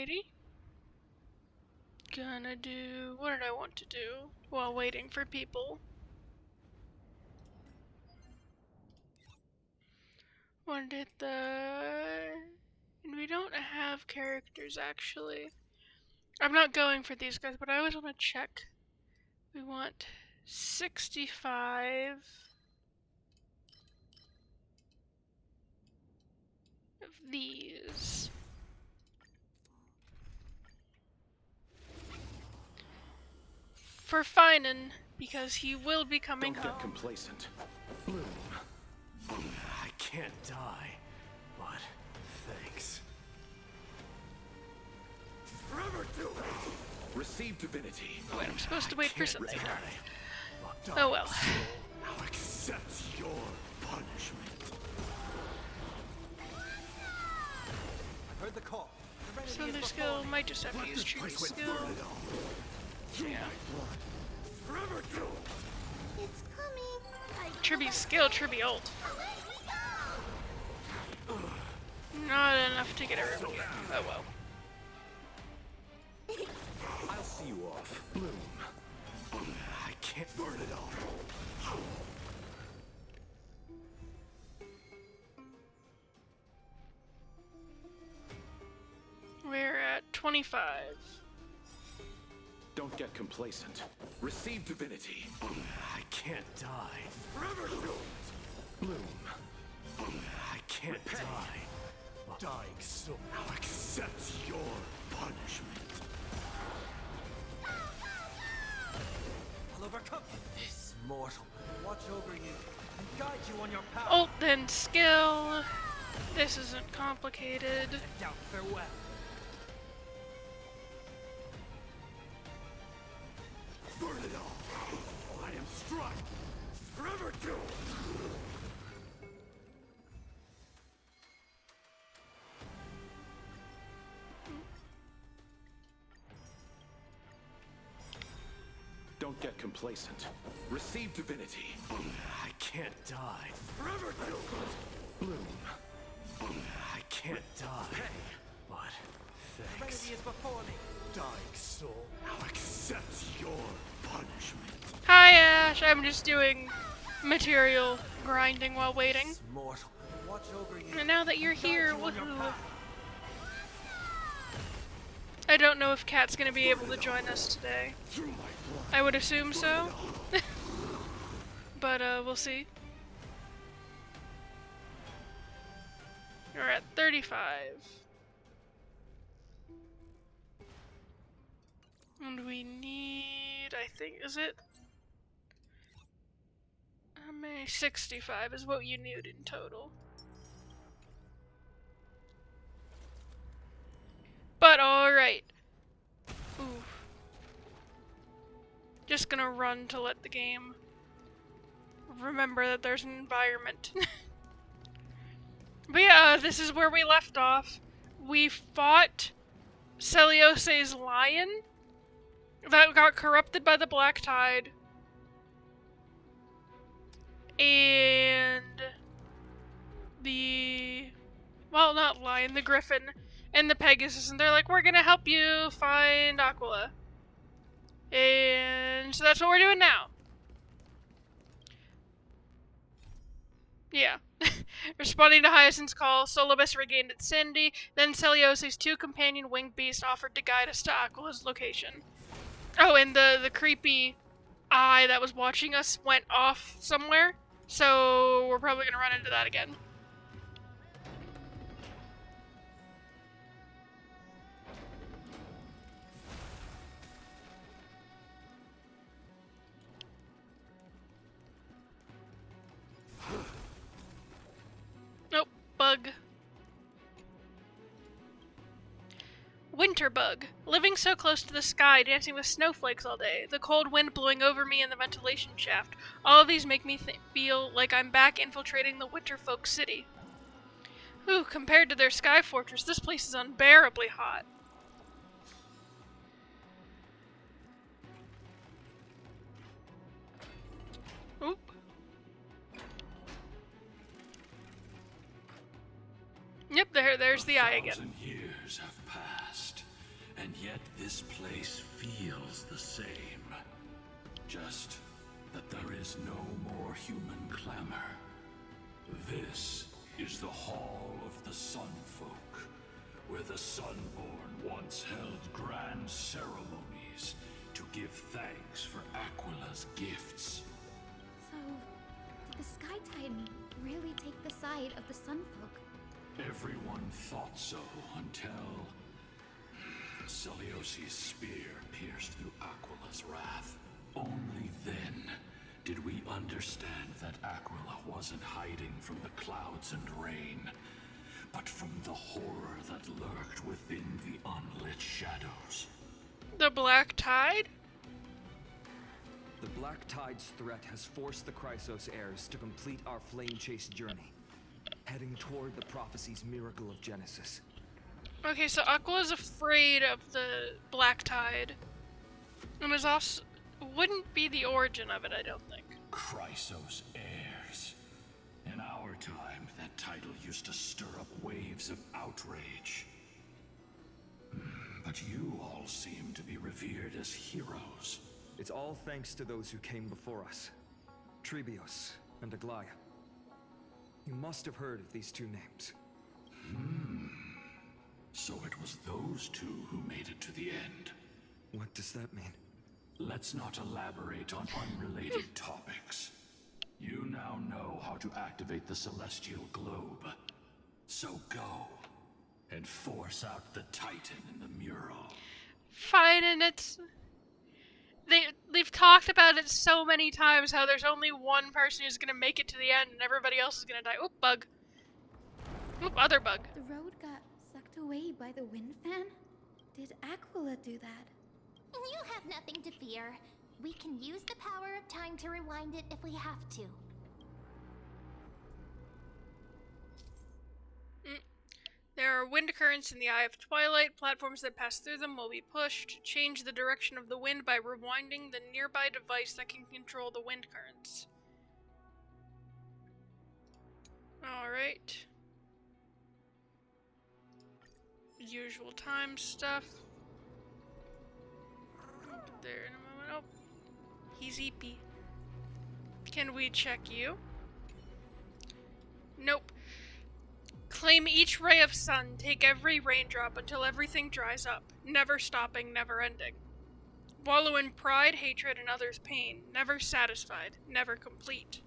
Alrighty. Gonna do... what did I want to do while waiting for people? Wanted the... and we don't have characters, actually. I'm not going for these guys, but I always want to check. We want 65 of these. For Finan, because he will be coming home. Don't get complacent. Bloom. I can't die, but thanks. Forever do it. Receive divinity. Oh, wait, I'm supposed to wait for something. Die. Oh well. I'll accept your punishment. I've heard the call. Thunder skill might just have to use tree skill. Yeah. Forever do it. It's coming. Tribby skill, Tribby ult. Not enough to get a review. Oh well. I'll see you off. Bloom. I can't burn it all. We're at 25. Don't get complacent. Receive divinity. I can't die. Forever do it. Bloom. I can't die. Dying soul. I'll accept your punishment. I'll overcome this mortal. Watch over you and guide you on your path. Ult then skill. This isn't complicated. Down farewell. Burn it all. I am struck. Forever do it. Don't get complacent. Receive divinity. I can't die. Forever do it. Bloom. I can't die. But thanks. Serenity is before me. Dying soul. I'll accept your punishment. Hi Ash, I'm just doing material grinding while waiting. This mortal. Watch over you. And now that you're here, woohoo. I don't know if Kat's gonna be able to join us today. I would assume so. But we'll see. We're at 35. And we need, I think, is it? How many? 65 is what you need in total. But alright. Ooh. Just gonna run to let the game remember that there's an environment. But yeah, this is where we left off. We fought Celiose's lion that got corrupted by the Black Tide. And the... well, not lion, the griffin and the Pegasus. And they're like, we're gonna help you find Aquila. And so that's what we're doing now. Yeah. Responding to Hyacinth's call, Solobus regained its sanity. Then Celiose's two companion winged beasts offered to guide us to Aquila's location. Oh, and the creepy eye that was watching us went off somewhere. So we're probably gonna run into that again. Nope, bug. Winter bug. Living so close to the sky, dancing with snowflakes all day, the cold wind blowing over me in the ventilation shaft. All of these make me feel like I'm back infiltrating the winter folk city. Ooh, compared to their sky fortress, this place is unbearably hot. Oop. Yep, there's the eye again. 1,000 years have passed. and yet this place feels the same. Just that there is no more human clamor. This is the Hall of the Sunfolk, where the Sunborn once held grand ceremonies to give thanks for Aquila's gifts. So, did the Sky Titan really take the side of the Sunfolk? Everyone thought so until Celiosi's spear pierced through Aquila's wrath. Only then did we understand that Aquila wasn't hiding from the clouds and rain, but from the horror that lurked within the unlit shadows. The Black Tide? The Black Tide's threat has forced the Chrysos heirs to complete our flame chase journey, heading toward the prophecy's miracle of Genesis. Okay, so Aquila's afraid of the Black Tide. And is also wouldn't be the origin of it, I don't think. Chrysos heirs. In our time, that title used to stir up waves of outrage. But you all seem to be revered as heroes. It's all thanks to those who came before us. Trebios and Aglaya. You must have heard of these two names. So it was those two who made it to the end. What does that mean? Let's not elaborate on unrelated topics. You now know how to activate the celestial globe. So go and force out the Titan in the mural. Fine, and they've talked about it so many times how there's only one person who's gonna make it to the end and everybody else is gonna die. Oop, bug. Oop, other bug. The road got sucked away by the wind fan? Did Aquila do that? You have nothing to fear. We can use the power of time to rewind it if we have to. There are wind currents in the Eye of Twilight. Platforms that pass through them will be pushed. Change the direction of the wind by rewinding the nearby device that can control the wind currents. Alright. Usual time stuff. There in a moment. Oh, he's eepy. Can we check you? Nope. Claim each ray of sun, take every raindrop until everything dries up, never stopping, never ending. Wallow in pride, hatred, and others' pain, never satisfied, never complete.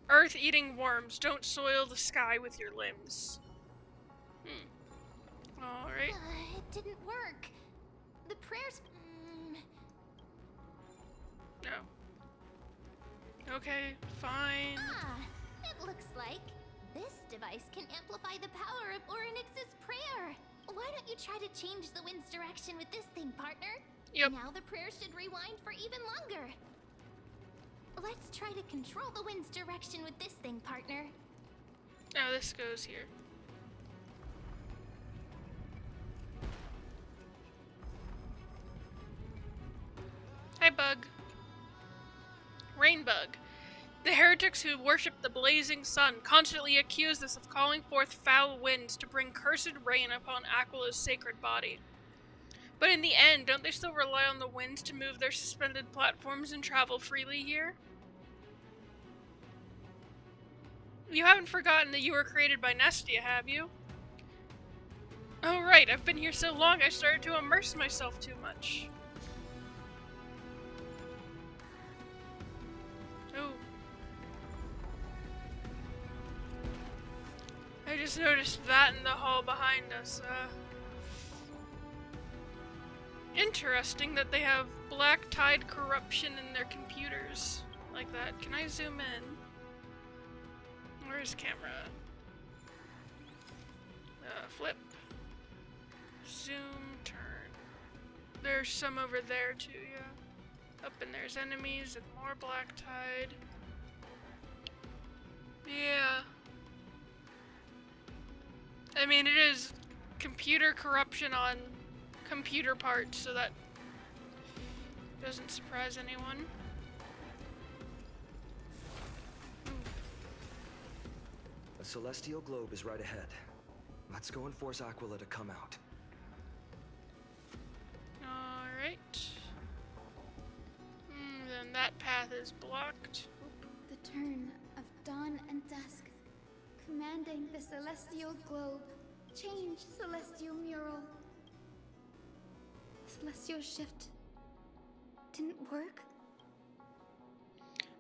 Earth-eating worms, don't soil the sky with your limbs. Alright. It didn't work. The prayers... No. Okay, fine. It looks like this device can amplify the power of Orynyx's prayer. Why don't you try to change the wind's direction with this thing, partner? Yep. Now the prayer should rewind for even longer. Let's try to control the wind's direction with this thing, partner. Oh, this goes here. Hi, Bug. Rainbug. The heretics who worship the blazing sun constantly accuse us of calling forth foul winds to bring cursed rain upon Aquila's sacred body. But in the end, don't they still rely on the winds to move their suspended platforms and travel freely here? You haven't forgotten that you were created by Nestia, have you? Oh right, I've been here so long I started to immerse myself too much. Oh. I just noticed that in the hall behind us. Interesting that they have Black Tide corruption in their computers like that. Can I zoom in? Where's camera? Flip. Zoom, turn. There's some over there too, yeah. Up and there's enemies and more Black Tide. Yeah. I mean, it is computer corruption on computer parts, so that doesn't surprise anyone. A celestial globe is right ahead. Let's go and force Aquila to come out. Alright. Then that path is blocked. The turn of dawn and dusk, commanding the celestial globe. Change, celestial mural. Celestial shift didn't work?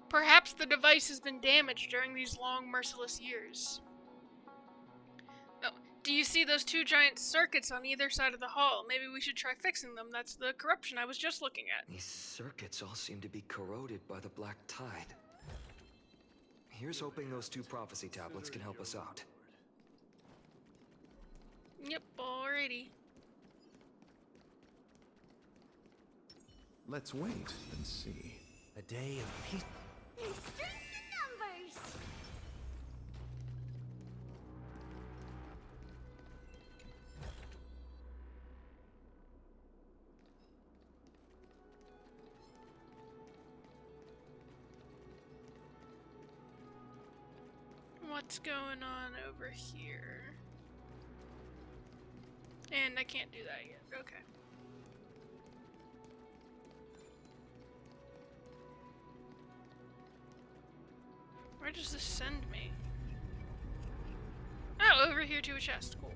Perhaps the device has been damaged during these long, merciless years. Oh, do you see those two giant circuits on either side of the hall? Maybe we should try fixing them. That's the corruption I was just looking at. These circuits all seem to be corroded by the black tide. Here's hoping those two prophecy tablets can help us out. Yep, alrighty. Let's wait and see. A day of peace. Extreme numbers! What's going on over here? And I can't do that yet. Okay. Where does this send me? Oh, over here to a chest. Cool.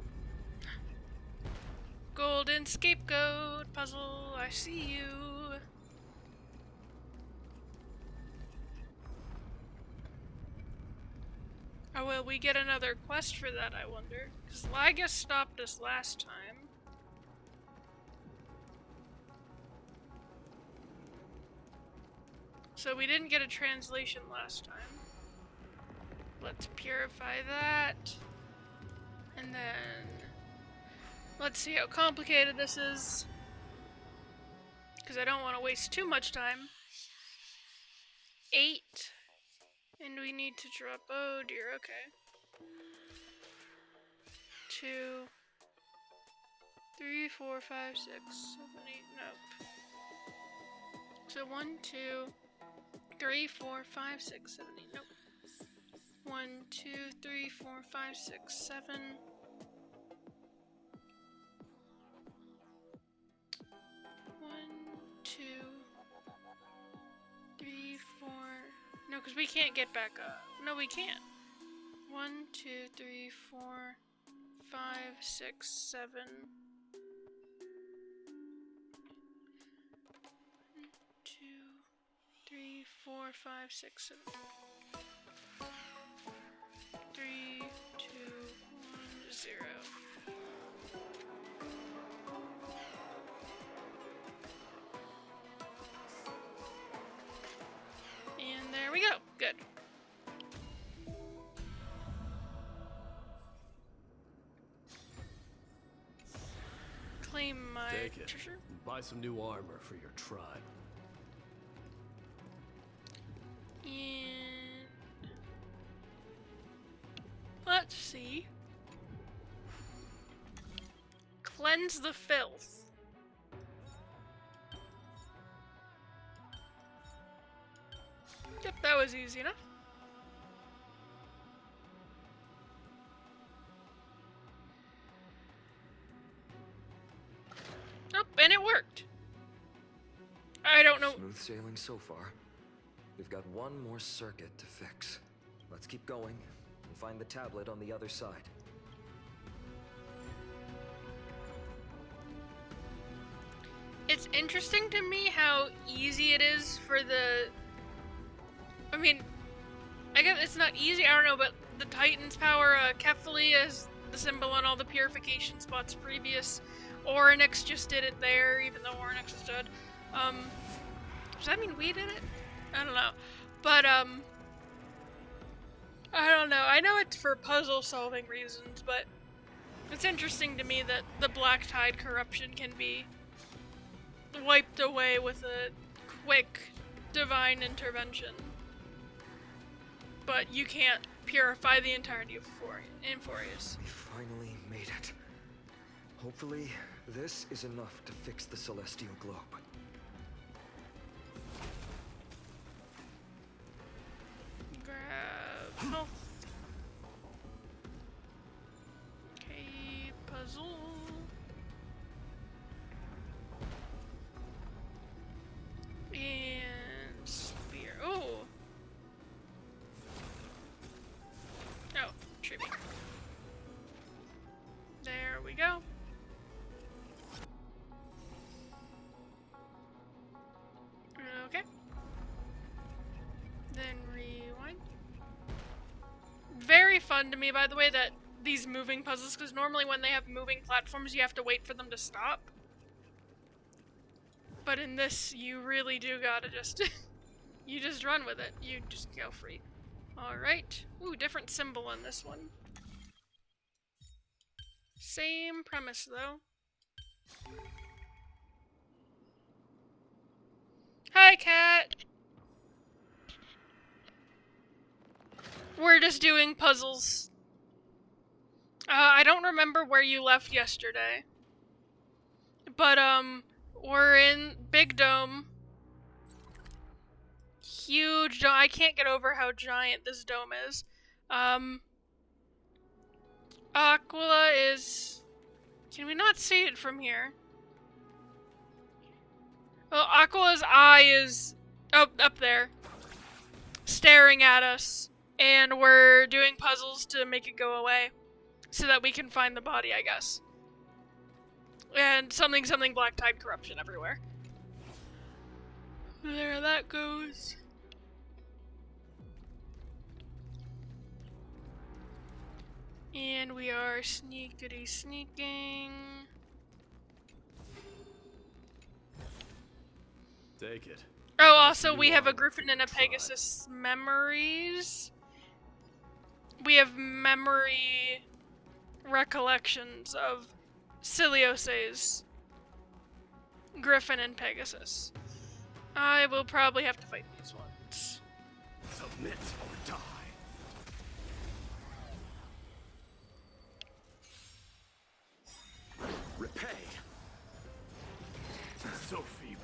Golden scapegoat puzzle. I see you. Oh, will we get another quest for that, I wonder? Because Liga stopped us last time. So we didn't get a translation last time. Let's purify that. And then... let's see how complicated this is. Because I don't want to waste too much time. 8. And we need to drop... oh dear, okay. 2, 3, 4, 5, 6, 7, 8, nope. So 1, 2, 3, 4, 5, 6, 7, 8, nope. 1, 2, 3, 4, 5, 6, 7. 1, 2, 3, 4. No, because we can't get back up. No, we can't. 1, 2, 3, 4, 5, 6, 7. 1, 2, 3, 4, 5, 6, 7. 3, 2, 1, 0. And there we go. Good. Claim my Take it. treasure. And buy some new armor for your tribe. And let's see. Cleanse the filth. Yep, that was easy enough. Oh, and it worked. I don't know. Smooth sailing so far. We've got one more circuit to fix. Let's keep going and find the tablet on the other side. It's interesting to me how easy it is for the... I mean, I guess it's not easy, I don't know, but the Titan's power, Kefali as the symbol on all the purification spots previous. Oryx just did it there, even though Oryx is dead. Does that mean we did it? I don't know. But, I don't know. I know it's for puzzle-solving reasons, but it's interesting to me that the Black Tide corruption can be wiped away with a quick divine intervention. But you can't purify the entirety of Amphoreus. We finally made it. Hopefully, this is enough to fix the celestial globe. Grab health. Okay, puzzle. fun to me, by the way, that these moving puzzles, because normally when they have moving platforms, you have to wait for them to stop. But in this, you really do gotta just... you just run with it. You just go free. Alright. Ooh, different symbol in this one. Same premise, though. Hi, cat! We're just doing puzzles. I don't remember where you left yesterday. But, we're in Big Dome. Huge dome. I can't get over how giant this dome is. Aquila is... Can we not see it from here? Well, Aquila's eye is up there, staring at us, and we're doing puzzles to make it go away, so that we can find the body, I guess. And something black tide corruption everywhere. There that goes. And we are sneakity sneaking. Take it. Oh, also we have a Griffin and a Pegasus memories. We have memory recollections of Ciliose's Griffin and Pegasus. I will probably have to fight these ones. Submit or die. Repay. So feeble.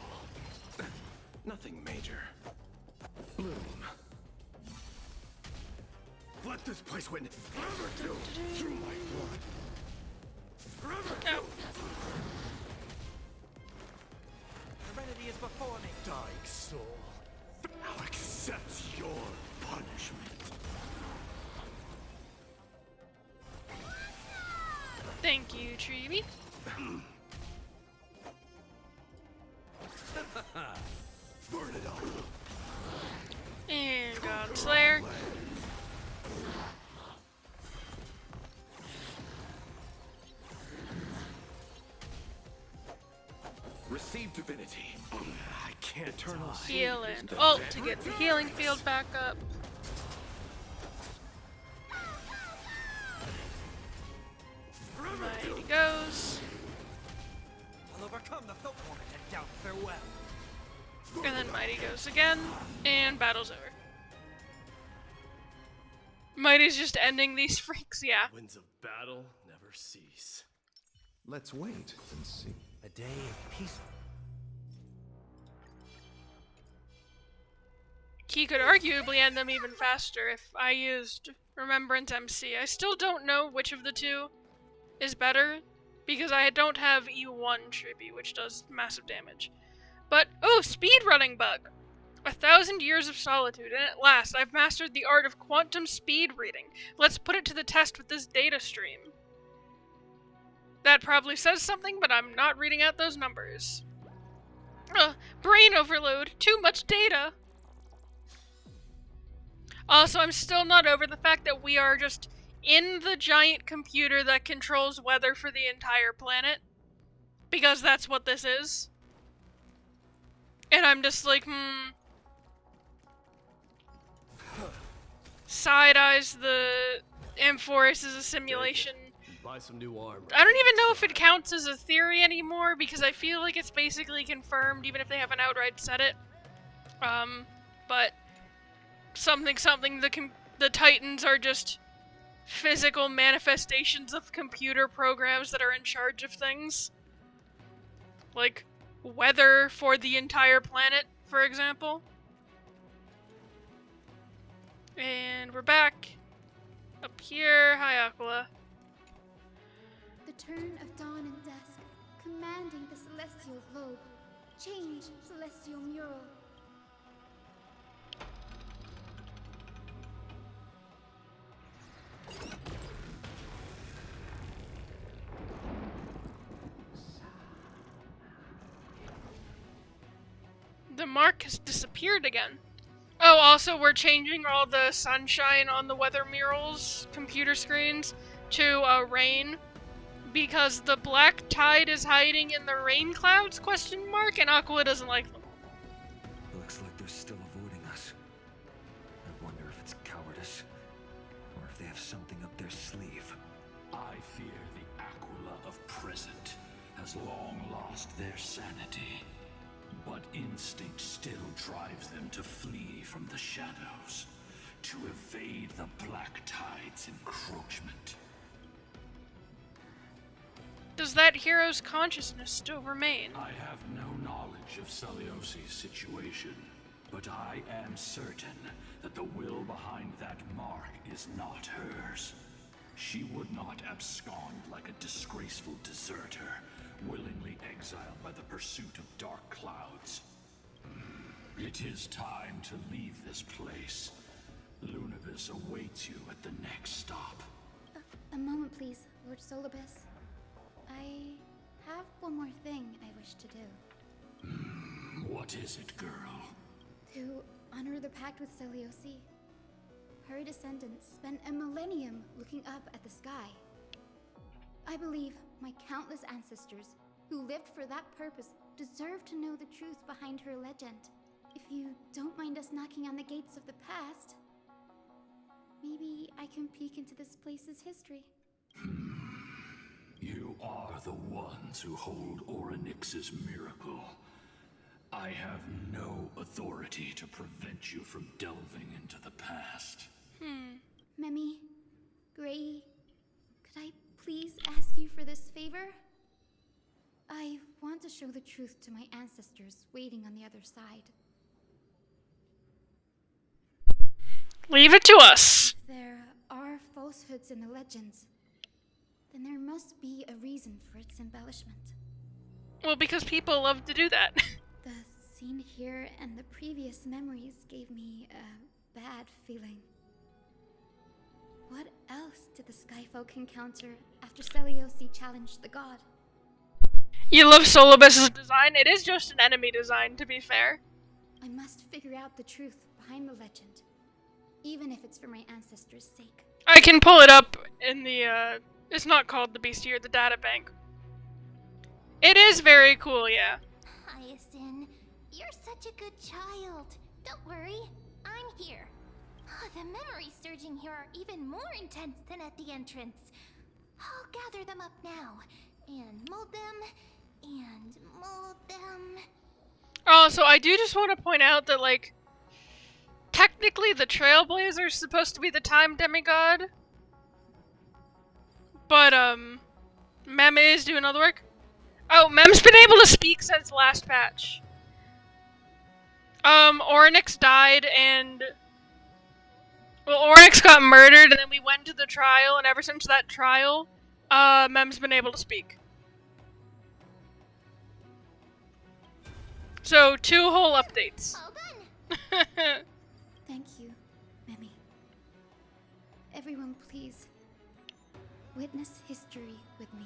Nothing major. Bloom. Let this place witness. Forever doomed through my blood. Forever doomed. Serenity is before me. Dying soul. Now accept your punishment. Thank you, Treeby. Burn it up. And Godslayer. Receive divinity. I can't eternal Heal and ult to get the healing field back up. Mighty goes. I'll overcome the folk woman and down farewell. And then Mighty goes again, and battle's over. Mighty's just ending these freaks, yeah. Winds of battle never cease. Let's wait and see. A day of peace. He could arguably end them even faster if I used Remembrance MC. I still don't know which of the two is better, because I don't have E1 Tribute, which does massive damage. But, oh, speedrunning bug! 1,000 years of solitude, and at last I've mastered the art of quantum speed reading. Let's put it to the test with this data stream. That probably says something, but I'm not reading out those numbers. Brain overload! Too much data! Also, I'm still not over the fact that we are just in the giant computer that controls weather for the entire planet. Because that's what this is. And I'm just like, Side-eyes the Amphoreus is a simulation. Buy some new armor. I don't even know if it counts as a theory anymore, because I feel like it's basically confirmed, even if they haven't outright said it. But something, the Titans are just physical manifestations of computer programs that are in charge of things. Like weather for the entire planet, for example. And we're back. Up here. Hi, Aquila. The turn of dawn and dusk, commanding the celestial globe. Change, celestial mural. The mark has disappeared again. Oh, also, we're changing all the sunshine on the weather murals computer screens to rain because the black tide is hiding in the rain clouds, question mark, and Aqua doesn't like them. Looks like they're still avoiding us. I wonder if it's cowardice, or if they have something up their sleeve. I fear the Aquila of present has long lost their sanity. But instinct still drives them to flee from the shadows, to evade the Black Tide's encroachment. Does that hero's consciousness still remain? I have no knowledge of Celiosi's situation, but I am certain that the will behind that mark is not hers. She would not abscond like a disgraceful deserter, willingly exiled by the pursuit of dark clouds. It is time to leave this place. Lunibus awaits you at the next stop. A moment, please, Lord Solibus. I have one more thing I wish to do. What is it, girl? To honor the pact with Celiosi. Her descendants spent a millennium looking up at the sky. I believe my countless ancestors who lived for that purpose deserve to know the truth behind her legend. If you don't mind us knocking on the gates of the past, maybe I can peek into this place's history. You are the ones who hold Orynyx's miracle. I have no authority to prevent you from delving into the past. Memi, Gray, could I please ask you for this favor? I want to show the truth to my ancestors waiting on the other side. Leave it to us. If there are falsehoods in the legends, then there must be a reason for its embellishment. Well, because people love to do that. The scene here and the previous memories gave me a bad feeling. What else did the Skyfolk encounter after Celiosi challenged the god? You love Solibus's design? It is just an enemy design, to be fair. I must figure out the truth behind the legend, even if it's for my ancestors' sake. I can pull it up in the, it's not called the Bestiary, the data bank. It is very cool, yeah. Hyacinth, you're such a good child. Don't worry, I'm here. The memories surging here are even more intense than at the entrance. I'll gather them up now, and mold them. Also, I do just want to point out that, like, technically the Trailblazer is supposed to be the time demigod. But, Mem is doing all the work. Oh, Mem's been able to speak since last patch. Orynyx died and... Well, Orynyx got murdered and then we went to the trial, and ever since that trial, Mem's been able to speak. So, 2 whole updates. All done. Thank you, Memi. Everyone, please, witness history with me.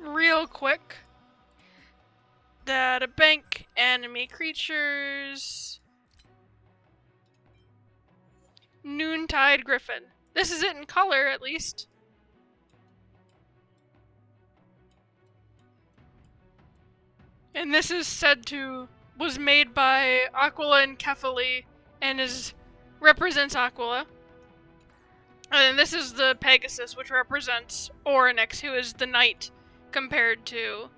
Real quick. Data bank, enemy creatures. Noontide Griffin. This is it in color, at least. And this is said to was made by Aquila and Kefali and represents Aquila. And then this is the Pegasus, which represents Orynyx, who is the knight compared to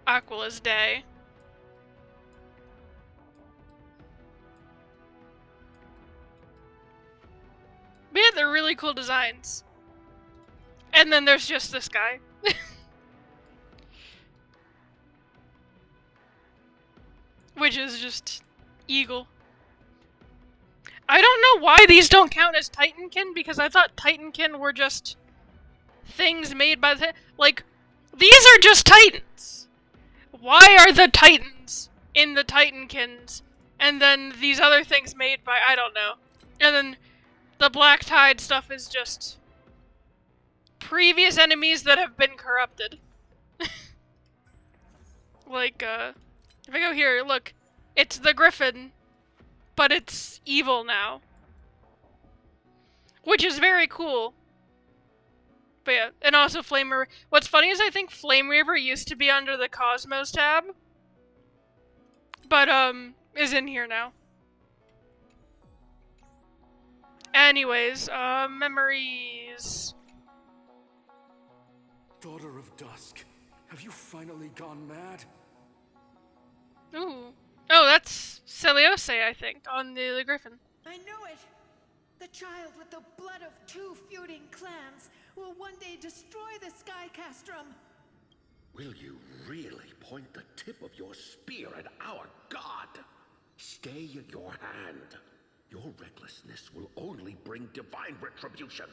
Aquila's day. But yeah, they're really cool designs. And then there's just this guy. Which is just Eagle. I don't know why these don't count as Titankin, because I thought Titankin were just things made by the... Like, these are just Titans! Why are the Titans in the Titankins, and then these other things made by... I don't know. And then the Black Tide stuff is just previous enemies that have been corrupted. Like, If I go here, look, it's the griffin, but it's evil now. Which is very cool. But yeah, and also Flame River. What's funny is I think Flame River used to be under the Cosmos tab. But, is in here now. Anyways, memories. Daughter of Dusk, have you finally gone mad? Ooh. Oh, that's Celiose, I think, on the griffin. I knew it! The child with the blood of 2 feuding clans will one day destroy the Sky Castrum. Will you really point the tip of your spear at our god? Stay your hand. Your recklessness will only bring divine retribution.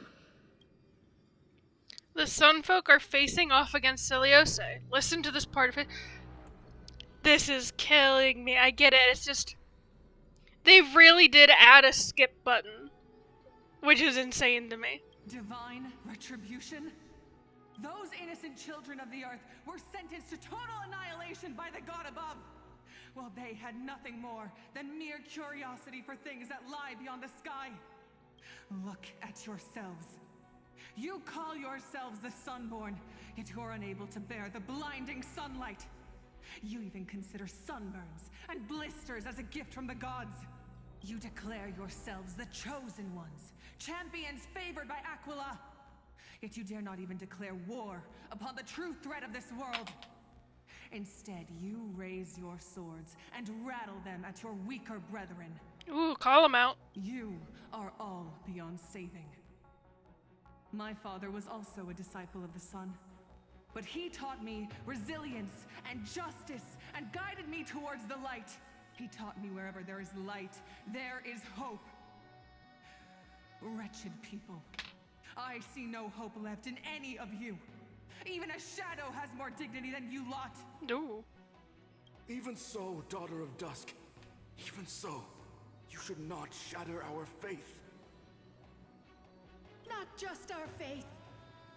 The Sunfolk are facing off against Celiose. Listen to this part of it. This is killing me. I get it. It's just... They really did add a skip button. Which is insane to me. Divine retribution? Those innocent children of the earth were sentenced to total annihilation by the god above. While they had nothing more than mere curiosity for things that lie beyond the sky. Look at yourselves. You call yourselves the Sunborn, yet you're unable to bear the blinding sunlight. You even consider sunburns and blisters as a gift from the gods. You declare yourselves the chosen ones, champions favored by Aquila. Yet you dare not even declare war upon the true threat of this world. Instead, you raise your swords and rattle them at your weaker brethren. Ooh, call them out. You are all beyond saving. My father was also a disciple of the sun, but he taught me resilience and justice and guided me towards the light. He taught me wherever there is light, there is hope. Wretched people. I see no hope left in any of you. Even a shadow has more dignity than you lot. Ooh. Even so, Daughter of Dusk. Even so, you should not shatter our faith. Not just our faith.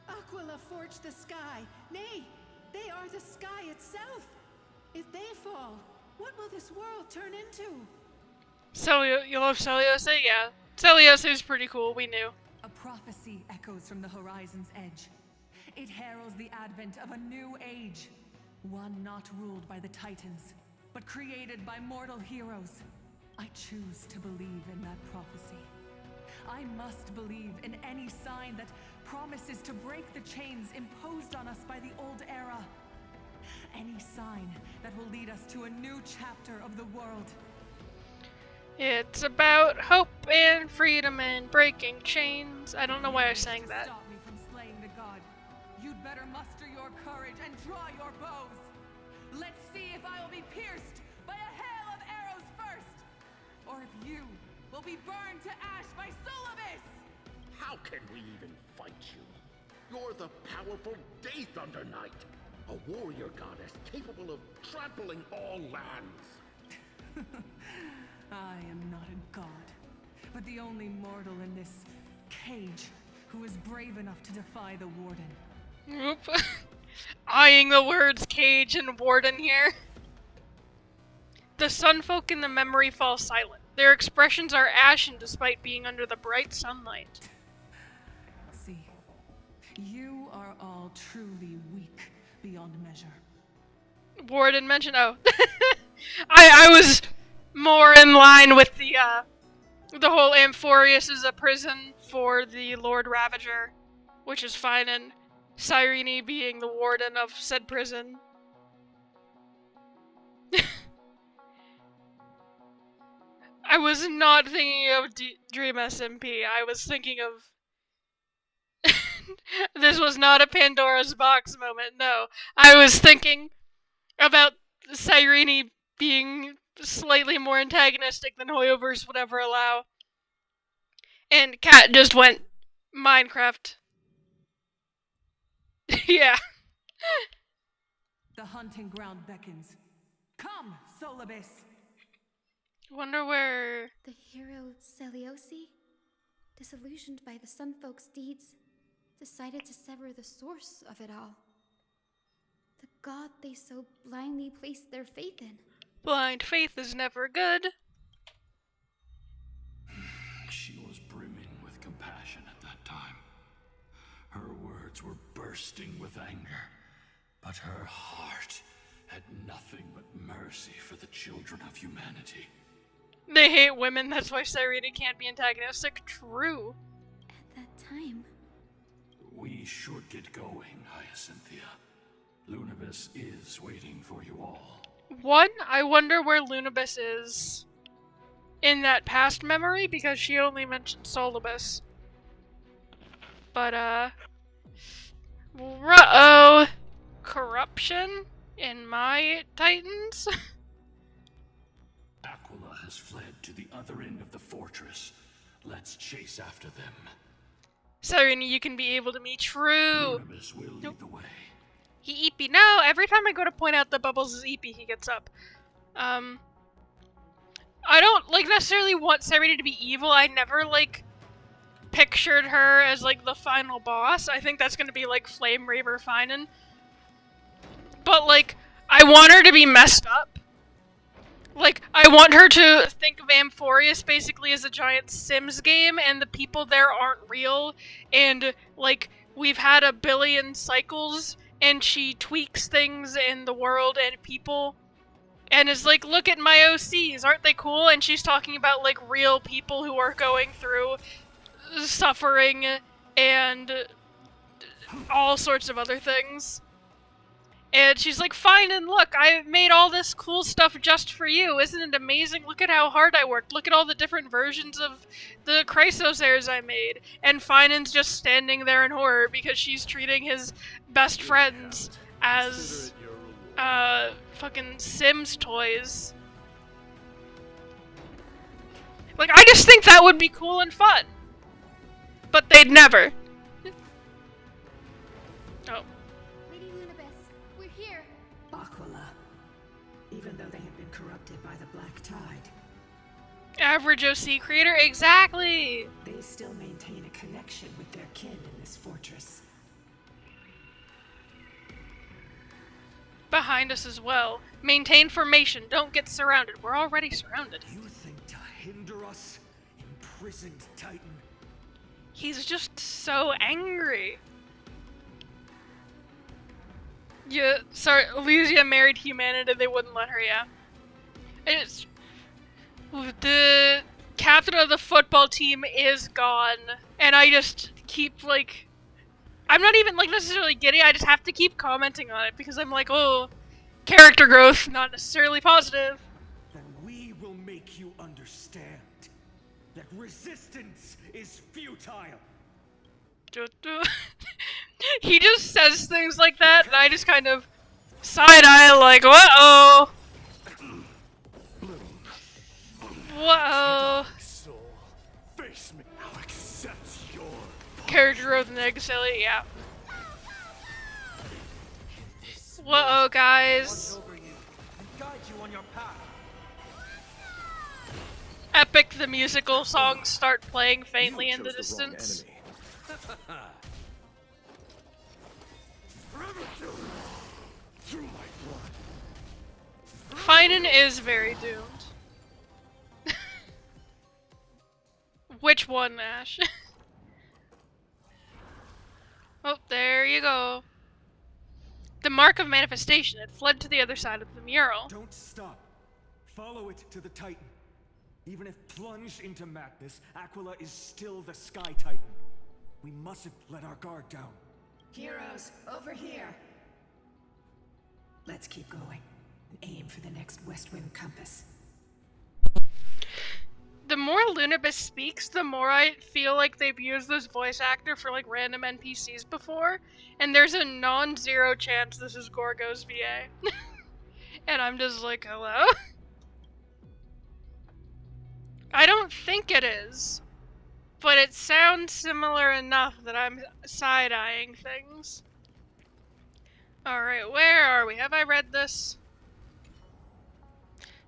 Aquila forged the sky. Nay, they are the sky itself. If they fall, what will this world turn into? You love Celiose? Yeah. Celiose is pretty cool, we knew. A prophecy echoes from the horizon's edge. It heralds the advent of a new age. One not ruled by the Titans, but created by mortal heroes. I choose to believe in that prophecy. I must believe in any sign that promises to break the chains imposed on us by the old era. Any sign that will lead us to a new chapter of the world. It's about hope and freedom and breaking chains. I don't know why I sang that. Stop me from slaying the god. You'd better muster your courage and draw your bows. Let's see if I will be pierced by a hail of arrows first, or if you will be burned to ash by Solobis! How can we even fight you? You're the powerful Day Thunder Knight, a warrior goddess capable of trampling all lands. I am not a god, but the only mortal in this cage who is brave enough to defy the Warden. Oop. Eyeing the words cage and warden here. The Sunfolk in the memory fall silent. Their expressions are ashen despite being under the bright sunlight. See, you are all truly weak beyond measure. Warden mentioned, oh. I was more in line with the whole Amphoreus is a prison for the Lord Ravager, which is fine, and Cyrene being the warden of said prison. I was not thinking of Dream SMP. I was thinking of... This was not a Pandora's Box moment, no. I was thinking about Cyrene being slightly more antagonistic than Hoyoverse would ever allow. And Kat just went Minecraft. Yeah. The hunting ground beckons. Come, Solobis! Wonder where... The hero Celiose, disillusioned by the Sunfolk's deeds, decided to sever the source of it all. The god they so blindly placed their faith in. Blind faith is never good. She was brimming with compassion at that time. Her words were bursting with anger, but her heart had nothing but mercy for the children of humanity. They hate women, that's why Cyrene can't be antagonistic. True. At that time. We should get going, Hyacinthia. Lunibus is waiting for you all. One, I wonder where Lunibus is in that past memory, because she only mentioned Solibus. But, ruh-oh. Corruption in my Titans? Aquila has fled to the other end of the fortress. Let's chase after them. Cyrene, you can be able to me. True. Lunibus will lead the way. He eepy. No, every time I go to point out that Bubbles is eepy, he gets up. I don't, like, necessarily want Cyrene to be evil. I never, like, pictured her as, like, the final boss. I think that's gonna be, like, Flame Reaver Finan. But, like, I want her to be messed up. Like, I want her to think of Amphoreus basically as a giant Sims game, and the people there aren't real, and, like, we've had a billion cycles, and she tweaks things in the world and people, and is like, look at my OCs, aren't they cool? And she's talking about, like, real people who are going through suffering and all sorts of other things. And she's like, fine, and look, I made all this cool stuff just for you. Isn't it amazing? Look at how hard I worked. Look at all the different versions of the Chrysos heirs I made. And Finan's just standing there in horror because she's treating his best friends as, fucking Sims toys. Like, I just think that would be cool and fun. But they'd never. Oh. Lady Lunibus, we're here. Aquila. Even though they have been corrupted by the Black Tide, Average OC creator, exactly! they still maintain a connection with their kin in this fortress. Behind us as well. Maintain formation, don't get surrounded. We're already surrounded. You think to hinder us, imprisoned Titan? He's just so angry. Yeah, sorry, Elysia married humanity, they wouldn't let her, yeah. It's... The captain of the football team is gone, and I just keep, like... I'm not even, like, necessarily giddy, I just have to keep commenting on it, because I'm like, oh, character growth, not necessarily positive. Then we will make you understand that resistance is futile. He just says things like that, and I just kind of side-eye like, uh-oh. Whoa. Face me. I'll accept your Character growth negatively, yeah. Whoa, guys. Over you and guide you on your path. Epic, the musical songs start playing faintly in the chose the wrong distance. enemy. Through my blood. Finan is very doomed. Which one, Ash? Oh, there you go. The mark of manifestation. It fled to the other side of the mural. Don't stop. Follow it to the Titan. Even if plunged into madness, Aquila is still the Sky Titan. We mustn't let our guard down. Heroes, over here. Let's keep going and aim for the next West Wind compass. The more Lunibus speaks, the more I feel like they've used this voice actor for, like, random NPCs before, and there's a non-zero chance this is Gorgo's VA. And I'm just like, hello? I don't think it is, but it sounds similar enough that I'm side-eyeing things. Alright, where are we? Have I read this?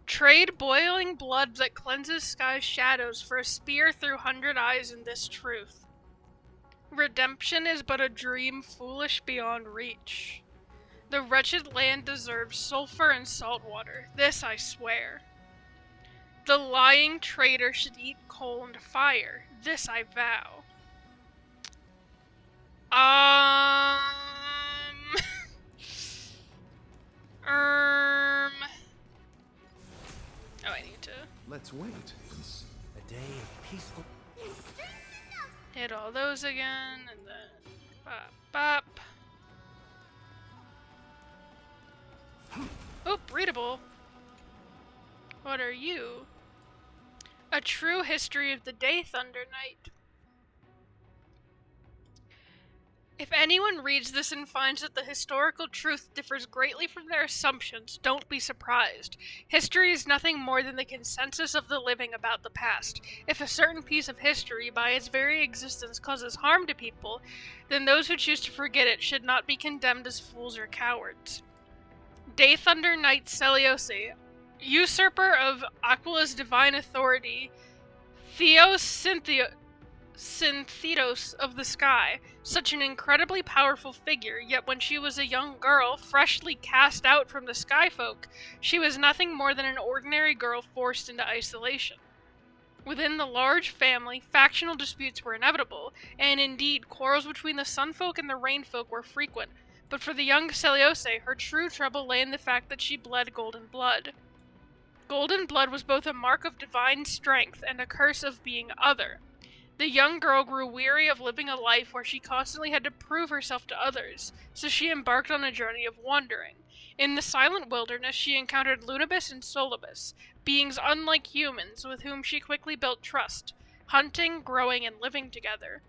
Trade boiling blood that cleanses sky's shadows for a spear through 100 eyes in this truth. Redemption is but a dream foolish beyond reach. The wretched land deserves sulfur and salt water. This I swear. The lying traitor should eat coal and fire. This I vow. Oh, I need to Let's wait. A day of peaceful. hit all those again, and then bop, bop. Oop, readable. What are you? A true history of the Day Thunder Knight. If anyone reads this and finds that the historical truth differs greatly from their assumptions, don't be surprised. History is nothing more than the consensus of the living about the past. If a certain piece of history, by its very existence, causes harm to people, then those who choose to forget it should not be condemned as fools or cowards. Day Thunder Knight Celiose, usurper of Aquila's divine authority, Synthetos of the sky, such an incredibly powerful figure, yet when she was a young girl, freshly cast out from the skyfolk, she was nothing more than an ordinary girl forced into isolation. Within the large family, factional disputes were inevitable, and indeed, quarrels between the sunfolk and the rainfolk were frequent, but for the young Celiose, her true trouble lay in the fact that she bled golden blood. Golden blood was both a mark of divine strength and a curse of being other. The young girl grew weary of living a life where she constantly had to prove herself to others, so she embarked on a journey of wandering. In the silent wilderness, she encountered Lunibus and Solibus, beings unlike humans with whom she quickly built trust, hunting, growing, and living together,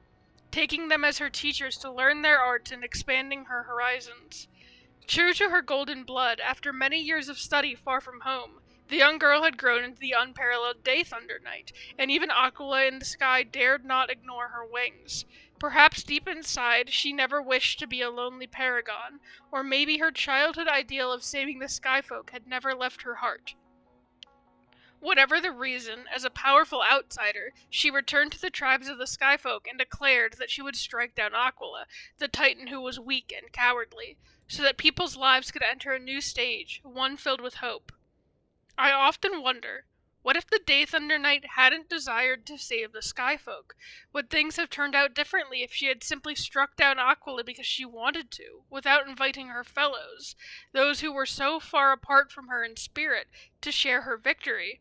taking them as her teachers to learn their arts and expanding her horizons. True to her golden blood, after many years of study far from home, the young girl had grown into the unparalleled Day Thunder Knight, and even Aquila in the sky dared not ignore her wings. Perhaps deep inside, she never wished to be a lonely paragon, or maybe her childhood ideal of saving the skyfolk had never left her heart. Whatever the reason, as a powerful outsider, she returned to the tribes of the skyfolk and declared that she would strike down Aquila, the titan who was weak and cowardly, so that people's lives could enter a new stage, one filled with hope. I often wonder, what if the Day Thunder Knight hadn't desired to save the skyfolk? Would things have turned out differently if she had simply struck down Aquila because she wanted to, without inviting her fellows, those who were so far apart from her in spirit, to share her victory?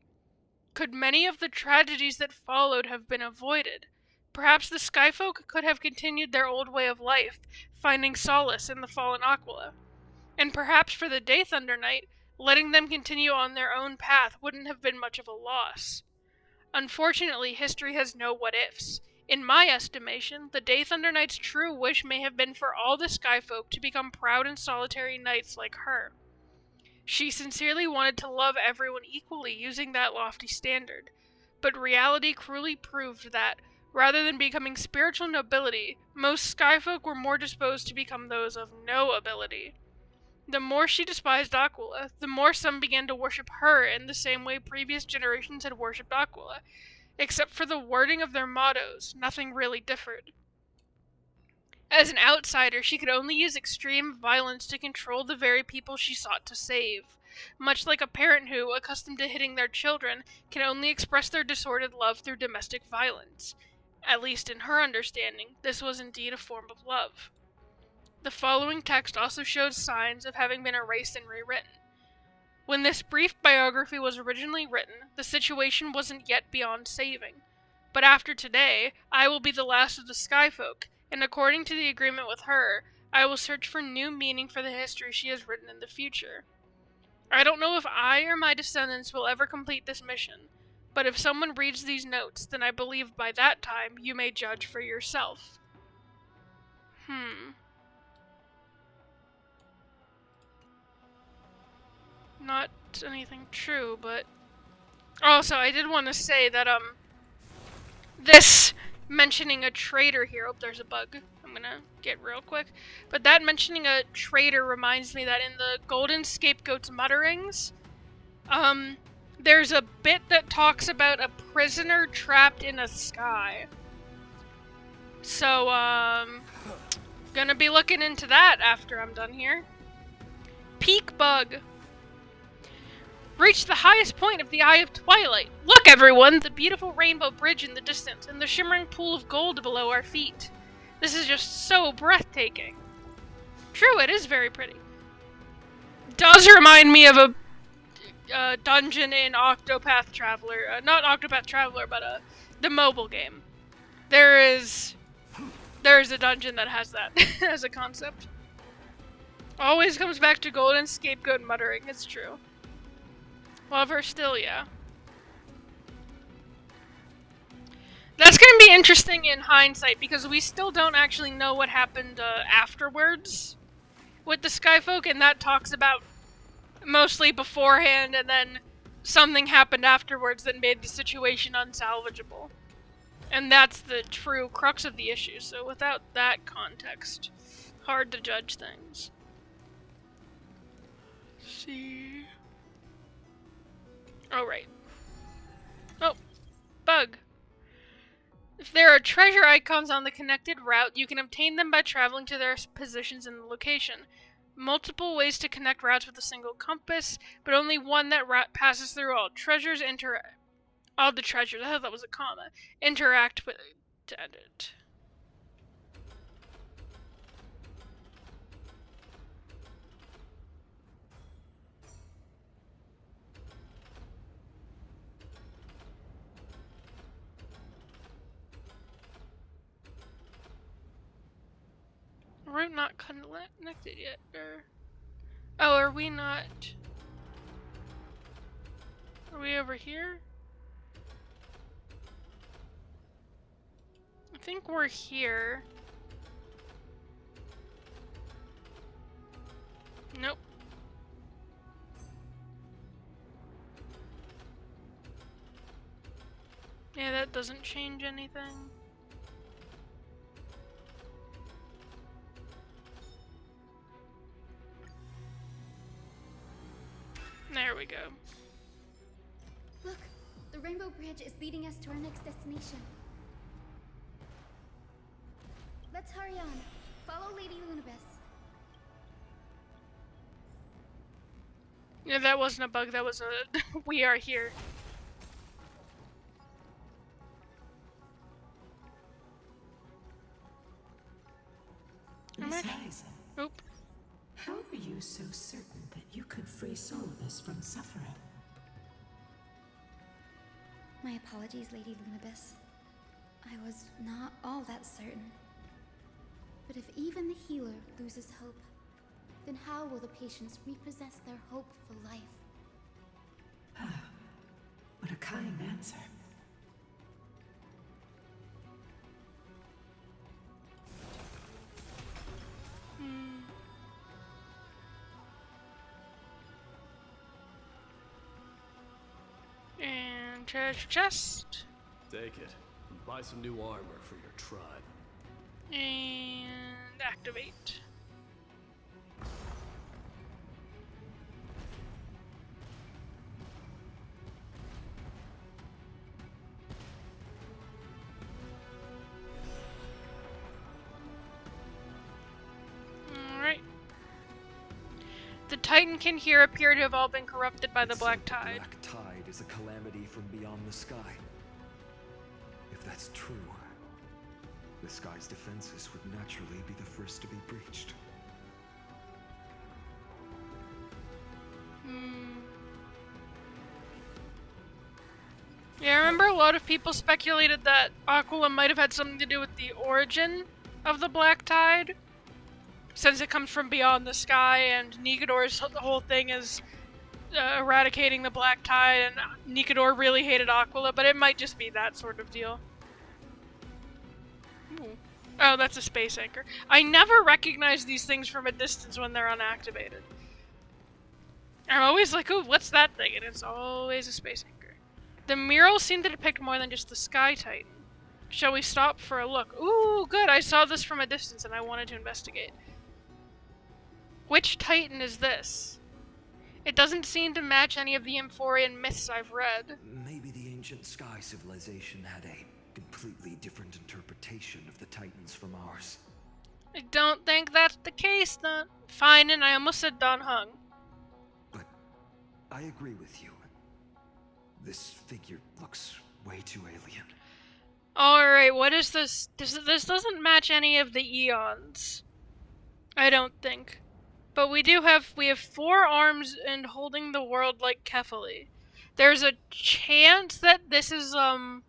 Could many of the tragedies that followed have been avoided? Perhaps the skyfolk could have continued their old way of life, finding solace in the fallen Aquila. And perhaps for the Day Thunder Knight, letting them continue on their own path wouldn't have been much of a loss. Unfortunately, history has no what-ifs. In my estimation, the Day Thunder Knight's true wish may have been for all the skyfolk to become proud and solitary knights like her. She sincerely wanted to love everyone equally using that lofty standard, but reality cruelly proved that, rather than becoming spiritual nobility, most skyfolk were more disposed to become those of no ability. The more she despised Aquila, the more some began to worship her in the same way previous generations had worshipped Aquila. Except for the wording of their mottos, nothing really differed. As an outsider, she could only use extreme violence to control the very people she sought to save. Much like a parent who, accustomed to hitting their children, can only express their disordered love through domestic violence. At least in her understanding, this was indeed a form of love. The following text also shows signs of having been erased and rewritten. When this brief biography was originally written, the situation wasn't yet beyond saving. But after today, I will be the last of the skyfolk, and according to the agreement with her, I will search for new meaning for the history she has written in the future. I don't know if I or my descendants will ever complete this mission, but if someone reads these notes, then I believe by that time you may judge for yourself. Not anything true, but... Also, I did want to say that, this mentioning a traitor here... Oh, there's a bug. I'm gonna get real quick. But that mentioning a traitor reminds me that in the Golden Scapegoat's mutterings, there's a bit that talks about a prisoner trapped in a sky. So, gonna be looking into that after I'm done here. peak bug. Reach the highest point of the Eye of Twilight. Look, everyone! The beautiful rainbow bridge in the distance, and the shimmering pool of gold below our feet. This is just so breathtaking. True, it is very pretty. Does remind me of a dungeon in Octopath Traveler. Not Octopath Traveler, but the mobile game. There is a dungeon that has that as a concept. Always comes back to golden scapegoat muttering. It's true. However, still, yeah. That's going to be interesting in hindsight, because we still don't actually know what happened afterwards with the Skyfolk, and that talks about mostly beforehand, and then something happened afterwards that made the situation unsalvageable. And that's the true crux of the issue, so without that context, hard to judge things. Let's see... Oh, right. Oh, bug. If there are treasure icons on the connected route, you can obtain them by traveling to their positions in the location. Multiple ways to connect routes with a single compass, but only one that route passes through all treasures. All the treasures. I thought that was a comma. Interact with it. We're not connected yet, or... Oh, are we not... Are we over here? I think we're here. Nope. Yeah, that doesn't change anything. There we go. Look, the Rainbow Bridge is leading us to our next destination. Let's hurry on. Follow Lady Lunabis. Yeah, that wasn't a bug, that was a... We are here. Miss Liza, Oop. how are you so certain that you could free Solus from suffering? My apologies, Lady Lunabis. I was not all that certain. But if even the healer loses hope, then how will the patients repossess their hope for life? Ah, what a kind answer. And treasure chest. Take it. And buy some new armor for your tribe. And activate. Alright. The Titankin here appear to have all been corrupted by the Black Tide. The Black Tide is a calamity from beyond the sky. If that's true, the sky's defenses would naturally be the first to be breached. Yeah, I remember a lot of people speculated that Aquila might have had something to do with the origin of the Black Tide, since it comes from beyond the sky, and Nikodor's whole thing is eradicating the Black Tide, and Nikodor really hated Aquila, but it might just be that sort of deal. Ooh. Oh, that's a space anchor. I never recognize these things from a distance when they're unactivated. I'm always like, ooh, what's that thing? And it's always a space anchor. The murals seem to depict more than just the Sky Titan. Shall we stop for a look? Ooh, good, I saw this from a distance and I wanted to investigate. Which Titan is this? It doesn't seem to match any of the Amphorean myths I've read. Maybe the ancient sky civilization had a completely different interpretation of the Titans from ours. I don't think that's the case, though. Fine, and I almost said Don Hung. I agree with you. This figure looks way too alien. Alright, what is this? This doesn't match any of the eons. I don't think. But we have 4 arms and holding the world like Kefali. There's a chance that this is, how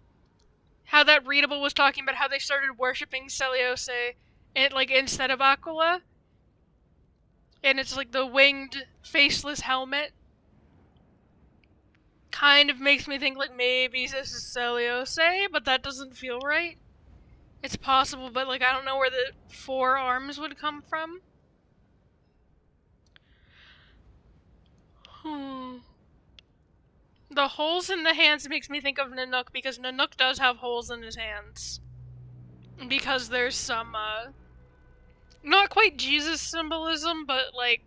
that Readable was talking about how they started worshipping Celiose instead of Aquila. And it's like the winged, faceless helmet. Kind of makes me think like maybe this is Celiose, but that doesn't feel right. It's possible, but like I don't know where the 4 arms would come from. The holes in the hands makes me think of Nanook, because Nanook does have holes in his hands. Because there's some, not quite Jesus symbolism, but like,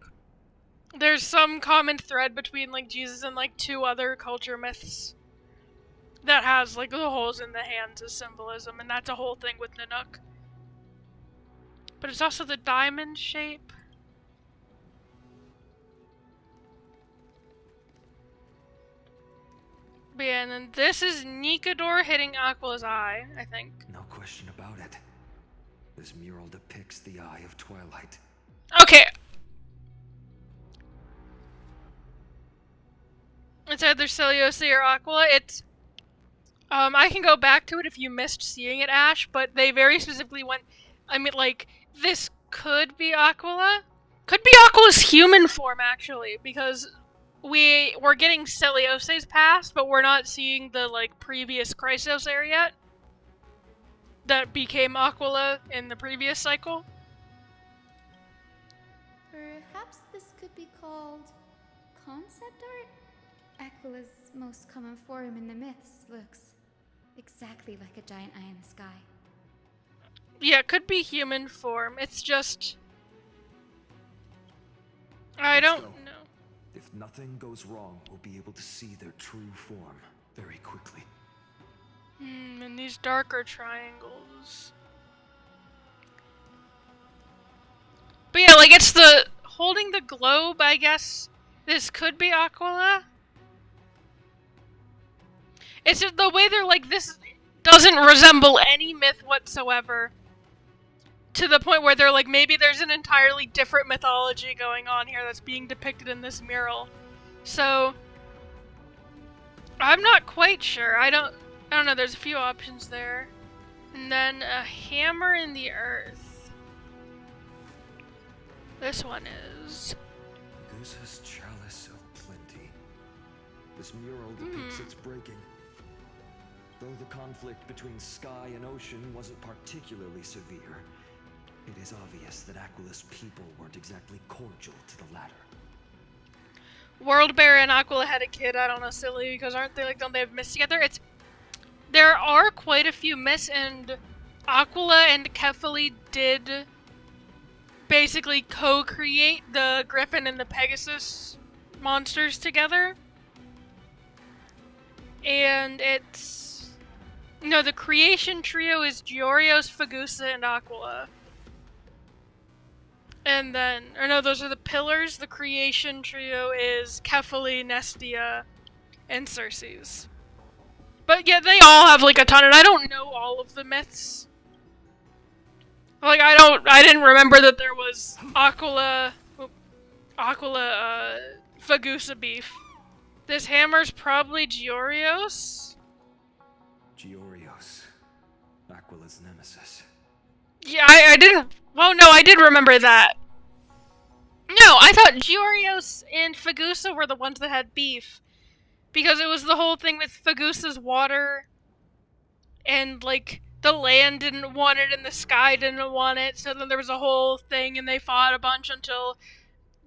there's some common thread between like Jesus and like 2 other culture myths that has like the holes in the hands as symbolism, and that's a whole thing with Nanook. But it's also the diamond shape. But yeah, and then this is Nikador hitting Aquila's eye, I think. No question about it. This mural depicts the Eye of Twilight. Okay. It's either Celiose or Aquila. It's I can go back to it if you missed seeing it, Ash, but they very specifically went, I mean, like, this could be Aquila. Could be Aquila's human form, actually, because we're getting Celiose's past, but we're not seeing the, like, previous Chrysos heir yet. That became Aquila in the previous cycle. Perhaps this could be called concept art? Aquila's most common form in the myths looks exactly like a giant eye in the sky. Yeah, it could be human form. It's just... I don't know. If nothing goes wrong, we'll be able to see their true form very quickly. And these darker triangles. But yeah, like, it's the... holding the globe, I guess. This could be Aquila. It's just the way they're like, this doesn't resemble any myth whatsoever. To the point where they're like, maybe there's an entirely different mythology going on here that's being depicted in this mural. So, I'm not quite sure. I don't know, there's a few options there. And then a hammer in the earth. This one is... Medusa's Chalice of Plenty. This mural depicts its breaking. Though the conflict between sky and ocean wasn't particularly severe, it is obvious that Aquila's people weren't exactly cordial to the latter. World Bear and Aquila had a kid, I don't know, silly, because aren't they like, don't they have myths together? There are quite a few myths, and Aquila and Kefali did basically co-create the Griffin and the Pegasus monsters together. And it's... no, the creation trio is Giorios, Fagusa, and Aquila. And then, or no, those are the pillars. The creation trio is Kefali, Nestia, and Circes. But yeah, they all have like a ton, and I don't know all of the myths. Like, I didn't remember that there was Aquila, Fagusa beef. This hammer's probably Giorios? Giorios, Aquila's nemesis. Yeah, I didn't... well, no, I did remember that. No, I thought Giorios and Fagusa were the ones that had beef. Because it was the whole thing with Fagusa's water. And, like, the land didn't want it and the sky didn't want it. So then there was a whole thing and they fought a bunch until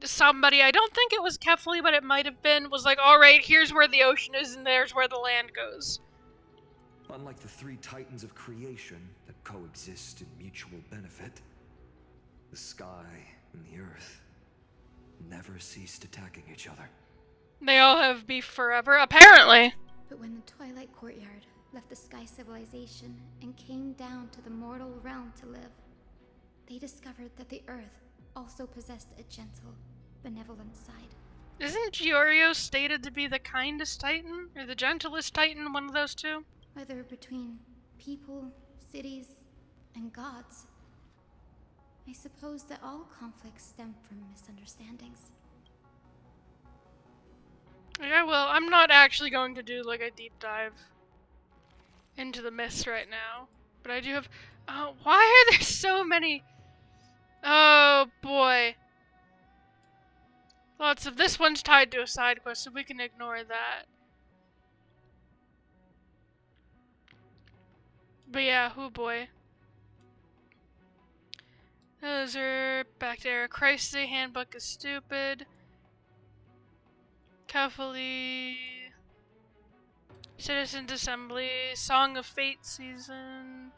somebody, I don't think it was Kefali, but it might have been, was like, alright, here's where the ocean is and there's where the land goes. Unlike the 3 titans of creation that coexist in mutual benefit, the sky and the earth never ceased attacking each other. They all have beef forever, apparently. But when the Twilight Courtyard left the Sky Civilization and came down to the mortal realm to live, they discovered that the earth also possessed a gentle, benevolent side. Isn't Giorgio stated to be the kindest Titan? Or the gentlest Titan, one of those two? Whether between people, cities, and gods. I suppose that all conflicts stem from misunderstandings. Yeah, well, I'm not actually going to do like a deep dive into the myths right now. But I do have... why are there so many... Oh, boy. Lots of... This one's tied to a side quest, so we can ignore that. But yeah, oh boy. Those are back there. Christ's Day Handbook is stupid. Cavalry... Citizens Assembly, Song of Fate Season,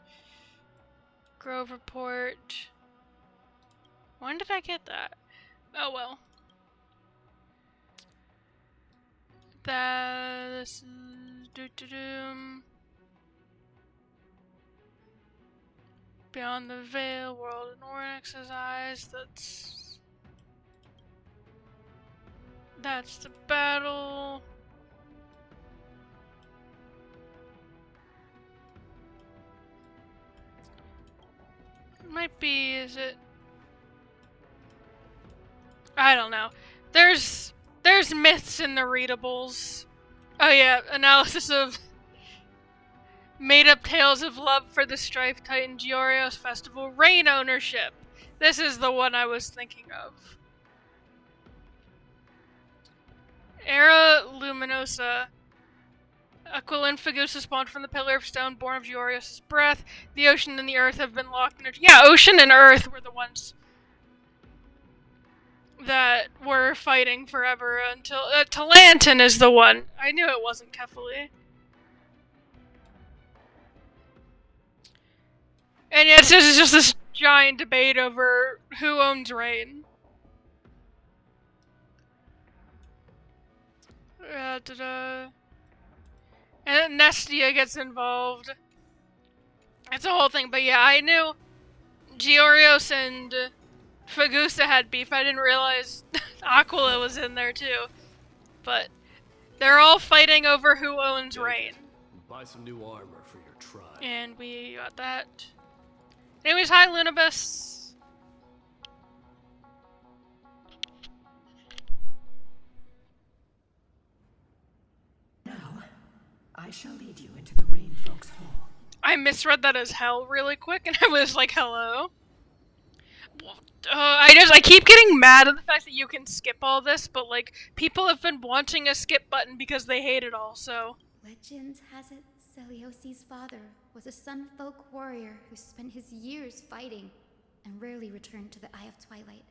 Grove Report. When did I get that? Oh well. This is Beyond the Veil, World in Ornyx's Eyes. That's the battle. Might be, is it? I don't know. There's myths in the readables. Oh yeah, analysis of made-up tales of love for the Strife Titan Giorgio's Festival Reign ownership. This is the one I was thinking of. Era Luminosa. Aquila and Fagusta spawned from the Pillar of Stone, born of Giorgio's breath. The ocean and the earth have been locked in a... Yeah, ocean and earth were the ones that were fighting forever until... Talantin is the one. I knew it wasn't Kefali. And yet this is just this giant debate over who owns Reign. And Nestia gets involved. It's a whole thing, but yeah, I knew Giorgios and Fagusta had beef. I didn't realize Aquila was in there too. But they're all fighting over who owns Reign. Buy some new armor for your tribe. And we got that. Anyways, hi Lunibus. Now, I shall lead you into the Rain Folks Hall. I misread that as hell really quick, and I was like, hello? I keep getting mad at the fact that you can skip all this, but like, people have been wanting a skip button because they hate it all, so. Legend has it Celiosi's father was a Sunfolk warrior who spent his years fighting and rarely returned to the Eye of Twilight.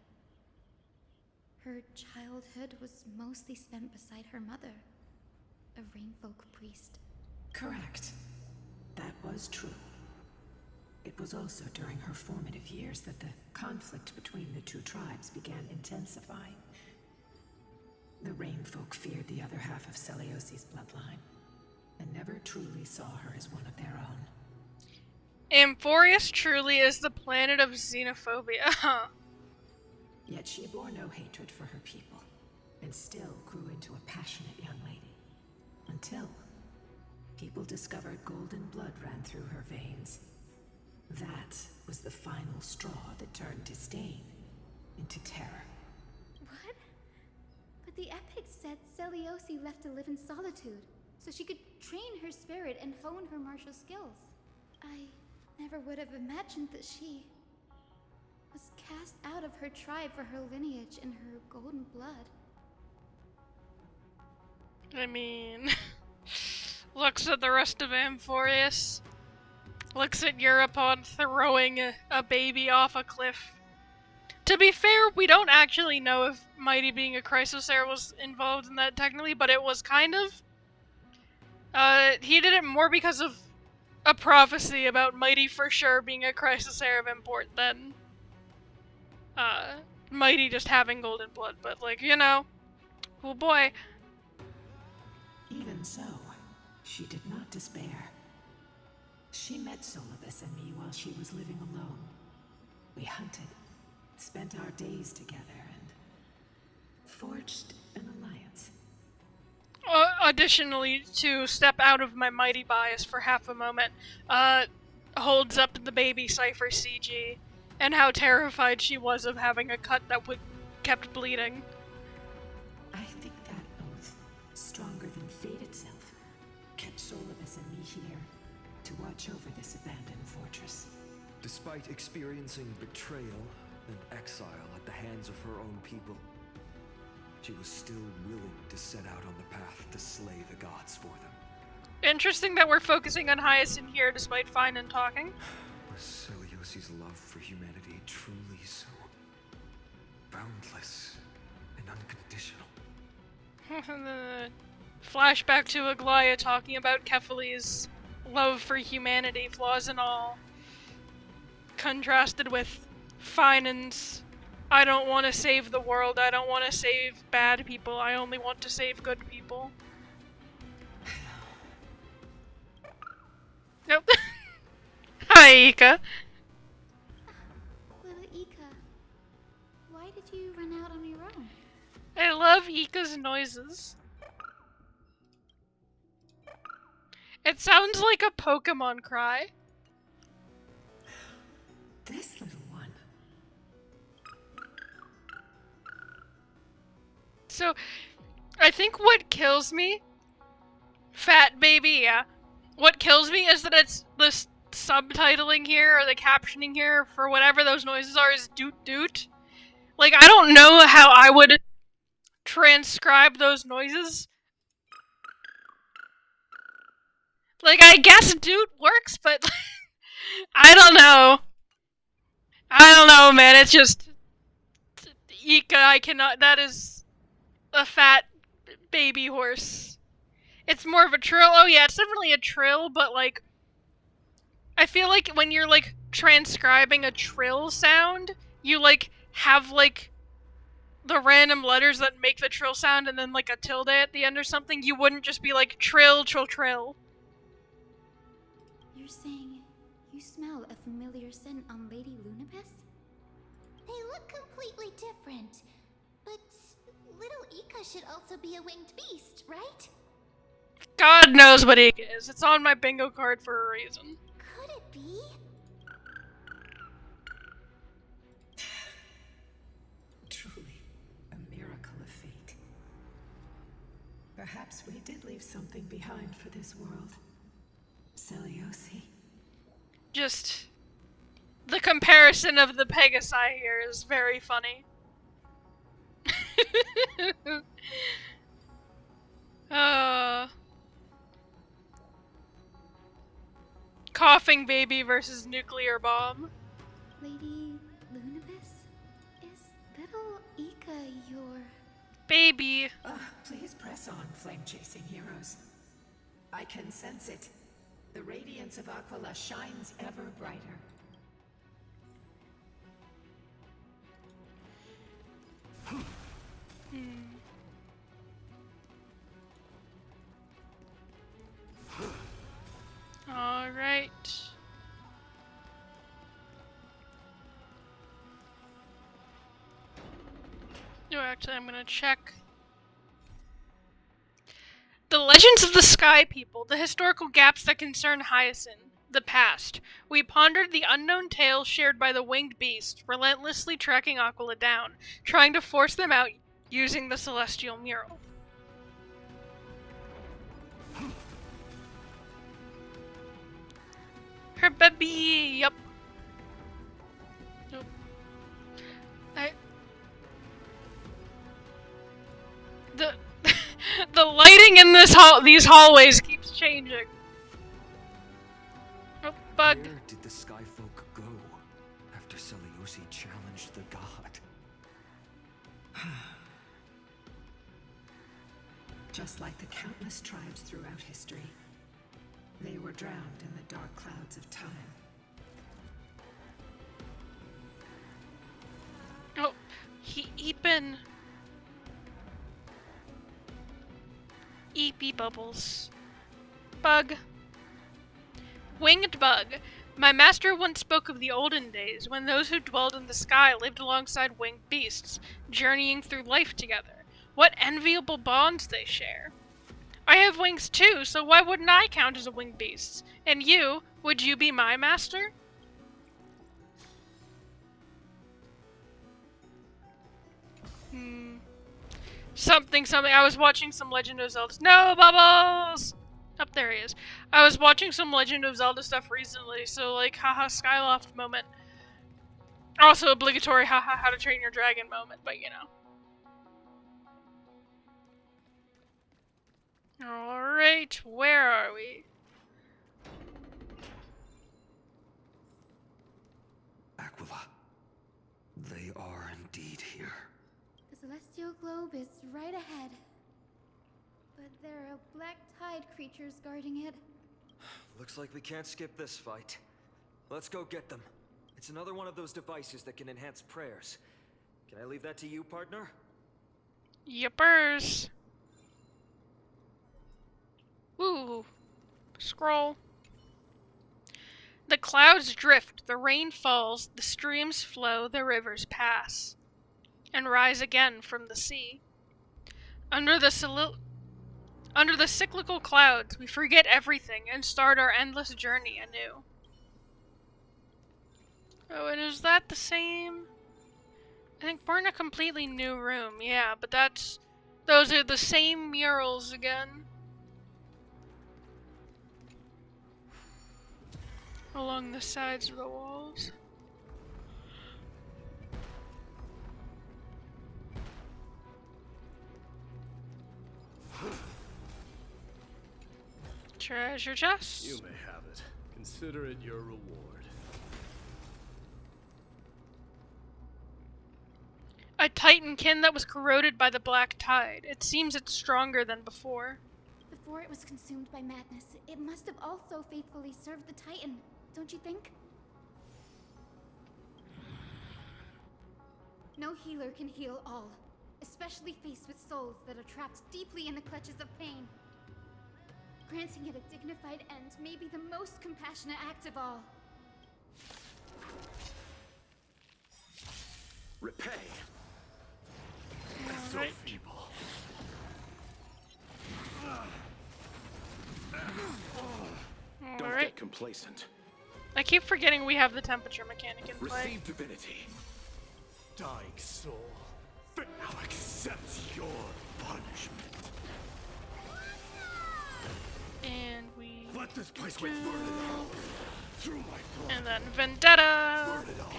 Her childhood was mostly spent beside her mother, a Rainfolk priest. Correct. That was true. It was also during her formative years that the conflict between the two tribes began intensifying. The Rainfolk feared the other half of Celiosi's bloodline, and never truly saw her as one of their own. Amphoreus truly is the planet of xenophobia. Yet she bore no hatred for her people, and still grew into a passionate young lady. Until people discovered golden blood ran through her veins. That was the final straw that turned disdain into terror. What? But the epics said Celiosi left to live in solitude, so she could train her spirit and hone her martial skills. I never would have imagined that she was cast out of her tribe for her lineage and her golden blood. I mean, looks at the rest of Amphoreus. Looks at Europon throwing a baby off a cliff. To be fair, we don't actually know if Mighty being a Chrysosaur was involved in that technically, but it was kind of. He did it more because of a prophecy about Mighty for sure being a Chrysosaur of import than Mighty just having golden blood, but like, you know, oh boy. Even so, she did not despair. She met Solibus and me while she was living alone. We hunted, spent our days together, and forged an additionally, to step out of my mighty bias for half a moment, holds up the baby Cypher CG, and how terrified she was of having a cut that kept bleeding. I think that oath, stronger than fate itself, kept Solibus and me here to watch over this abandoned fortress. Despite experiencing betrayal and exile at the hands of her own people, she was still willing to set out on the path to slay the gods for them. Interesting that we're focusing on Hyacinth here despite Finan talking. Was Celiosi's love for humanity truly so boundless and unconditional? Flashback to Aglaia talking about Kefali's love for humanity, flaws and all. Contrasted with Finan's, I don't want to save the world, I don't want to save bad people, I only want to save good people. Nope. Hi, Ika. Little Ika, why did you run out on your own? I love Ika's noises. It sounds like a Pokemon cry. This little one. So, I think what kills me, fat baby, yeah. What kills me is that it's the subtitling here, or the captioning here, for whatever those noises are, is doot doot. Like, I don't know how I would transcribe those noises. Like, I guess doot works, but I don't know. I don't know, man, it's just... Ika, I cannot... That is a fat baby horse. It's more of a trill. Oh yeah, it's definitely a trill, but like... I feel like when you're like transcribing a trill sound, you like have like the random letters that make the trill sound and then like a tilde at the end or something. You wouldn't just be like trill, trill, trill. You're saying you smell a familiar scent on Lady Lunapis? They look completely different. But little Ika should also be a winged beast, right? God knows what Ika is. It's on my bingo card for a reason. Could it be? Truly, a miracle of fate. Perhaps we did leave something behind for this world. Celiosi. Just... the comparison of the Pegasi here is very funny. Coughing baby versus nuclear bomb. Lady Lunapis? Is little Ika your... Baby. Please press on, flame-chasing heroes. I can sense it. The radiance of Aquila shines ever brighter. Alright. No, actually, I'm gonna check. The legends of the Sky People, the historical gaps that concern Hyacinth, the past. We pondered the unknown tales shared by the winged beast, relentlessly tracking Aquila down, trying to force them out using the celestial mural. Her baby, yup. Nope. The lighting in these hallways keeps changing. Oh, bug. Where did the Sky Folk go after Celiosi challenged the god? Just like the countless tribes throughout history, they were drowned in the dark clouds of time. Oh, Eepin. Eepy bubbles. Bug. Winged bug. My master once spoke of the olden days, when those who dwelled in the sky lived alongside winged beasts, journeying through life together. What enviable bonds they share. I have wings too, so why wouldn't I count as a winged beast? And you, would you be my master? Something. I was watching some Legend of Zelda. No, Bubbles! Up there he is. I was watching some Legend of Zelda stuff recently, so like, haha, Skyloft moment. Also obligatory, haha, How to Train Your Dragon moment, but you know. Alright, where are we? Aquila. They are indeed here. The celestial globe is right ahead. But there are black tide creatures guarding it. Looks like we can't skip this fight. Let's go get them. It's another one of those devices that can enhance prayers. Can I leave that to you, partner? Yippers. Ooh. Scroll. The clouds drift, the rain falls, the streams flow, the rivers pass, and rise again from the sea. Under the cyclical clouds, we forget everything and start our endless journey anew. Oh, and is that the same? I think we're in a completely new room, yeah, but those are the same murals again. Along the sides of the walls. Treasure chest. You may have it. Consider it your reward. A titankin that was corroded by the black tide. It seems it's stronger than before. Before it was consumed by madness, it must have also faithfully served the Titan, don't you think? No healer can heal all, especially faced with souls that are trapped deeply in the clutches of pain. Granting it a dignified end may be the most compassionate act of all. Repay. So feeble. Don't get complacent. I keep forgetting we have the temperature mechanic in play. Receive divinity. Dying soul. Now accept your punishment. And we let this place burn it all. Through my blood. And then Vendetta. Burn it all.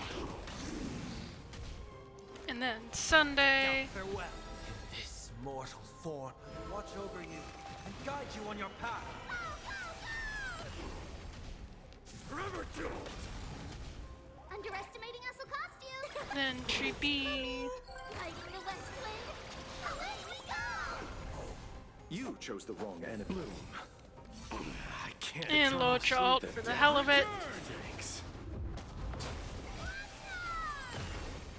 And then Sunday. Now farewell. In this mortal form, watch over you and guide you on your path. Forever doomed. Underestimating us will cost you. Then Tree B. Hiding the west wind. Away we go. You chose the wrong enemy. Bloom. I can't. And Locha Alt for the hell of it. Thanks.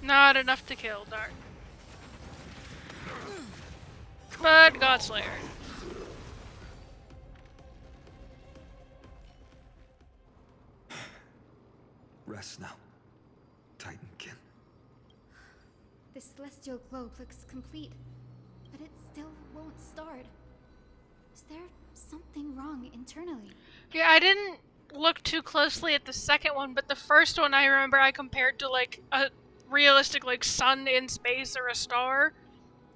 Not enough to kill, darn. But Godslayer. Rest now, Titankin. The celestial globe looks complete, but it still won't start. Is there something wrong internally? Yeah, I didn't look too closely at the second one, but the first one I remember I compared to like a realistic like sun in space or a star.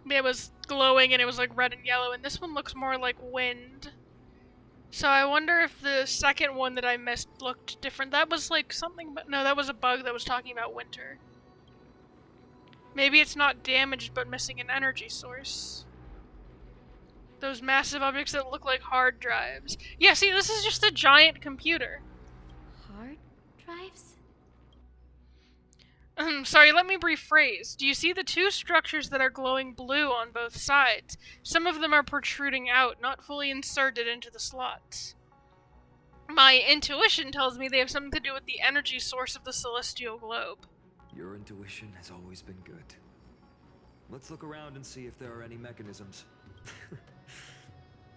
It was glowing and it was like red and yellow, and this one looks more like wind. So I wonder if the second one that I missed looked different. That was like something, but no, that was a bug that was talking about winter. Maybe it's not damaged but missing an energy source. Those massive objects that look like hard drives. Yeah, see, this is just a giant computer. Hard drives? Sorry, let me rephrase. Do you see the two structures that are glowing blue on both sides? Some of them are protruding out, not fully inserted into the slots. My intuition tells me they have something to do with the energy source of the celestial globe. Your intuition has always been good. Let's look around and see if there are any mechanisms.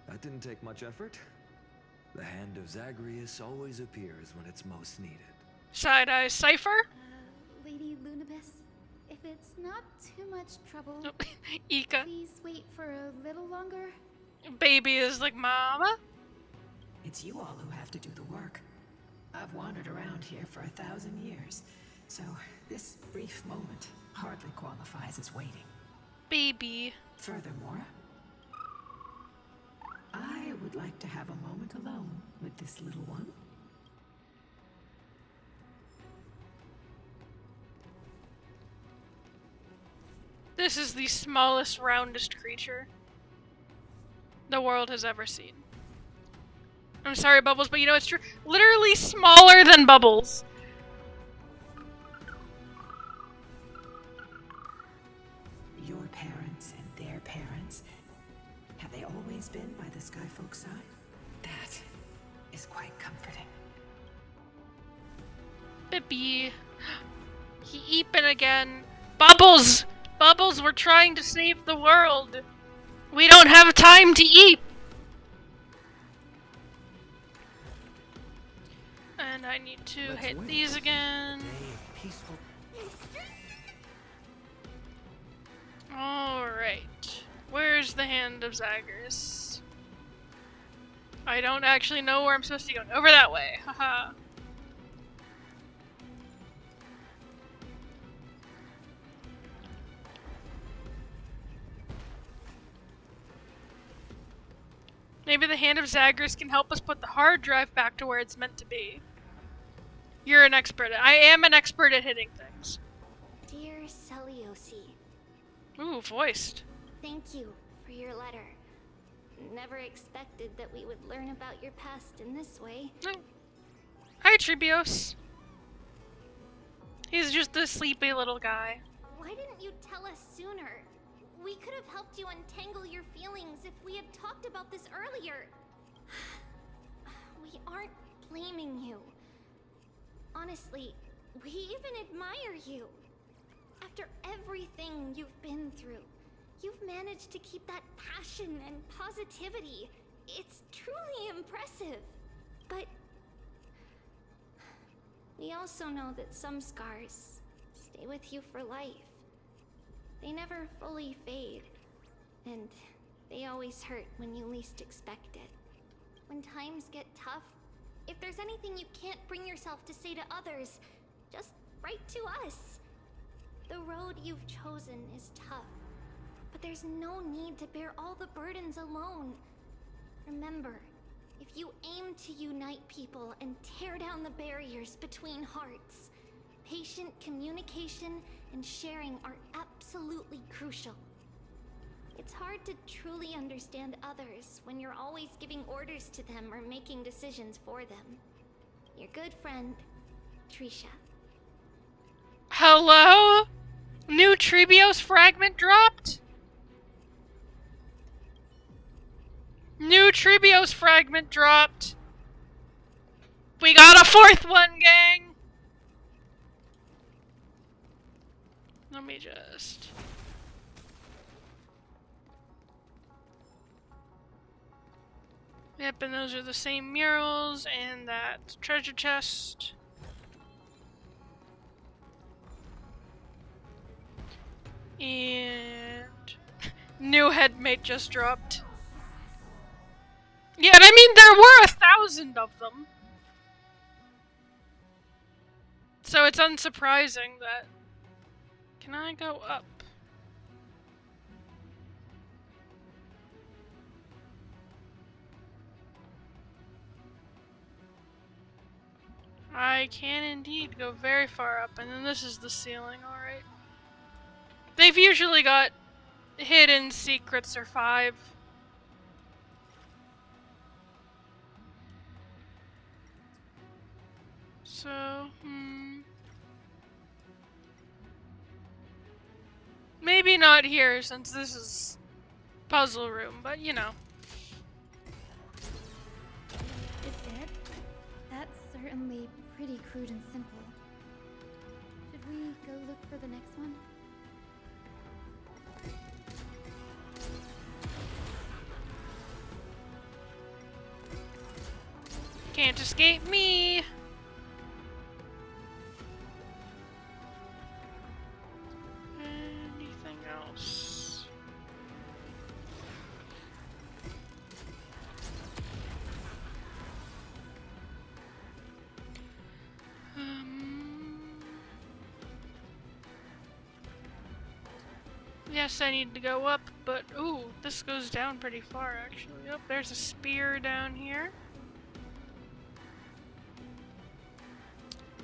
That didn't take much effort. The hand of Zagreus always appears when it's most needed. Side-eye Cypher? Lady Lunabis, if it's not too much trouble, Ika. please wait for a little longer. Baby is like, Mama? It's you all who have to do the work. I've wandered around here for 1,000 years, so this brief moment hardly qualifies as waiting. Baby. Furthermore, I would like to have a moment alone with this little one. This is the smallest, roundest creature the world has ever seen. I'm sorry, Bubbles, but you know it's true. Literally smaller than Bubbles. Your parents and their parents, have they always been by the Skyfolk side? That is quite comforting. Bippy. He eeping again. Bubbles! Bubbles, we're trying to save the world. We don't have time to eat. And I need to hit these again. Alright. Where's the hand of Zagreus? I don't actually know where I'm supposed to be going. Over that way. Haha. Maybe the hand of Zagreus can help us put the hard drive back to where it's meant to be. You're an expert. I am an expert at hitting things. Dear Celiosi. Ooh, voiced. Thank you for your letter. Never expected that we would learn about your past in this way. Oh. Hi, Tribios. He's just a sleepy little guy. Why didn't you tell us sooner? We could have helped you untangle your feelings if we had talked about this earlier. We aren't blaming you. Honestly, we even admire you. After everything you've been through, you've managed to keep that passion and positivity. It's truly impressive. But we also know that some scars stay with you for life. They never fully fade, and they always hurt when you least expect it. When times get tough, if there's anything you can't bring yourself to say to others, just write to us. The road you've chosen is tough, but there's no need to bear all the burdens alone. Remember, if you aim to unite people and tear down the barriers between hearts, patient communication and sharing are absolutely crucial. It's hard to truly understand others when you're always giving orders to them or making decisions for them. Your good friend, Trisha. Hello? New Tribios fragment dropped? New Tribios fragment dropped. We got a fourth one, gang! Let me just... Yep, and those are the same murals and that treasure chest. And... new headmate just dropped. Yeah, and I mean, there were 1,000 of them. So it's unsurprising that... Can I go up? I can indeed go very far up, and then this is the ceiling, alright. They've usually got hidden secrets or 5. So, maybe not here since this is puzzle room, but you know. Is it? That's certainly pretty crude and simple. Should we go look for the next one? Can't escape me! Anything else? Yes, I need to go up, but ooh, this goes down pretty far actually. Yep, there's a spear down here.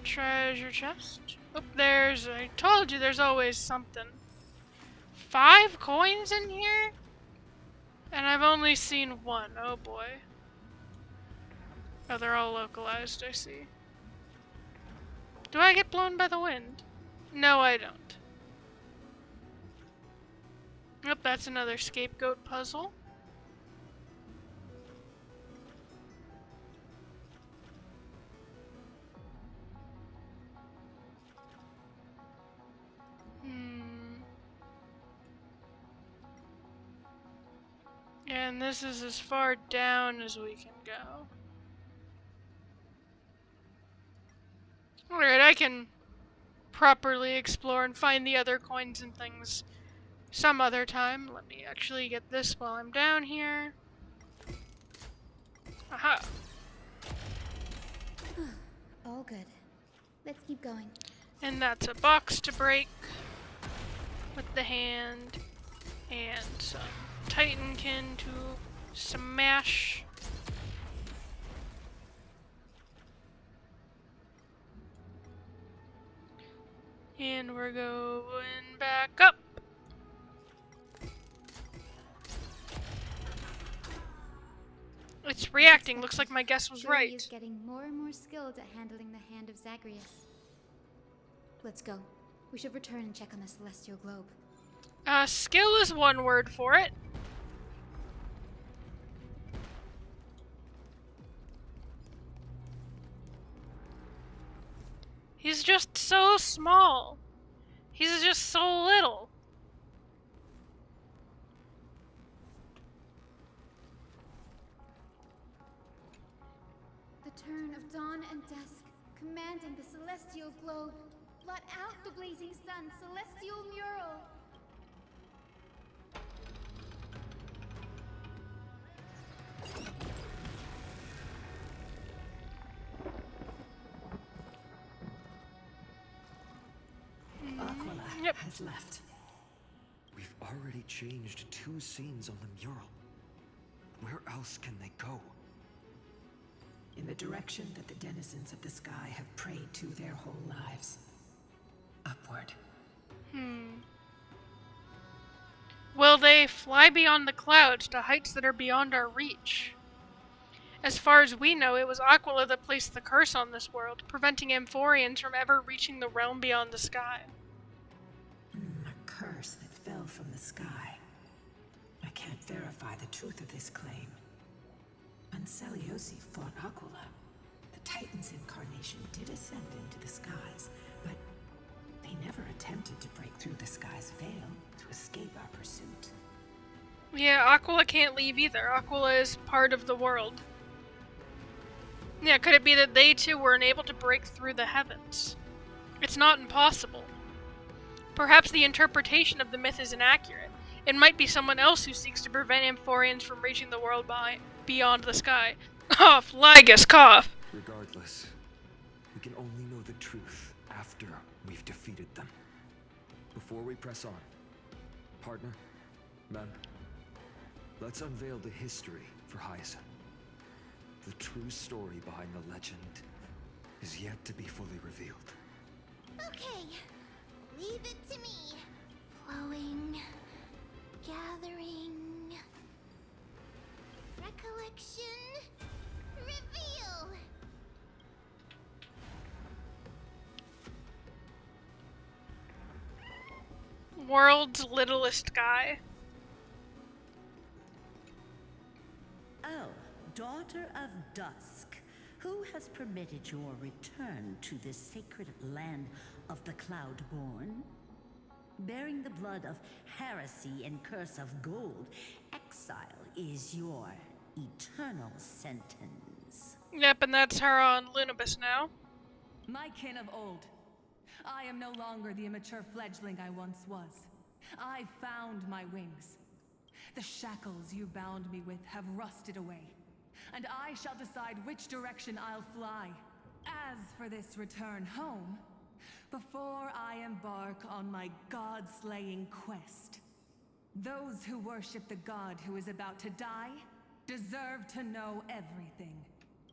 Treasure chest. Oh, I told you there's always something. 5 coins in here? And I've only seen 1. Oh boy. Oh, they're all localized, I see. Do I get blown by the wind? No, I don't. Yep, that's another scapegoat puzzle. And this is as far down as we can go. Alright, I can properly explore and find the other coins and things some other time. Let me actually get this while I'm down here. Aha! All good. Let's keep going. And that's a box to break with the hand and some Titankin to smash. And we're going back up. It's reacting. Looks like my guess was right. He's getting more and more skilled at handling the hand of Zagreus. Let's go. We should return and check on the celestial globe. Skill is one word for it. He's just so small. He's just so little. The turn of dawn and dusk, commanding the celestial globe. Blot out the blazing sun, celestial mural. Aquila has left. We've already changed 2 scenes on the mural. Where else can they go? In the direction that the denizens of the sky have prayed to their whole lives. Upward. Will they fly beyond the clouds to heights that are beyond our reach? As far as we know, it was Aquila that placed the curse on this world, preventing Amphoreans from ever reaching the realm beyond the sky. A curse that fell from the sky. I can't verify the truth of this claim. When Seleucus fought Aquila, the Titan's incarnation did ascend into the skies, but they never attempted to break through the sky's veil to escape our pursuit. Yeah, Aquila can't leave either. Aquila is part of the world. Yeah, could it be that they too were unable to break through the heavens? It's not impossible. Perhaps the interpretation of the myth is inaccurate. It might be someone else who seeks to prevent Amphoreans from reaching the world beyond the sky. Cough, Ligus, cough! Regardless, we can only know the truth after we've defeated them. Before we press on, partner, man, let's unveil the history for Hyacinth. The true story behind the legend is yet to be fully revealed. Okay, leave it to me. Flowing, gathering, recollection, reveal. World's littlest guy. Oh, daughter of dusk, who has permitted your return to this sacred land of the Cloudborn? Bearing the blood of heresy and curse of gold, exile is your eternal sentence. Yep, and that's her on Lunibus now. My kin of old. I am no longer the immature fledgling I once was. I found my wings. The shackles you bound me with have rusted away, and I shall decide which direction I'll fly. As for this return home, before I embark on my god-slaying quest, Those who worship the god who is about to die deserve to know everything.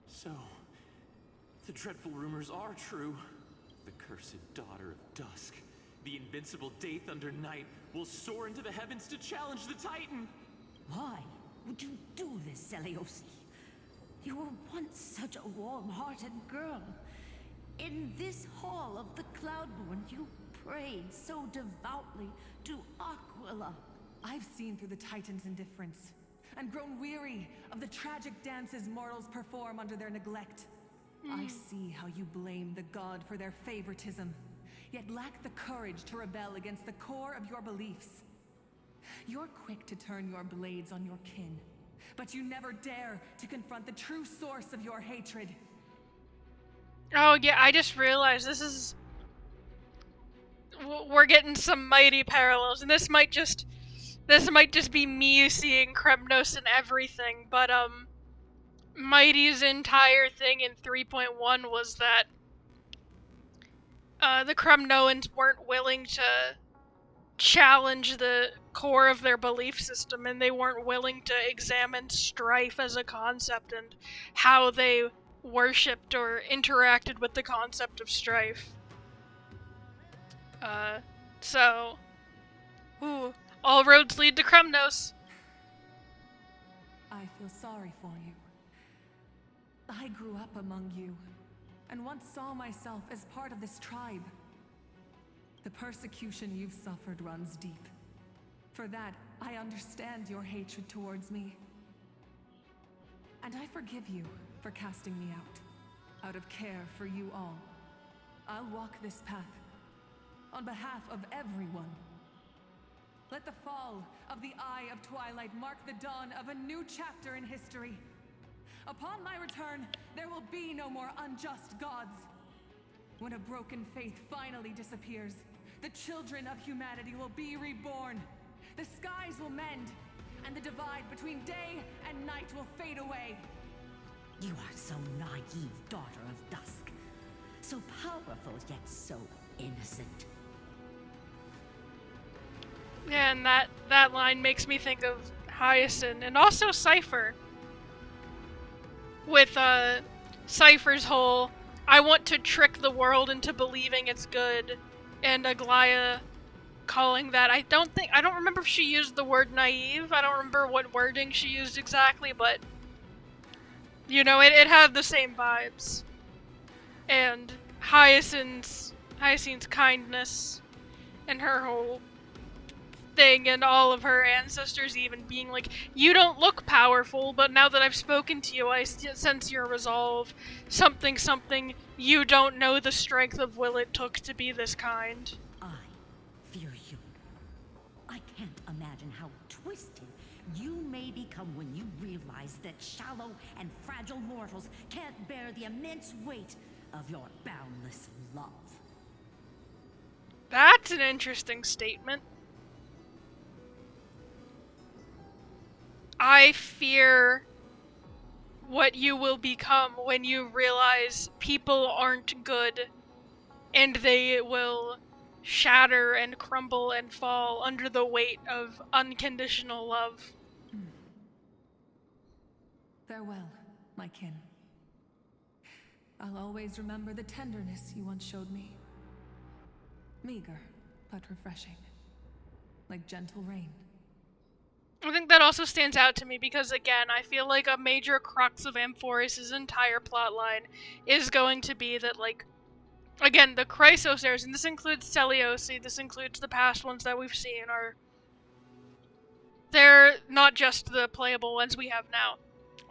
So, the dreadful rumors are true. The cursed daughter of dusk, the invincible Day Thunder Knight, will soar into the heavens to challenge the Titan. Why would you do this, Seliosi? You were once such a warm-hearted girl. In this hall of the Cloudborn, you prayed so devoutly to Aquila. I've seen through the Titan's indifference, and grown weary of the tragic dances mortals perform under their neglect. I see how you blame the god for their favoritism, yet lack the courage to rebel against the core of your beliefs. You're quick to turn your blades on your kin, but you never dare to confront the true source of your hatred. Oh yeah, I just realized this is... We're getting some mighty parallels, and this might just be me seeing Kremnos in everything, but Mighty's entire thing in 3.1 was that the Kremnoans weren't willing to challenge the core of their belief system, and they weren't willing to examine strife as a concept and how they worshipped or interacted with the concept of strife. All roads lead to Kremnos. I feel sorry for you. I grew up among you, and once saw myself as part of this tribe. The persecution you've suffered runs deep. For that, I understand your hatred towards me. And I forgive you for casting me out of care for you all. I'll walk this path, on behalf of everyone. Let the fall of the Eye of Twilight mark the dawn of a new chapter in history. Upon my return, there will be no more unjust gods. When a broken faith finally disappears, the children of humanity will be reborn. The skies will mend, and the divide between day and night will fade away. You are so naive, daughter of dusk. So powerful, yet so innocent. Yeah, and that line makes me think of Hyacinth, and also Cypher. With Cypher's whole, I want to trick the world into believing it's good, and Aglaia calling that, I don't remember if she used the word naive, I don't remember what wording she used exactly, but, you know, it had the same vibes. And Hyacinth's kindness, and her whole thing, and all of her ancestors even being like, you don't look powerful, but now that I've spoken to you, I sense your resolve. Something, you don't know the strength of will it took to be this kind. I fear you. I can't imagine how twisted you may become when you realize that shallow and fragile mortals can't bear the immense weight of your boundless love. That's an interesting statement. I fear what you will become when you realize people aren't good, and they will shatter and crumble and fall under the weight of unconditional love. Farewell, my kin. I'll always remember the tenderness you once showed me. Meager, but refreshing. Like gentle rain. I think that also stands out to me because, again, I feel like a major crux of Amphoreus' entire plotline is going to be that, like, again, the Chrysosers, and this includes Seliosi, this includes the past ones that we've seen, they're not just the playable ones we have now,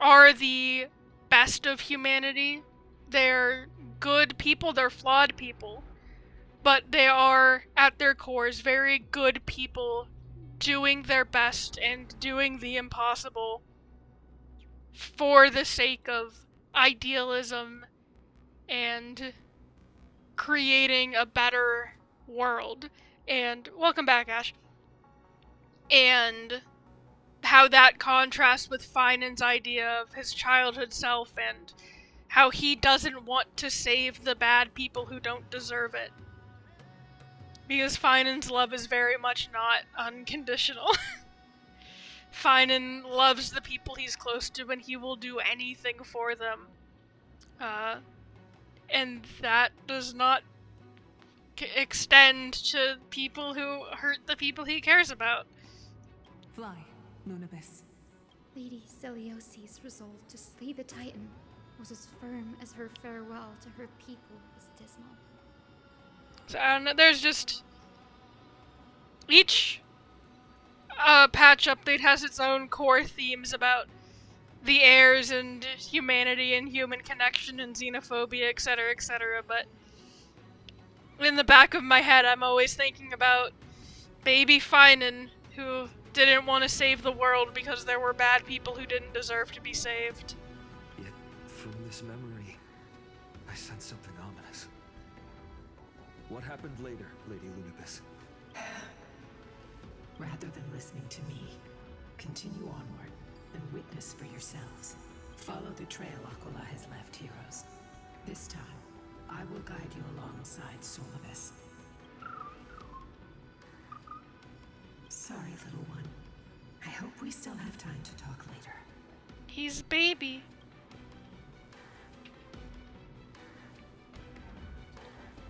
are the best of humanity. They're good people, they're flawed people, but they are, at their cores, very good people doing their best and doing the impossible for the sake of idealism and creating a better world. And welcome back, Ash. And how that contrasts with Finan's idea of his childhood self and how he doesn't want to save the bad people who don't deserve it. Because Finan's love is very much not unconditional. Finan loves the people he's close to and he will do anything for them. And that does not extend to people who hurt the people he cares about. Fly, Lunabis. Lady Celiosi's resolve to slay the Titan was as firm as her farewell to her people was dismal. So, I don't know, there's just... Each patch update has its own core themes about the heirs and humanity and human connection and xenophobia, etc., but in the back of my head I'm always thinking about baby Finan, who didn't want to save the world because there were bad people who didn't deserve to be saved. Yet, from this memory, I sense something ominous. What happened later, Lady Lunabis? Rather than listening to me, continue onward and witness for yourselves. Follow the trail Aquila has left, heroes. This time, I will guide you alongside Solibus. Sorry, little one. I hope we still have time to talk later. He's a baby.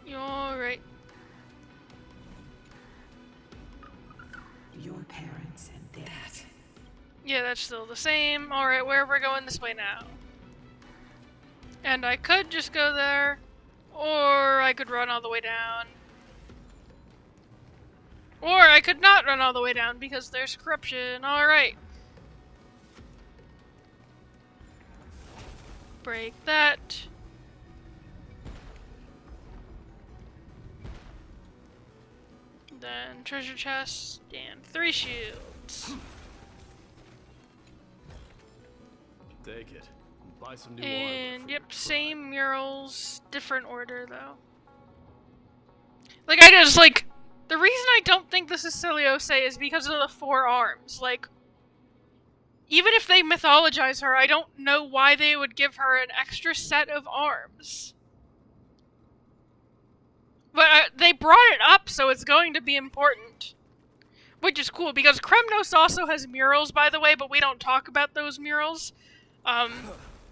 You're right. Your parents and that. Yeah, that's still the same. Alright, where we're going this way now. And I could just go there, or I could run all the way down. Or I could not run all the way down because there's corruption. Alright. Break that. Then treasure chest and 3 shields. Take it. Buy some new And armor. yep, same murals, different order though. Like I just like the reason I don't think this is Celiose is because of the 4 arms. Like even if they mythologize her, I don't know why they would give her an extra set of arms. But they brought it up, so it's going to be important. Which is cool, because Kremnos also has murals, by the way, but we don't talk about those murals.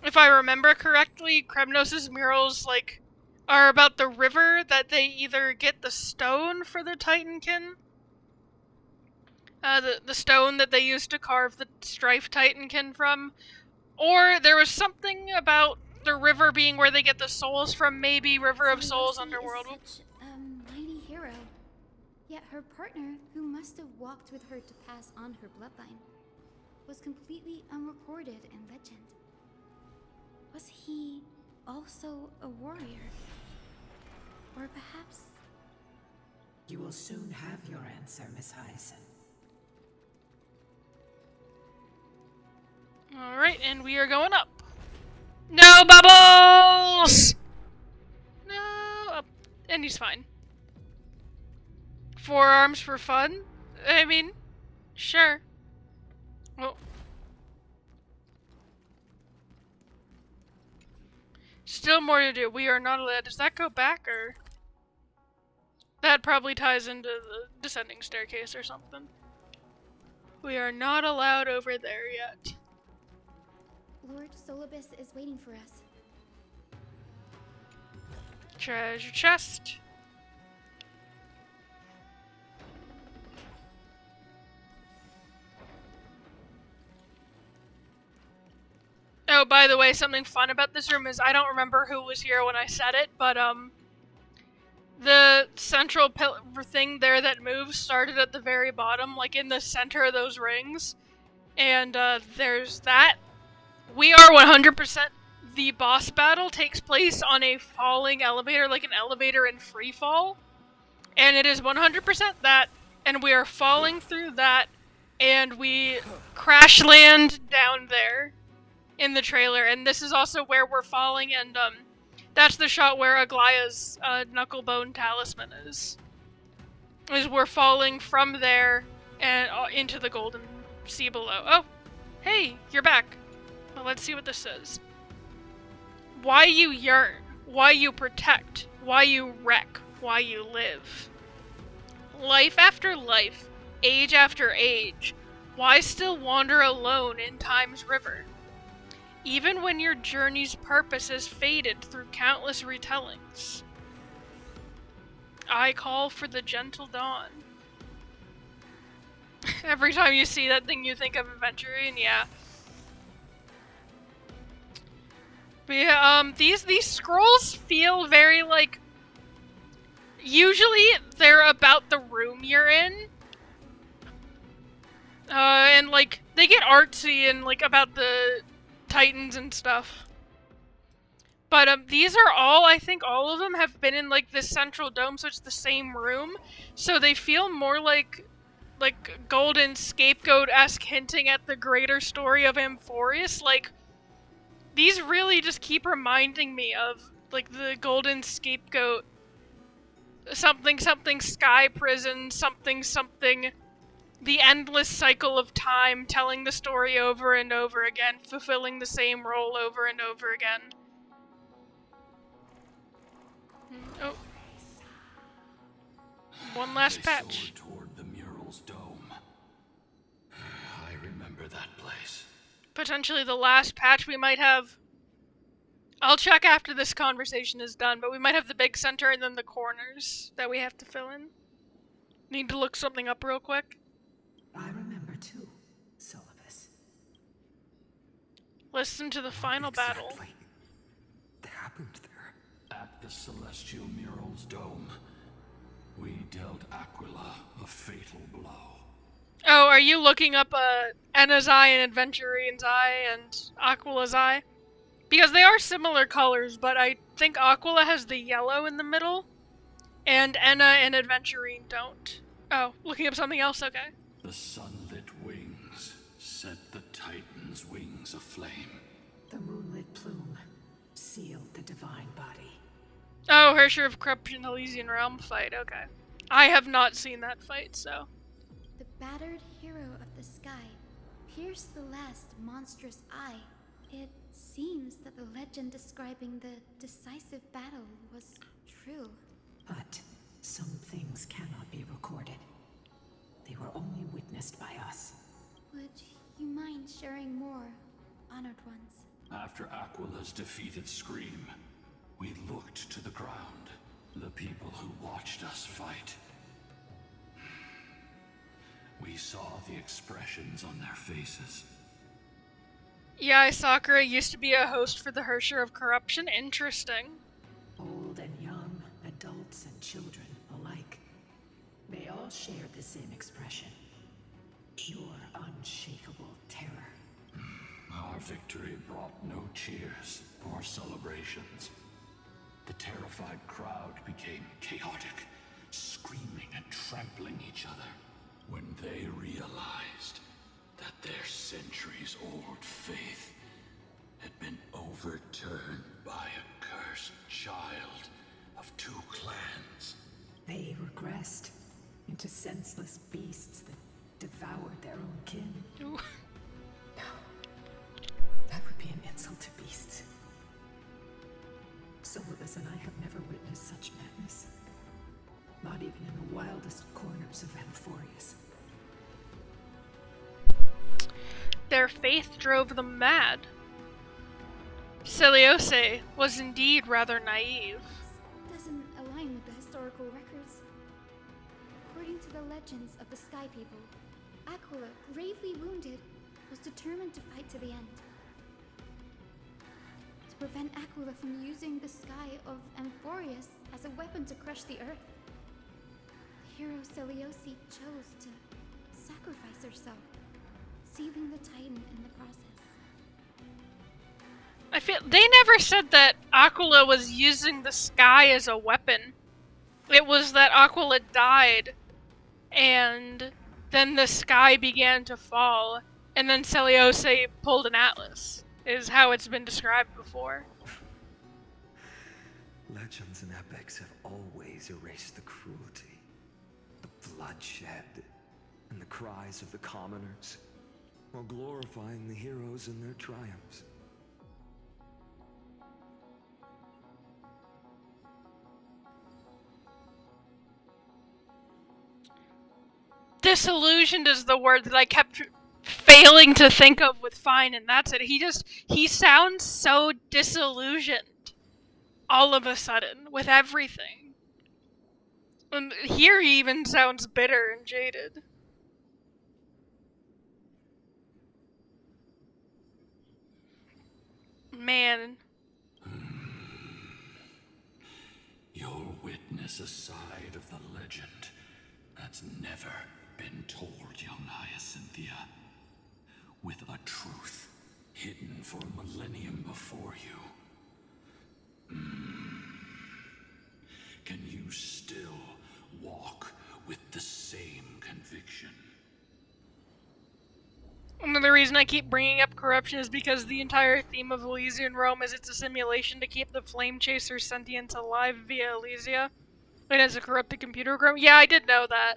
If I remember correctly, Kremnos' murals, like, are about the river that they either get the stone for the Titankin. The stone that they used to carve the Strife Titankin from. Or there was something about the river being where they get the souls from, maybe River of Souls Underworld. Is such a mighty hero. Yet her partner, who must have walked with her to pass on her bloodline, was completely unrecorded in legend. Was he also a warrior? Or perhaps... You will soon have your answer, Miss Hyson. Alright, and we are going up. No bubbles! No, up. And he's fine. 4 arms for fun? I mean, sure. Well. Still more to do. We are not allowed. Does that go back, or? That probably ties into the descending staircase or something. We are not allowed over there yet. Lord Solibus is waiting for us. Treasure chest. Oh, by the way, something fun about this room is I don't remember who was here when I said it, but the central thing there that moves started at the very bottom, like in the center of those rings. And there's that. We are 100%. The boss battle takes place on a falling elevator, like an elevator in free fall. And it is 100% that, and we are falling through that, and we crash land down there in the trailer. And this is also where we're falling, and that's the shot where Aglaya's knucklebone talisman is. We're falling from there and into the golden sea below. Oh, hey, you're back. Well, let's see what this says. Why you yearn, why you protect, why you wreck, why you live. life after life, age after age, why still wander alone in time's river? Even when your journey's purpose has faded through countless retellings. I call for the gentle dawn. Every time you see that thing, you think of Aventurine, yeah. But yeah, these scrolls feel very, like... Usually, they're about the room you're in. And, like, they get artsy and, like, about the Titans and stuff. But, these are all, I think all of them have been in, like, this central dome, so it's the same room. So they feel more like golden scapegoat-esque, hinting at the greater story of Amphoreus. Like, these really just keep reminding me of, like, the golden scapegoat, something something sky prison, something something, the endless cycle of time, telling the story over and over again, fulfilling the same role over and over again. Oh. One last patch. Toward the mural's dome. I remember that place. Potentially the last patch we might have. I'll check after this conversation is done, but we might have the big center and then the corners that we have to fill in. Need to look something up real quick. I remember too, Syllabus. Listen to the final battle. Happened there. At the celestial mural's dome, we dealt Aquila a fatal blow. Oh, are you looking up Enna's eye and Adventurine's eye and Aquila's eye? Because they are similar colors, but I think Aquila has the yellow in the middle, and Enna and Adventurine don't. Oh, looking up something else, okay. The sunlit wings set the Titan's wings aflame. The moonlit plume sealed the divine body. Oh, Hersher of Corruption Elysian Realm fight, okay. I have not seen that fight, so. The battered hero of the sky pierced the last monstrous eye. It seems that the legend describing the decisive battle was true. But some things cannot be recorded. They were only witnessed by us. Would you mind sharing more, honored ones? After Aquila's defeated scream, we looked to the ground. The people who watched us fight. We saw the expressions on their faces. Yeah, Sakura used to be a host for the Hersher of Corruption. Interesting. Old and young, adults and children alike. They all shared the same expression. Pure, unshakable terror. Our victory brought no cheers or celebrations. The terrified crowd became chaotic, screaming and trampling each other. When they realized that their centuries-old faith had been overturned by a cursed child of two clans. They regressed into senseless beasts that devoured their own kin. Ooh. No. That would be an insult to beasts. Syllabus and I have never witnessed such madness. Not even in the wildest corners of Amphoreus. Their faith drove them mad. Celiose was indeed rather naive. This doesn't align with the historical records. According to the legends of the Sky People, Aquila, gravely wounded, was determined to fight to the end. To prevent Aquila from using the sky of Amphoreus as a weapon to crush the earth, the hero Celiose chose to sacrifice herself, sealing the Titan in the process. I feel they never said that Aquila was using the sky as a weapon. It was that Aquila died, and then the sky began to fall, and then Celiose pulled an atlas, is how it's been described before. Legends and epics have always erased the cruelty, the bloodshed, and the cries of the commoners, while glorifying the heroes and their triumphs. disillusioned is the word that I kept failing to think of with Fine, and that's it. He sounds so disillusioned all of a sudden with everything. And here he even sounds bitter and jaded. Man. You'll witness a side of the legend that's never been told, young Hyacinthia. With a truth hidden for a millennium before you. Can you still walk with the same conviction? Another reason I keep bringing up corruption is because the entire theme of Elysian Rome is it's a simulation to keep the Flame Chaser sentience alive via Elysia. And it's a corrupted computer program. Yeah, I did know that.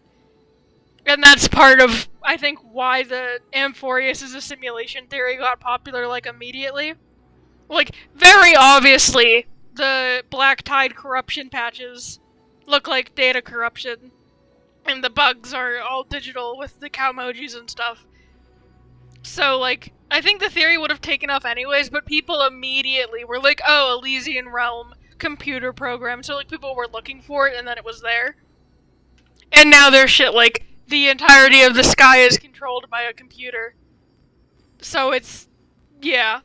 And that's part of, I think, why the Amphoreus is a simulation theory got popular, like, immediately. Like, very obviously, the Black Tide corruption patches look like data corruption. And the bugs are all digital with the cow emojis and stuff. So, like, I think the theory would have taken off anyways, but people immediately were like, oh, Elysian Realm computer program. So, like, people were looking for it, and then it was there. And now there's shit like, the entirety of the sky is controlled by a computer. So it's... yeah.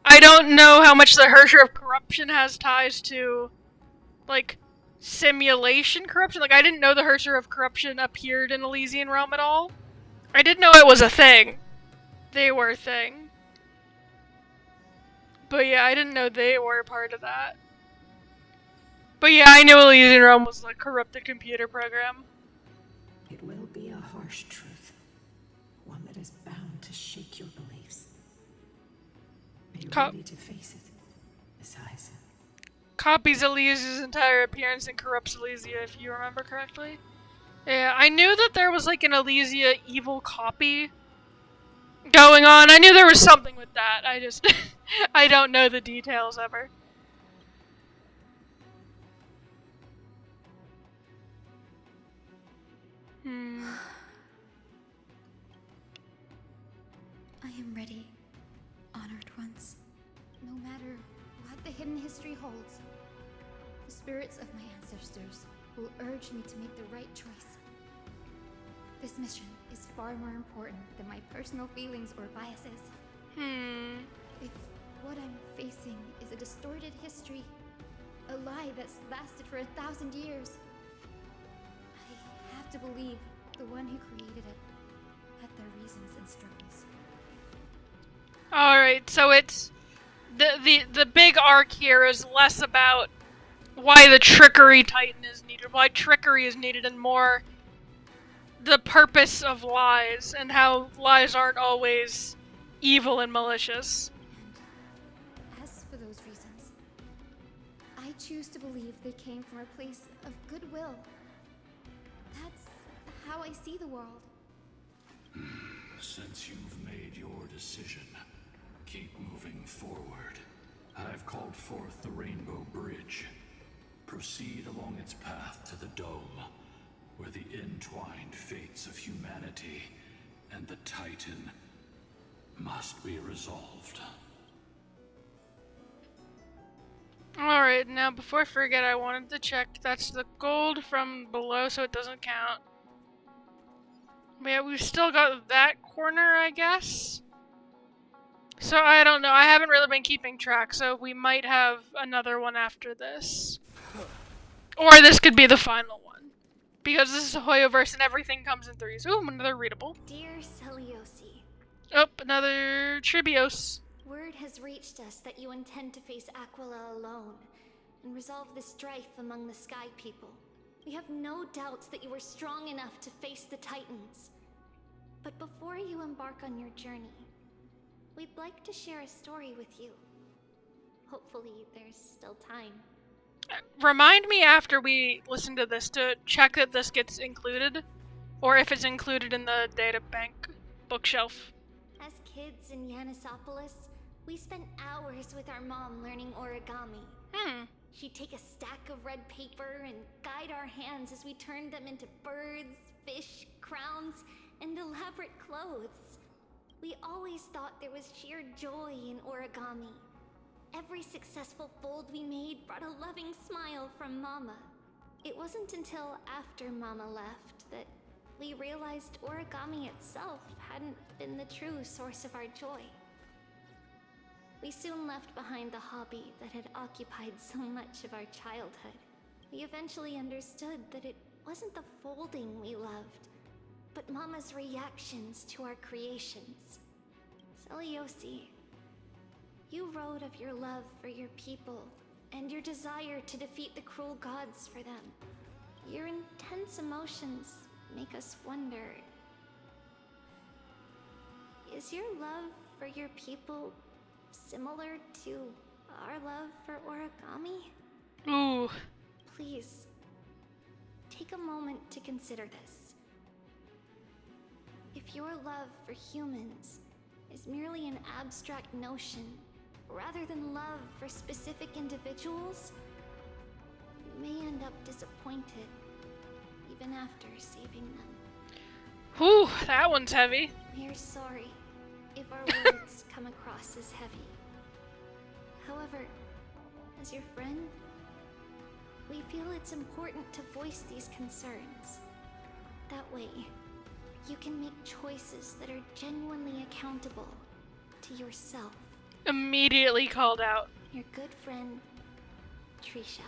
I don't know how much the Hersher of Corruption has ties to, like, simulation corruption. Like, I didn't know the Hersher of Corruption appeared in Elysian Realm at all. I did know it was a thing. They were a thing. But yeah, I didn't know they were a part of that. But yeah, I knew Elysian Realm was a corrupted computer program. It will be a harsh truth. One that is bound to shake your beliefs. Are you ready to face it, Miss Hyacinth? Copies Elysia's entire appearance and corrupts Elysia, if you remember correctly. Yeah, I knew that there was like an Elysia evil copy going on. I knew there was something with that. I just... I don't know the details ever. I am ready, honored ones. No matter what the hidden history holds, the spirits of my ancestors will urge me to make the right choice. This mission is far more important than my personal feelings or biases. If what I'm facing is a distorted history, a lie that's lasted for 1,000 years, I have to believe the one who created it had their reasons and struggles. Alright, so it's... The big arc here is less about why the Trickery Titan is needed, why trickery is needed, and more the purpose of lies, and how lies aren't always evil and malicious. And as for those reasons, I choose to believe they came from a place of goodwill. That's how I see the world. Since you've made your decision, keep moving forward. I've called forth the Rainbow Bridge. Proceed along its path to the Dome, where the entwined fates of humanity and the Titan must be resolved. Alright, now before I forget, I wanted to check. That's the gold from below, so it doesn't count. But yeah, we've still got that corner, I guess? So I don't know, I haven't really been keeping track, so we might have another one after this. Or this could be the final one. Because this is a Hoyoverse and everything comes in threes. Ooh, another readable. Dear Celiosi. Oh, another Tribios. Word has reached us that you intend to face Aquila alone and resolve the strife among the Sky People. We have no doubts that you are strong enough to face the Titans. But before you embark on your journey, we'd like to share a story with you. Hopefully, there's still time. Remind me after we listen to this to check that this gets included, or if it's included in the data bank bookshelf. As kids in Yanisopolis, we spent hours with our mom learning origami. She'd take a stack of red paper and guide our hands as we turned them into birds, fish, crowns, and elaborate clothes. We always thought there was sheer joy in origami. Every successful fold we made brought a loving smile from Mama. It wasn't until after Mama left that we realized origami itself hadn't been the true source of our joy. We soon left behind the hobby that had occupied so much of our childhood. We eventually understood that it wasn't the folding we loved, but Mama's reactions to our creations. Celiosi, you wrote of your love for your people and your desire to defeat the cruel gods for them. Your intense emotions make us wonder, is your love for your people similar to our love for origami? Ooh. Please, take a moment to consider this. If your love for humans is merely an abstract notion, rather than love for specific individuals, you may end up disappointed, even after saving them. Whew, that one's heavy. We're sorry if our words come across as heavy. However, as your friend, we feel it's important to voice these concerns. That way, you can make choices that are genuinely accountable to yourself. Immediately called out. Your good friend, Trisha.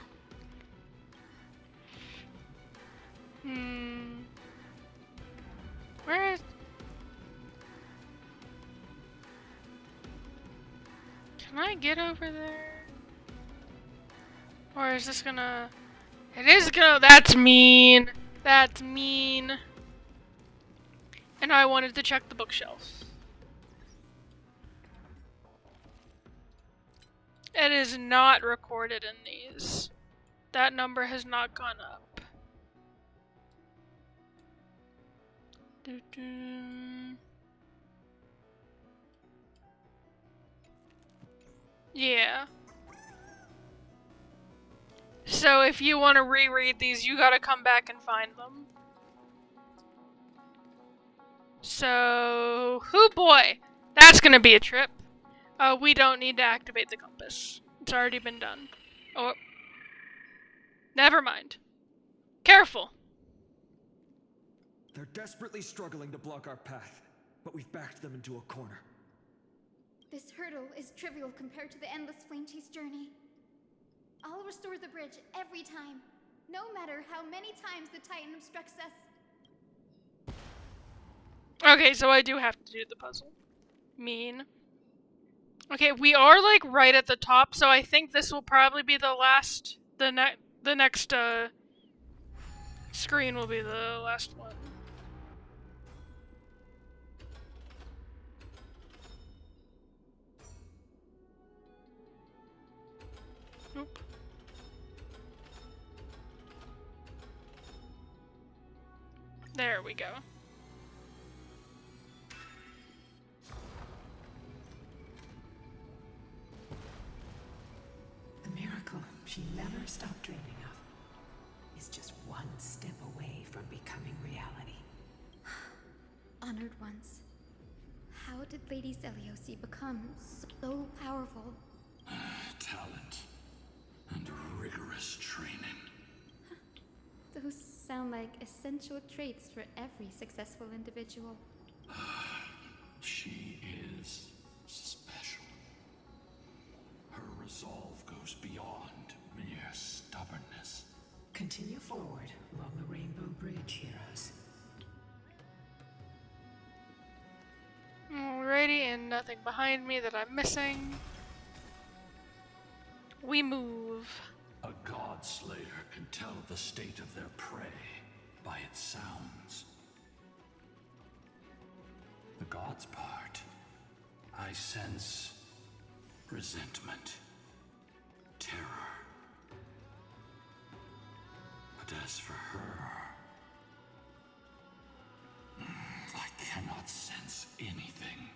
Where is... Can I get over there? Or is this gonna... It is gonna... That's mean. That's mean. And I wanted to check the bookshelf. It is not recorded in these. That number has not gone up. Yeah. So if you want to reread these, you gotta come back and find them. So, hoo boy, that's gonna be a trip. We don't need to activate the compass. It's already been done. Oh, never mind. Careful. They're desperately struggling to block our path, but we've backed them into a corner. This hurdle is trivial compared to the endless flame chase journey. I'll restore the bridge every time, no matter how many times the Titan obstructs us. Okay, so I do have to do the puzzle. Mean. Okay, we are like right at the top, so I think this will probably be the last. The next screen will be the last one. Nope. There we go. The miracle she never stopped dreaming of is just one step away from becoming reality. Honored ones. How did Lady Celiosi become so powerful? Talent and rigorous training. Those sound like essential traits for every successful individual. She is special. Her resolve goes beyond mere stubbornness. Continue forward along the Rainbow Bridge, heroes. Alrighty, and nothing behind me that I'm missing. We move. A god slayer can tell the state of their prey by its sounds. The god's part, I sense resentment, terror. But as for her, I cannot sense anything.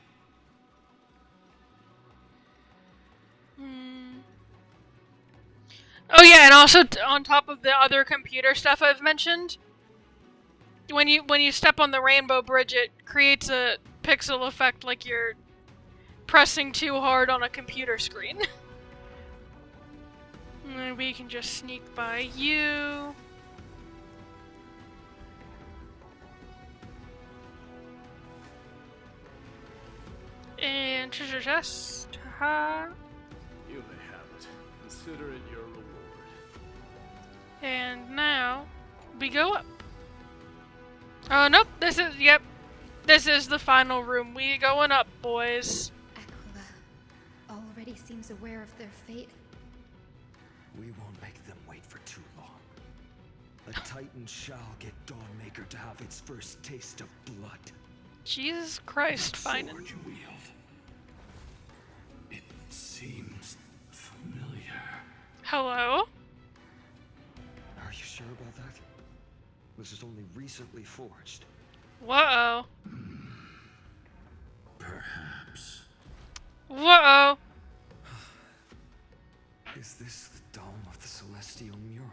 Oh yeah, and also on top of the other computer stuff I've mentioned, when you step on the rainbow bridge, it creates a pixel effect like you're pressing too hard on a computer screen. And we can just sneak by you. And treasure chest. Haha. You may have it. Consider it your reward. And now we go up. Oh nope, yep. This is the final room. We going up, boys. Aquila already seems aware of their fate. We won't make them wait for too long. A Titan shall get Dawnmaker to have its first taste of blood. Jesus Christ, fine. Sword you wield. It seems familiar. Hello? Are you sure about that? This is only recently forged. Whoa. Perhaps. Whoa. Is this the dome of the Celestial mural?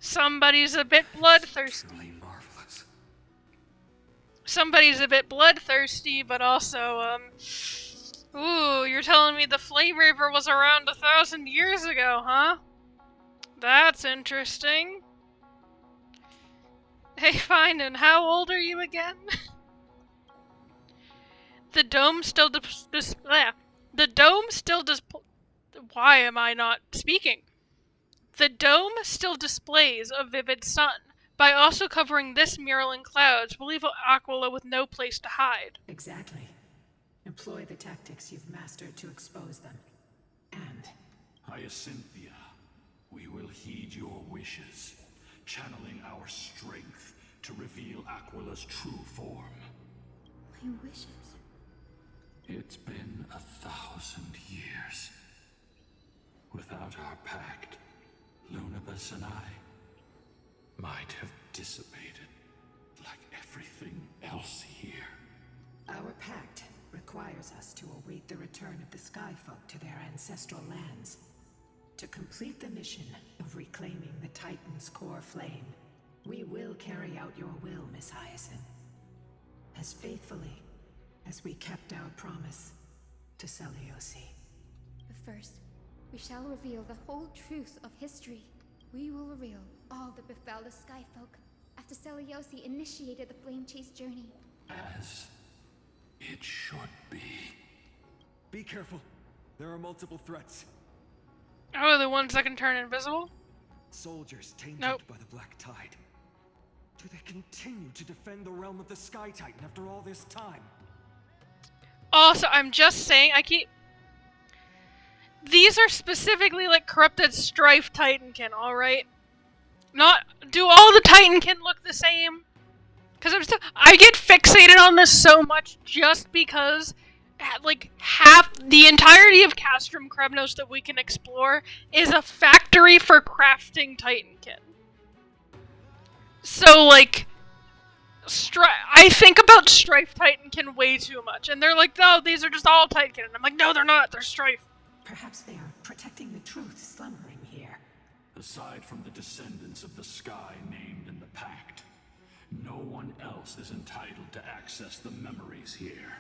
Somebody's a bit bloodthirsty. Truly marvelous. Somebody's a bit bloodthirsty, but also, ooh, you're telling me the Flame Reaver was around 1,000 years ago, huh? That's interesting. Hey, fine, and how old are you again? The dome still why am I not speaking? The dome still displays a vivid sun. By also covering this mural in clouds, will leave Aquila with no place to hide. Exactly. Employ the tactics you've mastered to expose them. And Hyacinthia, we will heed your wishes, channeling our strength to reveal Aquila's true form. My wishes? It's been 1,000 years. Without our pact, Lunabus and I might have dissipated like everything else here. our pact requires us to await the return of the Skyfolk to their ancestral lands. To complete the mission of reclaiming the Titan's core flame, we will carry out your will, Miss Hyacinth. As faithfully as we kept our promise to Seliosi. But first, we shall reveal the whole truth of history. We will reveal all that befell the Skyfolk after Seliosi initiated the Flame Chase journey. As it should be. Be careful. There are multiple threats. Oh, the ones that can turn invisible? Soldiers tainted by the Black Tide. Do they continue to defend the realm of the Sky Titan after all this time? Also, I'm just saying, these are specifically like corrupted Strife Titankin, alright? Do all the Titankin look the same? Because I get fixated on this so much just because, like, half the entirety of Castrum Kremnos that we can explore is a factory for crafting Titankin. So, like, I think about Strife Titankin way too much, and they're like, no, these are just all Titankin. And I'm like, no, they're not, they're Strife. Perhaps they are protecting the truth slumbering here. Aside from the descendants of the sky named in the pact, no one else is entitled to access the memories here.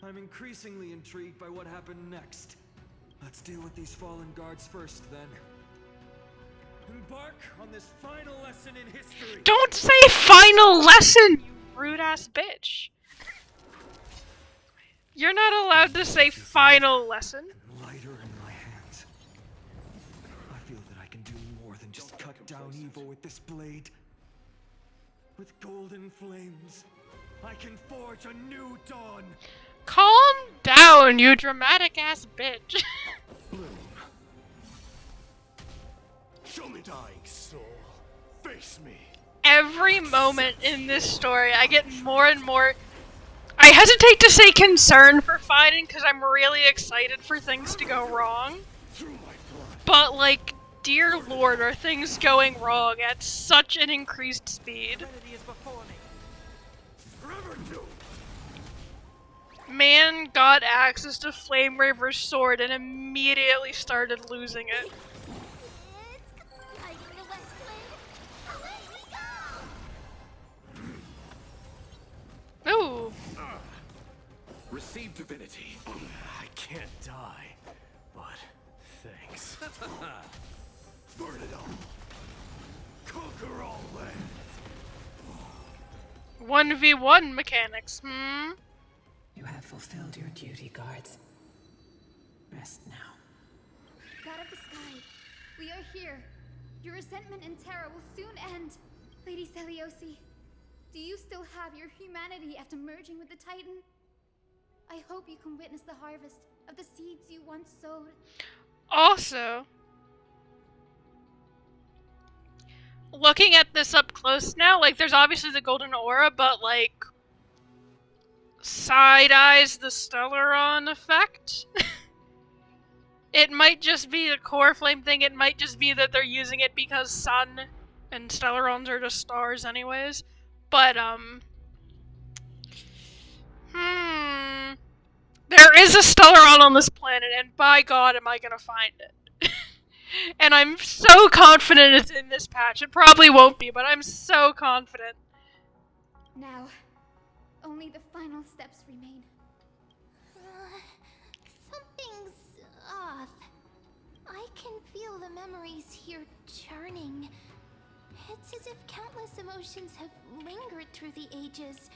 I'm increasingly intrigued by what happened next. Let's deal with these fallen guards first, then. Embark on this final lesson in history! Don't say final lesson, you rude-ass bitch. You're not allowed to say final lesson. Lighter in my hands. I feel that I can do more than just cut down evil with this blade. With golden flames, I can forge a new dawn. Calm down, you dramatic-ass bitch. Bloom. Show me dying soul. Face me. Every moment in this story, I get more and more... I hesitate to say concern for fighting, because I'm really excited for things to go wrong. But, like, dear lord, are things going wrong at such an increased speed. Man got access to Flame Reaver's sword and immediately started losing it. Receive divinity. I can't die, but thanks. Burn it all. Conquer all land. 1v1 mechanics, You have fulfilled your duty, guards. Rest now. God of the sky, we are here. Your resentment and terror will soon end. Lady Celiosi, do you still have your humanity after merging with the Titan? I hope you can witness the harvest of the seeds you once sowed. Also, looking at this up close now, like, there's obviously the golden aura, but, like, side-eyes the Stellaron effect. It might just be a core flame thing, it might just be that they're using it because sun and Stellarons are just stars anyways. But, there is a Stellaron on this planet, and by God am I gonna find it. And I'm so confident it's in this patch. It probably won't be, but I'm so confident. Now, only the final steps remain. Something's off. I can feel the memories here churning. It's as if countless emotions have lingered through the ages,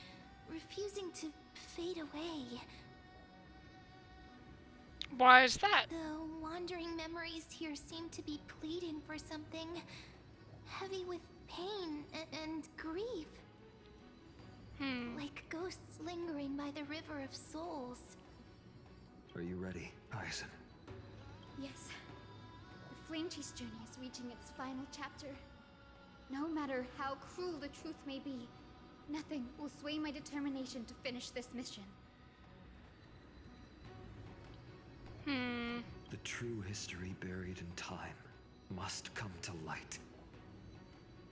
refusing to fade away. Why is that? The wandering memories here seem to be pleading for something, heavy with pain and grief. Like ghosts lingering by the River of Souls. Are you ready, Hyacinth? Yes. The Flame Chase journey is reaching its final chapter. No matter how cruel the truth may be, nothing will sway my determination to finish this mission. The true history buried in time must come to light.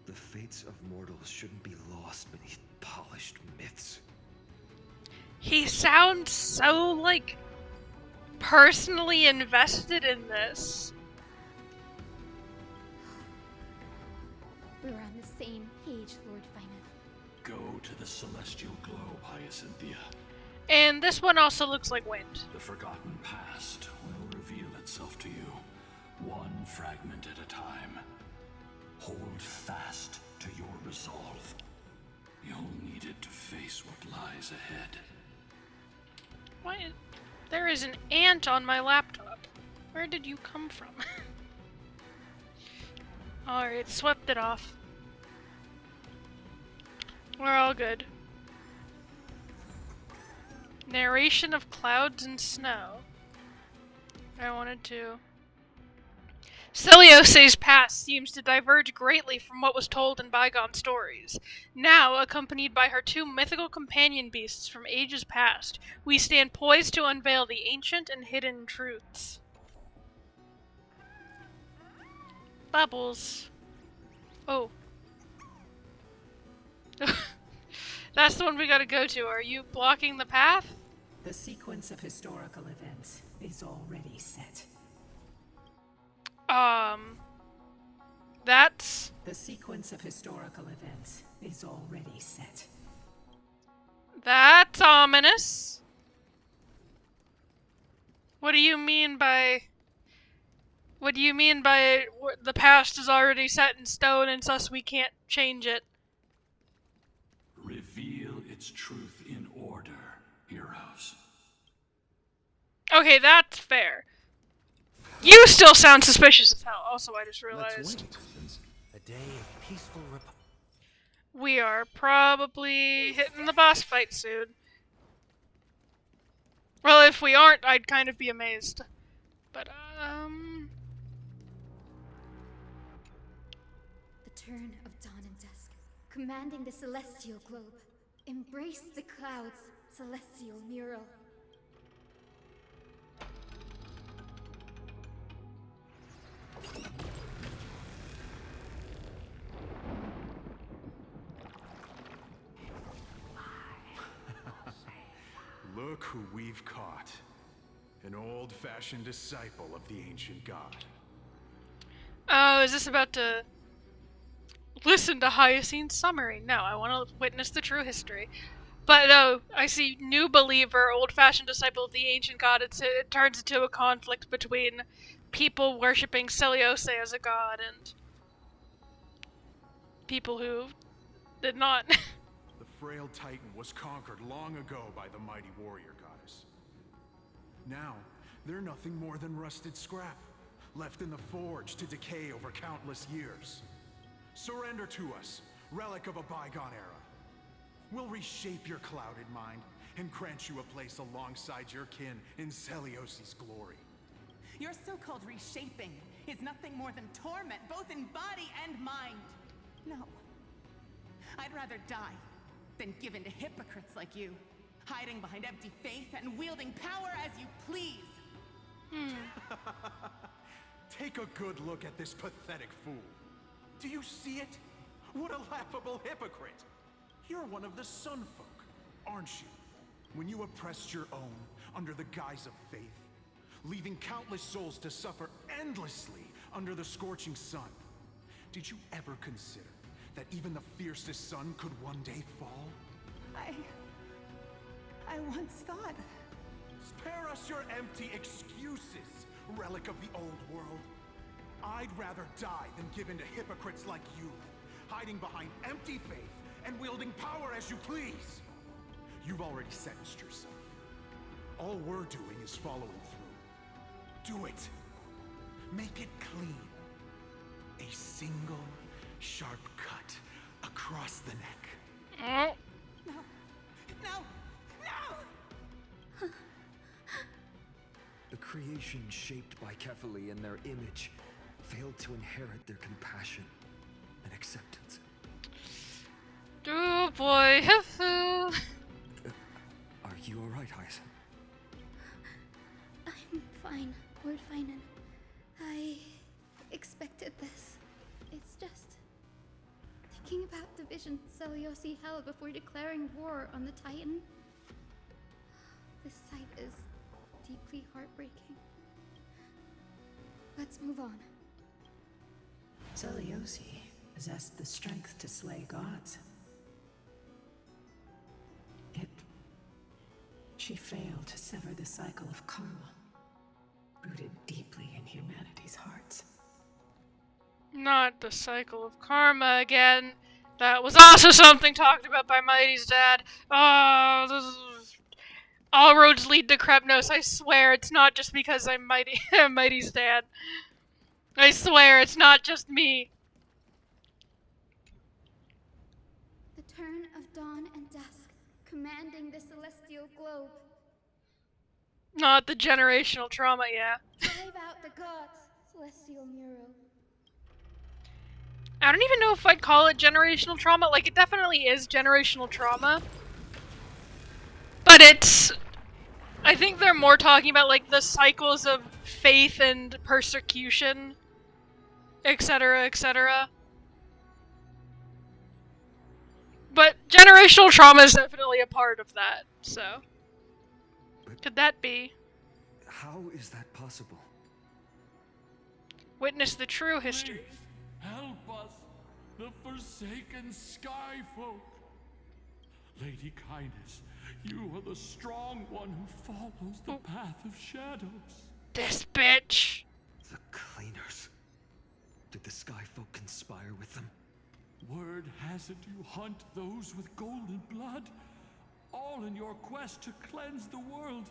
The fates of mortals shouldn't be lost beneath polished myths. He sounds so, like, personally invested in this. We're on the same page, Lord Final. Go to the celestial globe, Hyacinthia. And this one also looks like wind. The forgotten past will reveal itself to you, one fragment at a time. Hold fast to your resolve. You'll need it to face what lies ahead. Why? There is an ant on my laptop. Where did you come from? Alright, swept it off. We're all good. Narration of clouds and snow. I wanted to. Celiosse's past seems to diverge greatly from what was told in bygone stories. Now, accompanied by her two mythical companion beasts from ages past, we stand poised to unveil the ancient and hidden truths. Bubbles. Oh. That's the one we gotta go to. Are you blocking the path? The sequence of historical events is already set. That's... The sequence of historical events is already set. That's ominous. What do you mean by... What do you mean by the past is already set in stone and thus we can't change it? Reveal its truth in order, heroes. Okay, that's fair. You still sound suspicious as hell. Also, I just realized a day of peaceful we are probably hitting the boss fight soon. Well, if we aren't, I'd kind of be amazed. But, The turn of dawn and dusk, commanding the celestial globe. Embrace the clouds, celestial mural. Look who we've caught. An old-fashioned disciple of the ancient god. Oh, is this about to listen to Hyacinth's summary? No, I want to witness the true history. But no, I see new believer, old-fashioned disciple of the ancient god. It turns into a conflict between people worshipping Celiose as a god and people who did not. The frail titan was conquered long ago by the mighty warrior goddess. Now, they're nothing more than rusted scrap, left in the forge to decay over countless years. Surrender to us, relic of a bygone era. We'll reshape your clouded mind and grant you a place alongside your kin in Celios's glory. Your so-called reshaping is nothing more than torment, both in body and mind. No. I'd rather die than give in to hypocrites like you, hiding behind empty faith and wielding power as you please. Take a good look at this pathetic fool. Do you see it? What a laughable hypocrite! You're one of the Sun Folk, aren't you? When you oppressed your own under the guise of faith, leaving countless souls to suffer endlessly under the scorching sun, did you ever consider that even the fiercest sun could one day fall? I once thought... Spare us your empty excuses, relic of the old world. I'd rather die than give in to hypocrites like you, hiding behind empty faith and wielding power as you please. You've already sentenced yourself. All we're doing is following through. Do it. Make it clean. A single, sharp cut across the neck. No! No! No! The creation shaped by Kefali in their image failed to inherit their compassion and acceptance. Oh boy, Are you alright, Hyson? I'm fine, Lord Finan. I expected this. It's just thinking about the vision Celiose held before declaring war on the Titan. This sight is deeply heartbreaking. Let's move on. Celiose possessed the strength to slay gods. Yet, she failed to sever the cycle of karma, rooted deeply in humanity's hearts. Not the cycle of karma again. That was also something talked about by Mighty's dad. Oh, this is... all roads lead to Krepnos. I swear it's not just because I'm Mighty's dad. I swear it's not just me. The turn of dawn and dusk, commanding the celestial globe. Not the generational trauma, yeah. Drive out the gods, celestial Muro. I don't even know if I'd call it generational trauma. Like, it definitely is generational trauma. But it's... I think they're more talking about, like, the cycles of faith and persecution, etc., etc. But generational trauma is definitely a part of that, so... Could that be? How is that possible? Witness the true history. Please, help us, the forsaken sky folk. Lady Kindness, you are the strong one who follows the path of shadows. This bitch. The Cleaners. Did the Sky Folk conspire with them? Word has it you hunt those with golden blood, all in your quest to cleanse the world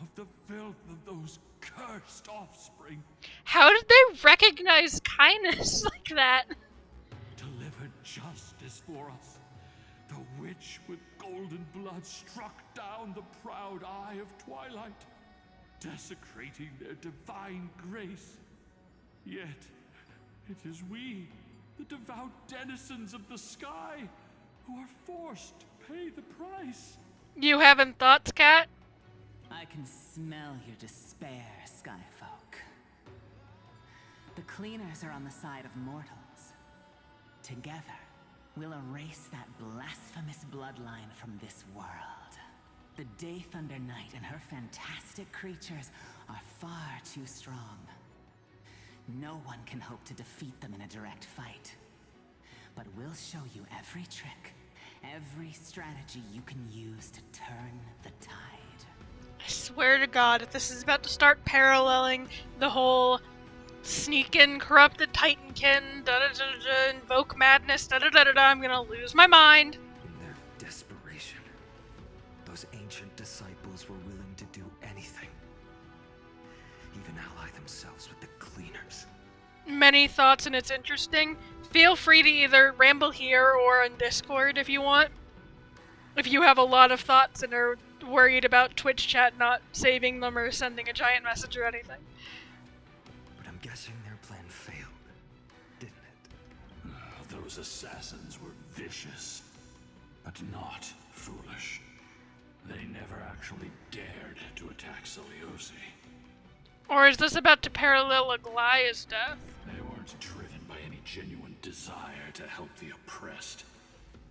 of the filth of those cursed offspring. How did they recognize kindness like that? Delivered justice for us. The witch with golden blood struck down the proud eye of twilight, desecrating their divine grace. Yet, it is we, the devout denizens of the sky, who are forced to pay the price. You having thoughts, Cat? I can smell your despair, Skyfolk. The Cleaners are on the side of mortals. Together, we'll erase that blasphemous bloodline from this world. The Day Thunder Knight and her fantastic creatures are far too strong. No one can hope to defeat them in a direct fight. But we'll show you every trick, every strategy you can use to turn the tide. I swear to God, if this is about to start paralleling the whole sneak-in corrupted Titankin, da-da-da-da, invoke madness, da-da-da-da-da, I'm gonna lose my mind. In their desperation, those ancient disciples were willing to do anything. Even ally themselves with the cleaners. Many thoughts, and it's interesting. Feel free to either ramble here or on Discord if you want. If you have a lot of thoughts and are worried about Twitch chat not saving them or sending a giant message or anything. But I'm guessing their plan failed, didn't it? Those assassins were vicious, but not foolish. They never actually dared to attack Seliosi. Or is this about to parallel Aglaya's death? They weren't driven by any genuine desire to help the oppressed.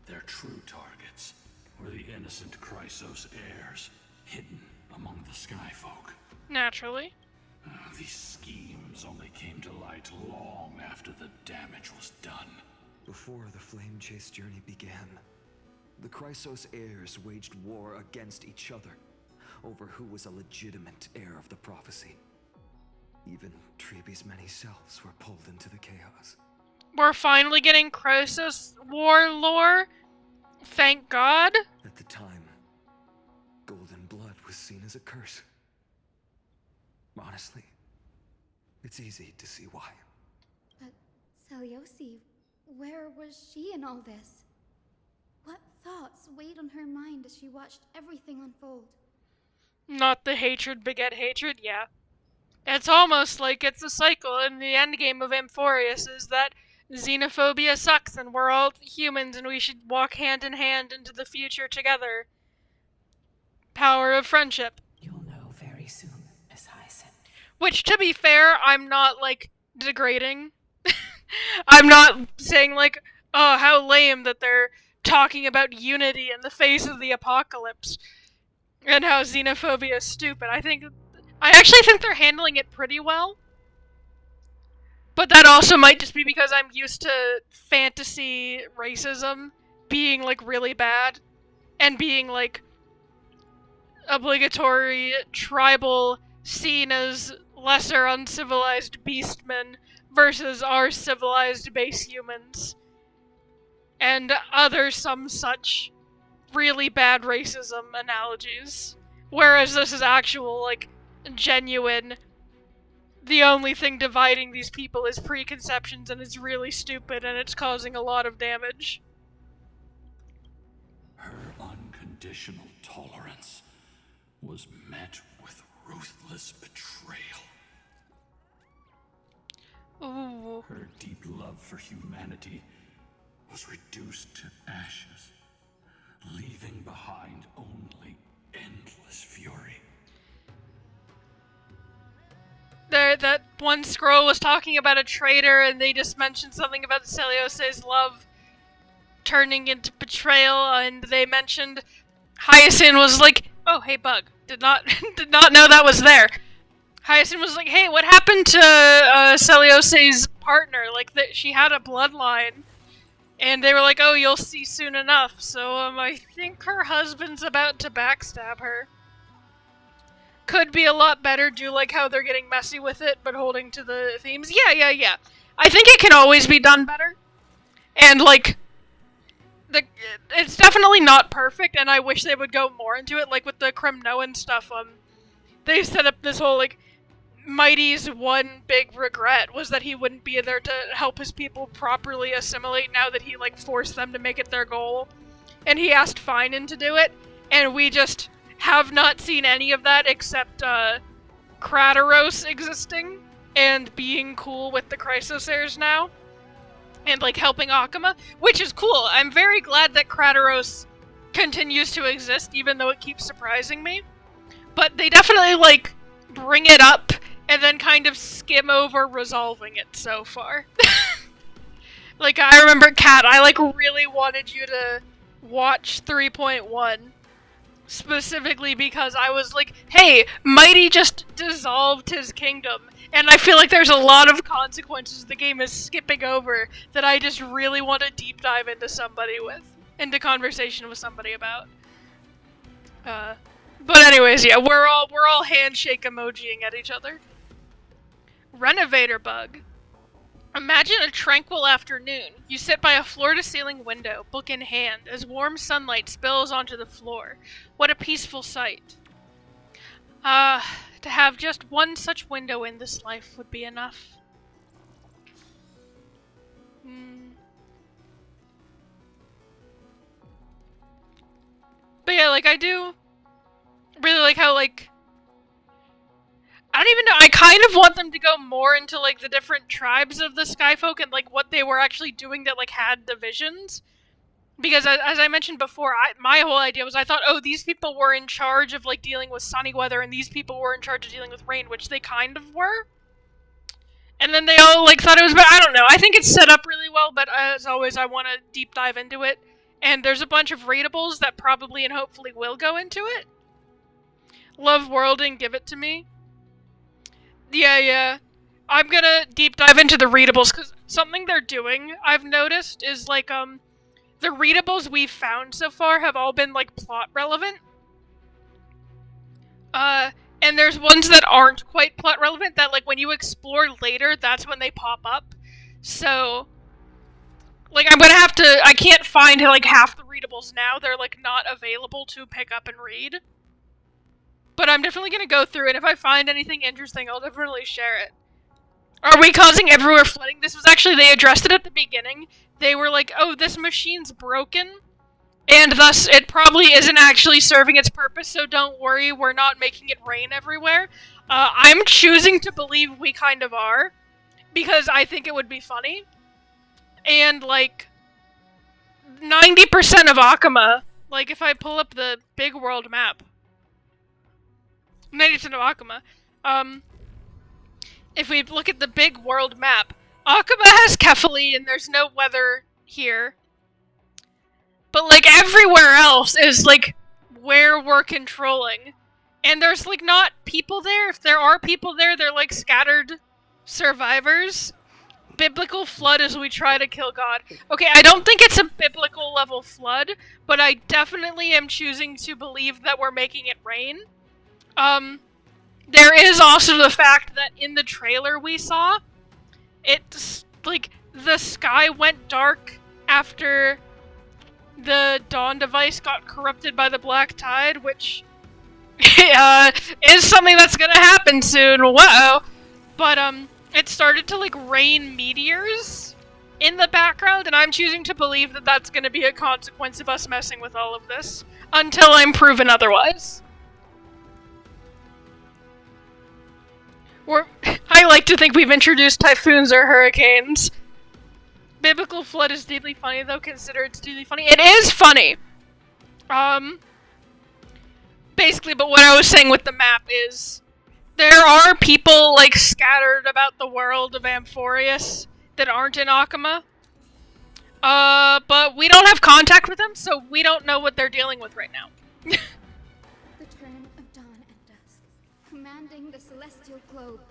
Their true targets were the innocent Chrysos heirs, hidden among the Skyfolk. Naturally. These schemes only came to light long after the damage was done. Before the Flame Chase journey began, the Chrysos heirs waged war against each other over who was a legitimate heir of the prophecy. Even Treeby's many selves were pulled into the chaos. We're finally getting Chrysos war lore? Thank God. At the time, golden blood was seen as a curse. Honestly, it's easy to see why. But Seliosi, where was she in all this? What thoughts weighed on her mind as she watched everything unfold? Not the hatred beget hatred, yeah. It's almost like it's a cycle in the endgame of Amphoreus is that xenophobia sucks and we're all humans and we should walk hand in hand into the future together. Power of friendship. You'll know very soon, Miss Hyson. Which, to be fair, I'm not, like, degrading. I'm not saying, like, oh, how lame that they're talking about unity in the face of the apocalypse. And how xenophobia is stupid. I actually think they're handling it pretty well. But that also might just be because I'm used to fantasy racism being, like, really bad. And being, like, obligatory tribal seen as lesser uncivilized beastmen versus our civilized base humans. And other some such really bad racism analogies. Whereas this is actual, like, genuine, the only thing dividing these people is preconceptions and it's really stupid and it's causing a lot of damage. Her unconditional tolerance was met with ruthless betrayal. Ooh. Her deep love for humanity was reduced to ashes, leaving behind only endless fury. That one scroll was talking about a traitor, and they just mentioned something about Seliose's love turning into betrayal, and they mentioned Hyacinth was like, "Oh, hey, Bug, did not know that was there." Hyacinth was like, "Hey, what happened to Seliose's partner? Like, that she had a bloodline." And they were like, "Oh, you'll see soon enough." So, I think her husband's about to backstab her. Could be a lot better, do like how they're getting messy with it, but holding to the themes. Yeah. I think it can always be done better. And, like, it's definitely not perfect, and I wish they would go more into it, like with the Kremnoan stuff. They set up this whole, like, Mighty's one big regret was that he wouldn't be there to help his people properly assimilate now that he, like, forced them to make it their goal. And he asked Finan to do it, and we just have not seen any of that except Krateros existing and being cool with the Chrysos heirs now. And, like, helping Akama, which is cool. I'm very glad that Krateros continues to exist, even though it keeps surprising me. But they definitely, like, bring it up and then kind of skim over resolving it so far. Like, I remember, Kat, I, like, really wanted you to watch 3.1. Specifically because I was like, hey, Mighty just dissolved his kingdom. And I feel like there's a lot of consequences the game is skipping over that I just really want to deep dive into somebody with. into conversation with somebody about. But anyways, yeah, we're all handshake emojiing at each other. Renovator bug. Imagine a tranquil afternoon. You sit by a floor-to-ceiling window, book in hand, as warm sunlight spills onto the floor. What a peaceful sight. To have just one such window in this life would be enough. But yeah, like, I do really like how, like, I don't even know, I kind of want them to go more into, like, the different tribes of the Skyfolk and, like, what they were actually doing that, like, had divisions. Because, as I mentioned before, my whole idea was I thought, oh, these people were in charge of, like, dealing with sunny weather, and these people were in charge of dealing with rain, which they kind of were. And then they all, like, thought it was, but I don't know, I think it's set up really well, but as always, I want to deep dive into it. And there's a bunch of readables that probably and hopefully will go into it. Love worlding, give it to me. Yeah. I'm gonna deep dive into the readables, because something they're doing, I've noticed, is, like, the readables we've found so far have all been, like, plot relevant. And there's ones that aren't quite plot relevant, that, like, when you explore later, that's when they pop up. So, like, I'm gonna have to, I can't find, like, half the readables now. They're, like, not available to pick up and read. But I'm definitely gonna go through it. If I find anything interesting, I'll definitely share it. Are we causing everywhere flooding? This was actually, they addressed it at the beginning. They were like, oh, this machine's broken, and thus it probably isn't actually serving its purpose, so don't worry, we're not making it rain everywhere. I'm choosing to believe we kind of are, because I think it would be funny. And, like, 90% of Akama, like, if I pull up the big world map, 90% of Akama, if we look at the big world map, Akama has Kefali and there's no weather here. But, like, everywhere else is, like, where we're controlling. And there's, like, not people there. If there are people there, they're, like, scattered survivors. Biblical flood as we try to kill God. Okay, I don't think it's a biblical level flood, but I definitely am choosing to believe that we're making it rain. There is also the fact that in the trailer we saw, it's, like, the sky went dark after the Dawn device got corrupted by the Black Tide, which is something that's gonna happen soon. Whoa! But, it started to, like, rain meteors in the background, and I'm choosing to believe that that's gonna be a consequence of us messing with all of this, until I'm proven otherwise. I like to think we've introduced typhoons or hurricanes. Biblical flood is deeply funny, though. Consider it's deeply funny. It is funny! Basically, but what I was saying with the map is, there are people, like, scattered about the world of Amphoreus that aren't in Akama. But we don't have contact with them, so we don't know what they're dealing with right now. The turn of dawn and dusk, commanding the celestial globe.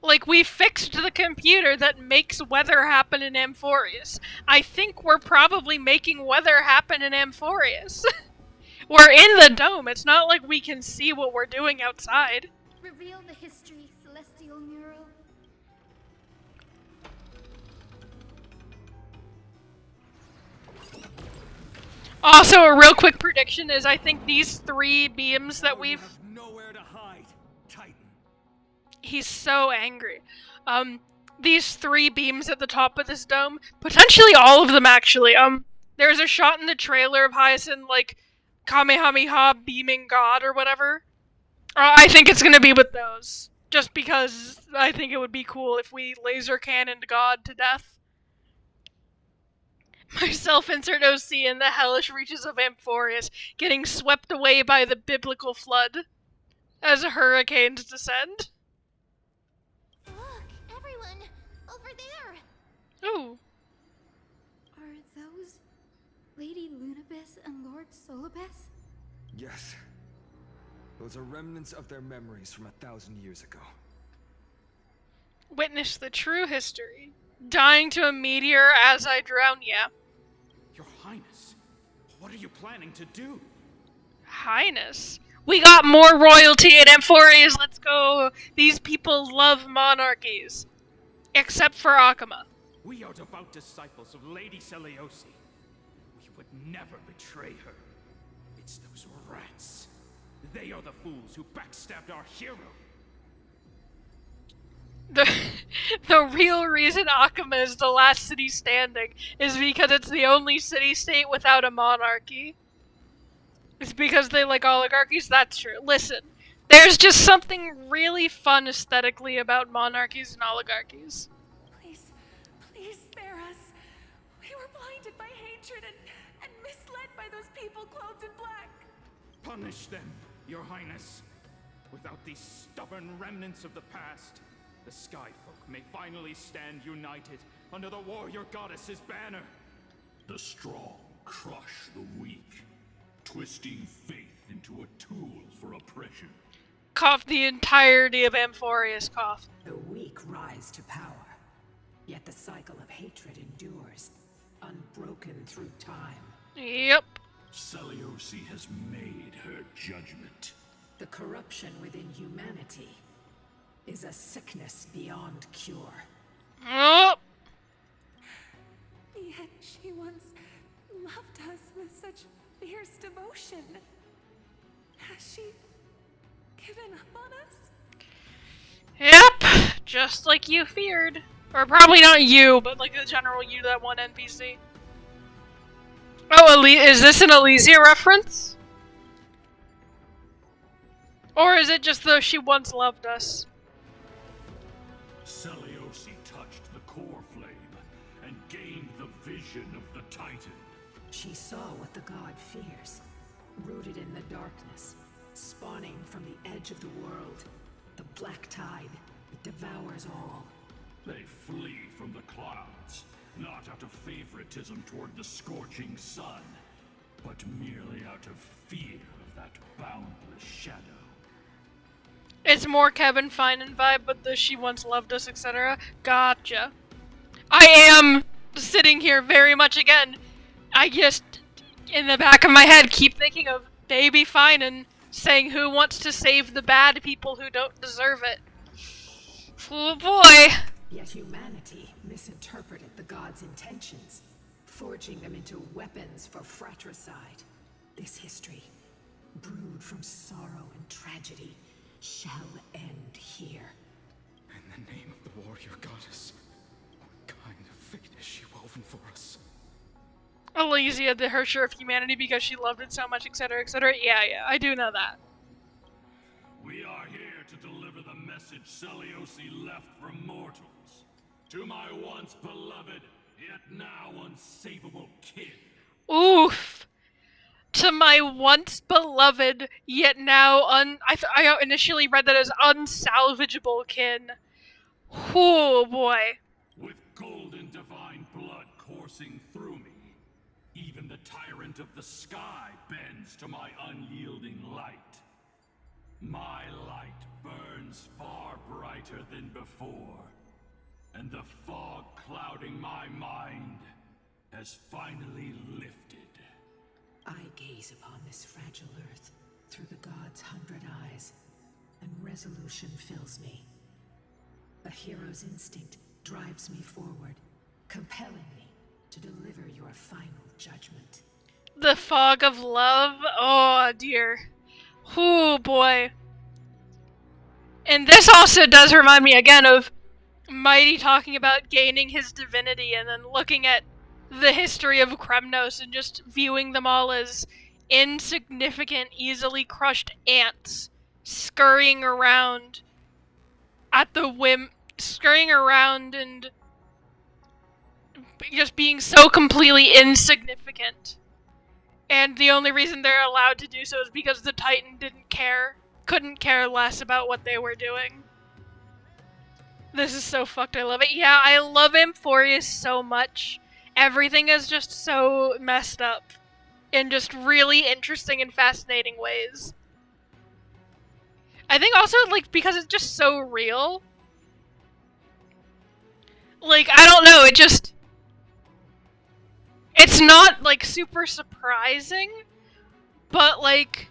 Like, we fixed the computer that makes weather happen in Amphoreus. I think we're probably making weather happen in Amphoreus. We're in the dome. It's not like we can see what we're doing outside. Reveal the history, celestial mural. Also, a real quick prediction is I think these 3 beams that we've... Nowhere to hide, Titan. He's so angry. These 3 beams at the top of this dome, potentially all of them actually, there's a shot in the trailer of Hyacinth, like, Kamehameha beaming God or whatever. I think it's gonna be with those. Just because I think it would be cool if we laser cannoned God to death. Myself insert OC in the hellish reaches of Amphoreus, getting swept away by the biblical flood as hurricanes descend. Look, everyone, over there. Ooh. Are those Lady Lunabis and Lord Solibus? Yes. Those are remnants of their memories from 1,000 years ago. Witness the true history. Dying to a meteor as I drown, yeah. Your Highness, What are you planning to do? Highness. We got more royalty in Amphoreus, let's go! These people love monarchies. Except for Akama. We are devout disciples of Lady Seliosi. We would never betray her. It's those rats. They are the fools who backstabbed our hero. The real reason Akama is the last city standing is because it's the only city-state without a monarchy. It's because they like oligarchies? That's true. Listen, there's just something really fun aesthetically about monarchies and oligarchies. Please spare us. We were blinded by hatred and misled by those people clothed in black. Punish them, Your Highness. Without these stubborn remnants of the past, the Skyfolk may finally stand united under the warrior goddess's banner. The strong crush the weak, twisting faith into a tool for oppression. Cough the entirety of Amphoreus, cough. The weak rise to power, yet the cycle of hatred endures, unbroken through time. Yep. Seliosi has made her judgment. The corruption within humanity is a sickness beyond cure. Oh. Yet she once loved us with such fierce devotion. Has she given up on us? Yep, just like you feared. Or probably not you, but like the general you, that one NPC. Oh, is this an Elysia reference? Or is it just though she once loved us? Seliosi touched the core flame and gained the vision of the Titan. She saw what the god fears, rooted in the darkness, spawning from the edge of the world. The black tide, it devours all. They flee from the clouds, not out of favoritism toward the scorching sun, but merely out of fear of that boundless shadow. It's more Kevin Feinen vibe, but the she once loved us, etc. Gotcha. I am sitting here very much again. I just, in the back of my head, keep thinking of Baby Feinen saying who wants to save the bad people who don't deserve it. Oh boy. Yet humanity misinterpreted the gods' intentions, forging them into weapons for fratricide. This history, brewed from sorrow and tragedy, shall end here. In the name of the warrior goddess, what kind of fate has she woven for us? Elysia, the Hersher of humanity because she loved it so much, etc., etc. Yeah, I do know that. We are here to deliver the message Seliosi left for mortals. To my once beloved, yet now unsavable kin. Oof. To my once beloved, yet now I initially read that as unsalvageable kin. Oh boy. With golden divine blood coursing through me, even the tyrant of the sky bends to my unyielding light. My light burns far brighter than before, and the fog clouding my mind has finally lifted. I gaze upon this fragile earth through the gods' 100 eyes, and resolution fills me. A hero's instinct drives me forward, compelling me to deliver your final judgment. The fog of love? Oh dear. Oh boy. And this also does remind me again of Mighty talking about gaining his divinity and then looking at the history of Kremnos and just viewing them all as insignificant, easily crushed ants scurrying around at the whim, scurrying around and just being so completely insignificant. And the only reason they're allowed to do so is because the Titan couldn't care less about what they were doing. This is so fucked, I love it. Yeah, I love Amphoreus so much. Everything is just so messed up in just really interesting and fascinating ways. I think also, like, because it's just so real. Like, I don't know, it's it's not, like, super surprising, but, like,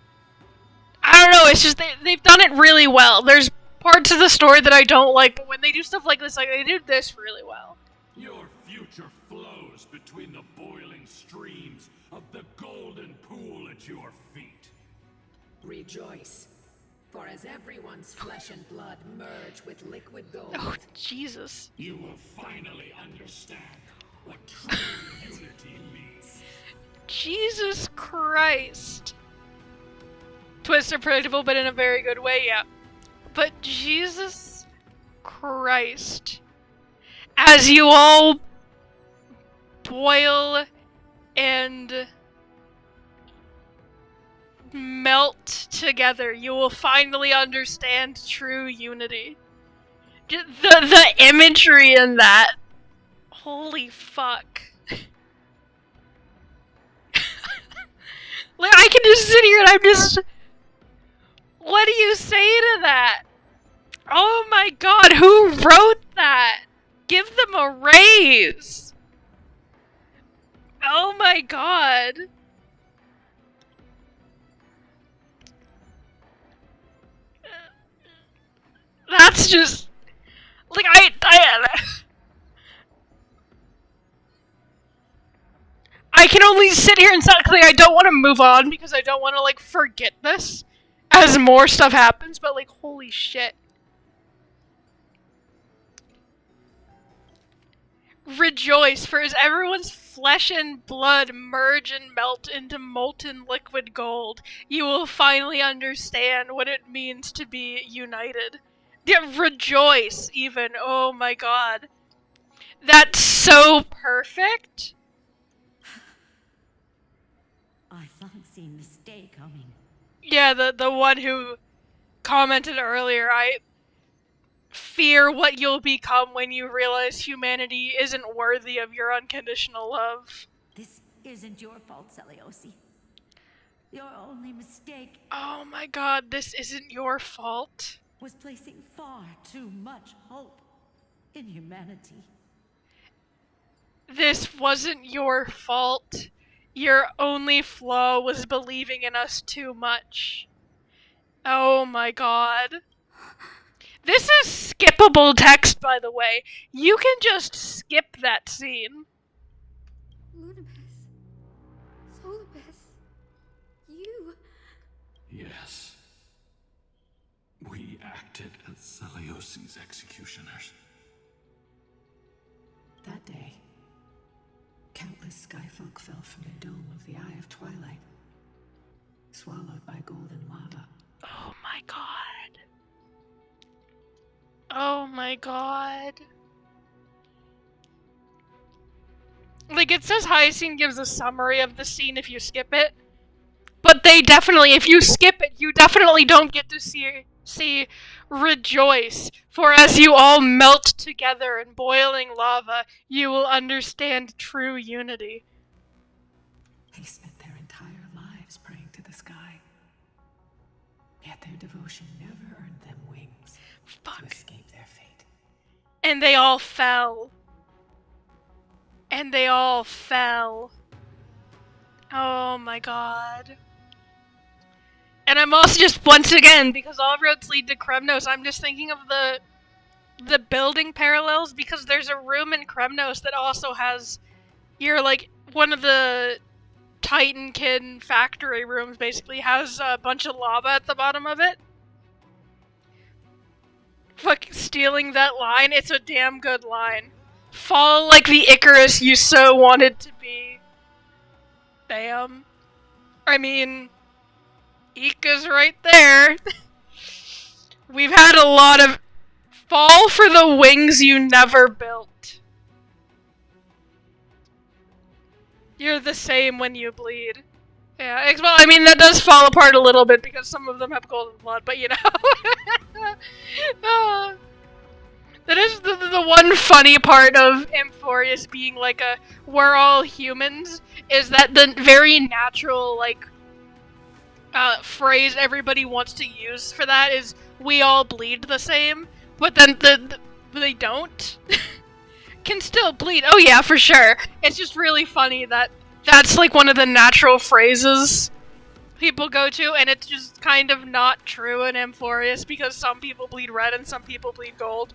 I don't know, it's just they've done it really well. There's parts of the story that I don't like, but when they do stuff like this, like, they did this really well. Your future flows between the boiling streams of the golden pool at your feet. Rejoice, for as everyone's flesh and blood merge with liquid gold... Oh, Jesus. You will finally understand what true unity means. Jesus Christ. Twists are predictable, but in a very good way, yeah. But Jesus Christ. As you all boil and melt together, you will finally understand true unity. The imagery in that. Holy fuck. Like, I can just sit here and I'm just... What do you say to that? Oh my god, who wrote that? Give them a raise. Oh my god. That's just... Like, I can only sit here and say, like, I don't want to move on because I don't want to, like, forget this as more stuff happens, but, like, holy shit. Rejoice, for as everyone's flesh and blood merge and melt into molten liquid gold, you will finally understand what it means to be united. Yeah, rejoice, even. Oh my god. That's so perfect. I thought I'd seen this day coming. Yeah, the one who commented earlier, I fear what you'll become when you realize humanity isn't worthy of your unconditional love. This isn't your fault, Seliosi. Your only mistake... Oh my god, this isn't your fault. ...was placing far too much hope in humanity. This wasn't your fault. Your only flaw was believing in us too much. Oh my god. This is skippable text, by the way. You can just skip that scene. Lunabis. Solibus. You. Yes. We acted as Celiosi's executioners. That day, countless skyfolk fell from the dome of the Eye of Twilight, swallowed by golden lava. Oh my god. Oh my god. Like, it says Hyacinth gives a summary of the scene if you skip it. But they definitely, if you skip it, you definitely don't get to see rejoice. For as you all melt together in boiling lava, you will understand true unity. They spent their entire lives praying to the sky. Yet their devotion never earned them wings to escape their fate. And they all fell. And they all fell. Oh my god. And I'm also just, once again, because all roads lead to Kremnos, I'm just thinking of the building parallels, because there's a room in Kremnos that also has, like, one of the Titankin factory rooms basically has a bunch of lava at the bottom of it. Fuck, stealing that line, it's a damn good line. Fall like the Icarus you so wanted to be. Bam. I mean, Ika's right there. We've had a lot of fall for the wings you never built. You're the same when you bleed. Yeah, well, I mean, that does fall apart a little bit because some of them have golden blood, but you know. That is the one funny part of Amphoreus being like a we're all humans, is that the very natural, like, phrase everybody wants to use for that is we all bleed the same, but then they don't. Can still bleed. Oh yeah, for sure. It's just really funny that that's like one of the natural phrases people go to, and it's just kind of not true in Amphoreus because some people bleed red and some people bleed gold.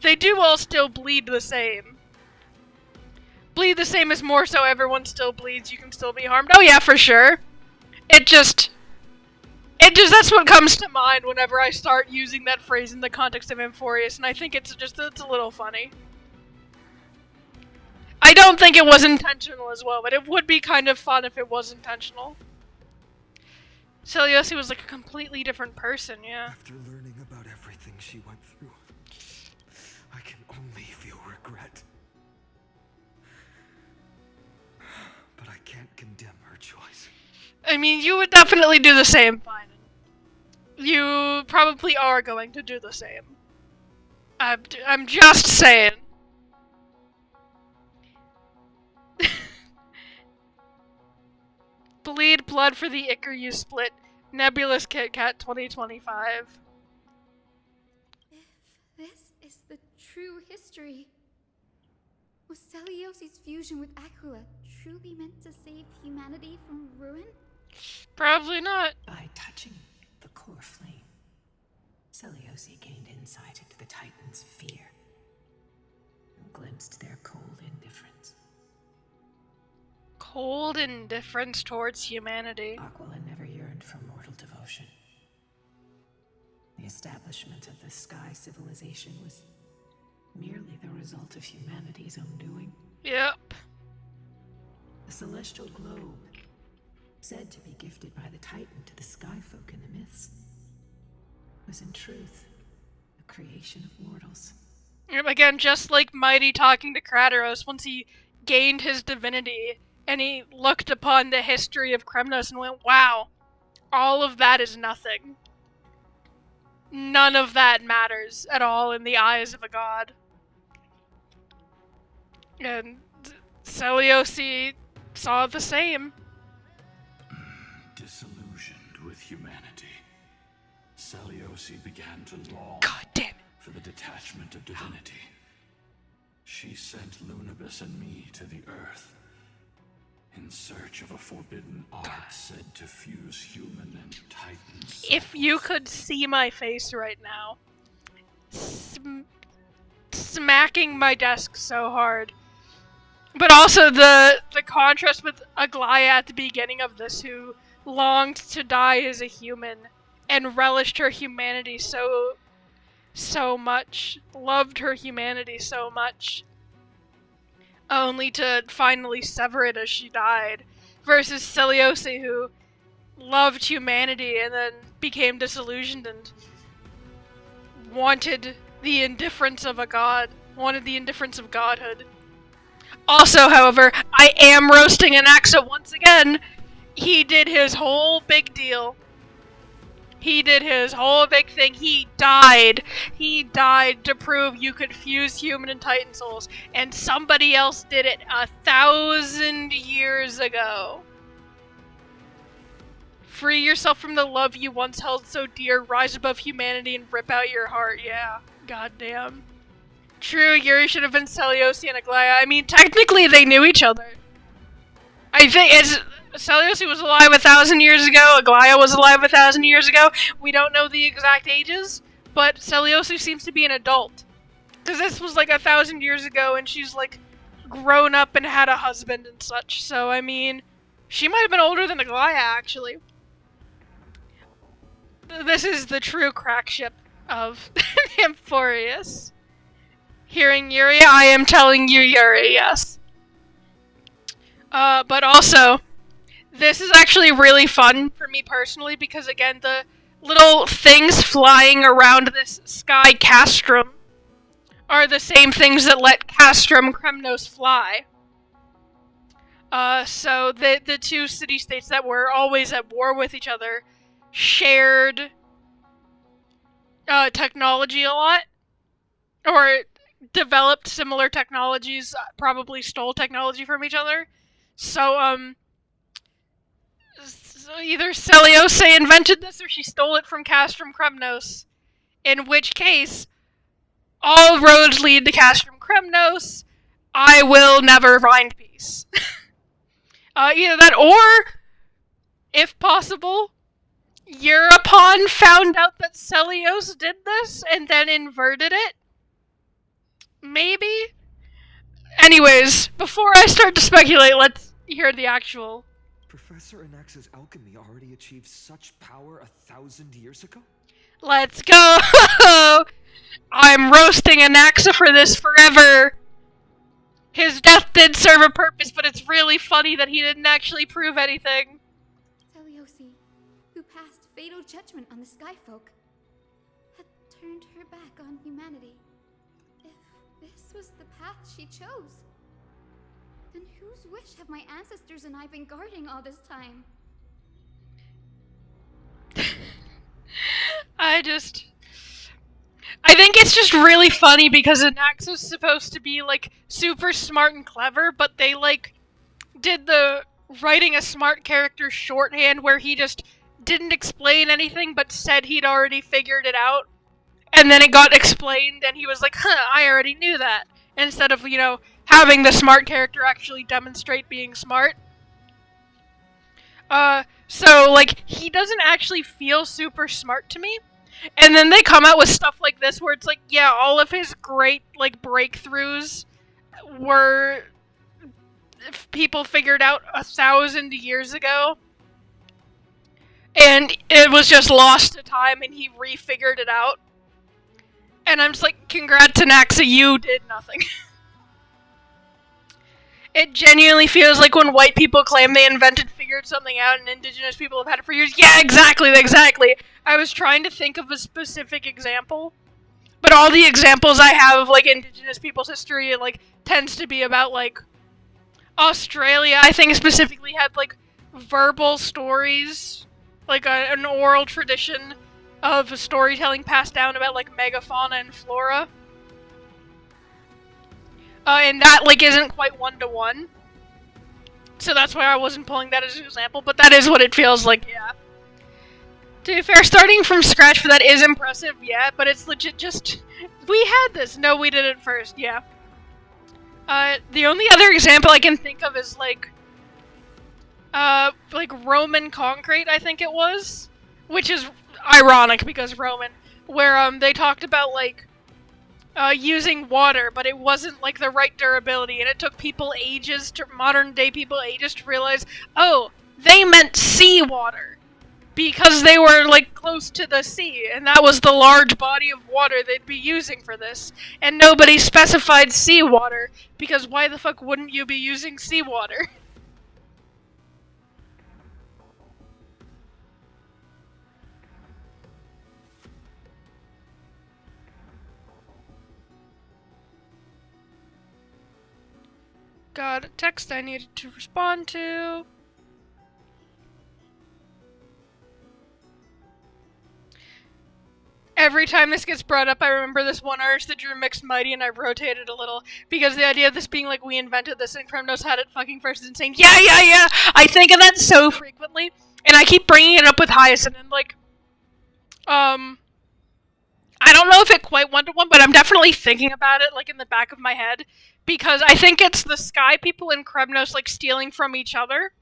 They do all still bleed the same. Bleed the same is more so everyone still bleeds, you can still be harmed. Oh yeah, for sure. It just, that's what comes to mind whenever I start using that phrase in the context of Amphoreus, and I think it's a little funny. I don't think it was intentional as well, but it would be kind of fun if it was intentional. Celiosi was like a completely different person, yeah. After learning about everything she went through, I can only feel regret. But I can't condemn her choice. I mean, you would definitely do the same, fine. You probably are going to do the same. I'm just saying. Bleed blood for the ichor you split. Nebulous Kit Kat 2025. If this is the true history, was Celiosi's fusion with Aquila truly meant to save humanity from ruin? Probably not. By touching the core flame, Celiosi gained insight into the Titans' fear and glimpsed their cold indifference. Cold indifference towards humanity. Aquila never yearned for mortal devotion. The establishment of the Sky civilization was merely the result of humanity's own doing. Yep. The celestial globe, said to be gifted by the Titan to the Sky folk in the myths, was in truth a creation of mortals. Yep, again, just like Mighty talking to Kratos, once he gained his divinity, and he looked upon the history of Kremnos and went, wow, all of that is nothing. None of that matters at all in the eyes of a god. And Celiosi saw the same. Disillusioned with humanity, Celiosi began to long for the detachment of divinity. She sent Lunabis and me to the Earth in search of a forbidden art said to fuse human and Titan souls. If you could see my face right now, smacking my desk so hard. But also the contrast with Aglaya at the beginning of this, who longed to die as a human and relished her humanity so much, loved her humanity so much, only to finally sever it as she died, versus Celiosi, who loved humanity and then became disillusioned and wanted the indifference of a god, wanted the indifference of godhood. Also, however, I am roasting Anaxa once again. He did his whole big deal. He did his whole big thing. He died. He died to prove you could fuse human and Titan souls. And somebody else did it 1,000 years ago. Free yourself from the love you once held so dear. Rise above humanity and rip out your heart. Yeah. Goddamn. True, Yuri should have been Celiosi and Aglaya. I mean, technically they knew each other. I think Celiosi was alive 1,000 years ago, Aglaya was alive 1,000 years ago. We don't know the exact ages, but Celiosi seems to be an adult. Because this was like 1,000 years ago, and she's like grown up and had a husband and such. So, I mean, she might have been older than Aglaya, actually. This is the true crack ship of Amphoreus. Hearing Yuri, I am telling you Yuri, yes. But also, this is actually really fun for me personally because, again, the little things flying around this sky castrum are the same things that let Castrum Kremnos fly. So the two city-states that were always at war with each other shared technology a lot, or developed similar technologies, probably stole technology from each other. So either Celiosi invented this or she stole it from Castrum Kremnos, in which case, all roads lead to Castrum Kremnos. I will never find peace. Either that or, if possible, Europon found out that Celios did this and then inverted it? Maybe? Anyways, before I start to speculate, let's hear the actual. Professor Anaxa's alchemy already achieved such power 1,000 years ago? Let's go! I'm roasting Anaxa for this forever! His death did serve a purpose, but it's really funny that he didn't actually prove anything. Celiosi, who passed fatal judgment on the Skyfolk, had turned her back on humanity. If this was the path she chose, then whose wish have my ancestors and I been guarding all this time? I think it's just really funny because Anaxa's supposed to be, like, super smart and clever, but they, like, did the writing a smart character shorthand where he just didn't explain anything but said he'd already figured it out. And then it got explained and he was like, I already knew that. Instead of, having the smart character actually demonstrate being smart. So, like, he doesn't actually feel super smart to me. And then they come out with stuff like this where it's like, yeah, all of his great, like, breakthroughs were people figured out 1,000 years ago. And it was just lost to time and he refigured it out. And I'm just like, congrats, Anaxa, you did nothing. It genuinely feels like when white people claim they figured something out and indigenous people have had it for years. Yeah, exactly. I was trying to think of a specific example, but all the examples I have of, like, indigenous people's history, like, tends to be about, like, Australia, I think specifically had, like, verbal stories, like an oral tradition of storytelling passed down about, like, megafauna and flora. And that, like, isn't quite one-to-one. So that's why I wasn't pulling that as an example, but that is what it feels like, yeah. To be fair, starting from scratch for that is impressive, yeah, but it's legit just, we had this. No, we did it first, yeah. The only other example I can think of is, like Roman concrete, I think it was. Which is ironic, because Roman. Where, they talked about, like, using water, but it wasn't, like, the right durability, and it took modern day people ages to realize, oh, they meant seawater. Because they were, like, close to the sea, and that was the large body of water they'd be using for this. And nobody specified seawater, because why the fuck wouldn't you be using seawater? Got a text I needed to respond to. Every time this gets brought up, I remember this one artist that drew Mixed Mighty, and I rotated a little, because the idea of this being like, we invented this and Kremnos had it fucking first is insane. Yeah! I think of that so frequently, and I keep bringing it up with Hyacinth, and, like, I don't know if it quite one-to-one, but I'm definitely thinking about it, like, in the back of my head, because I think it's the Sky people and Kremnos, like, stealing from each other.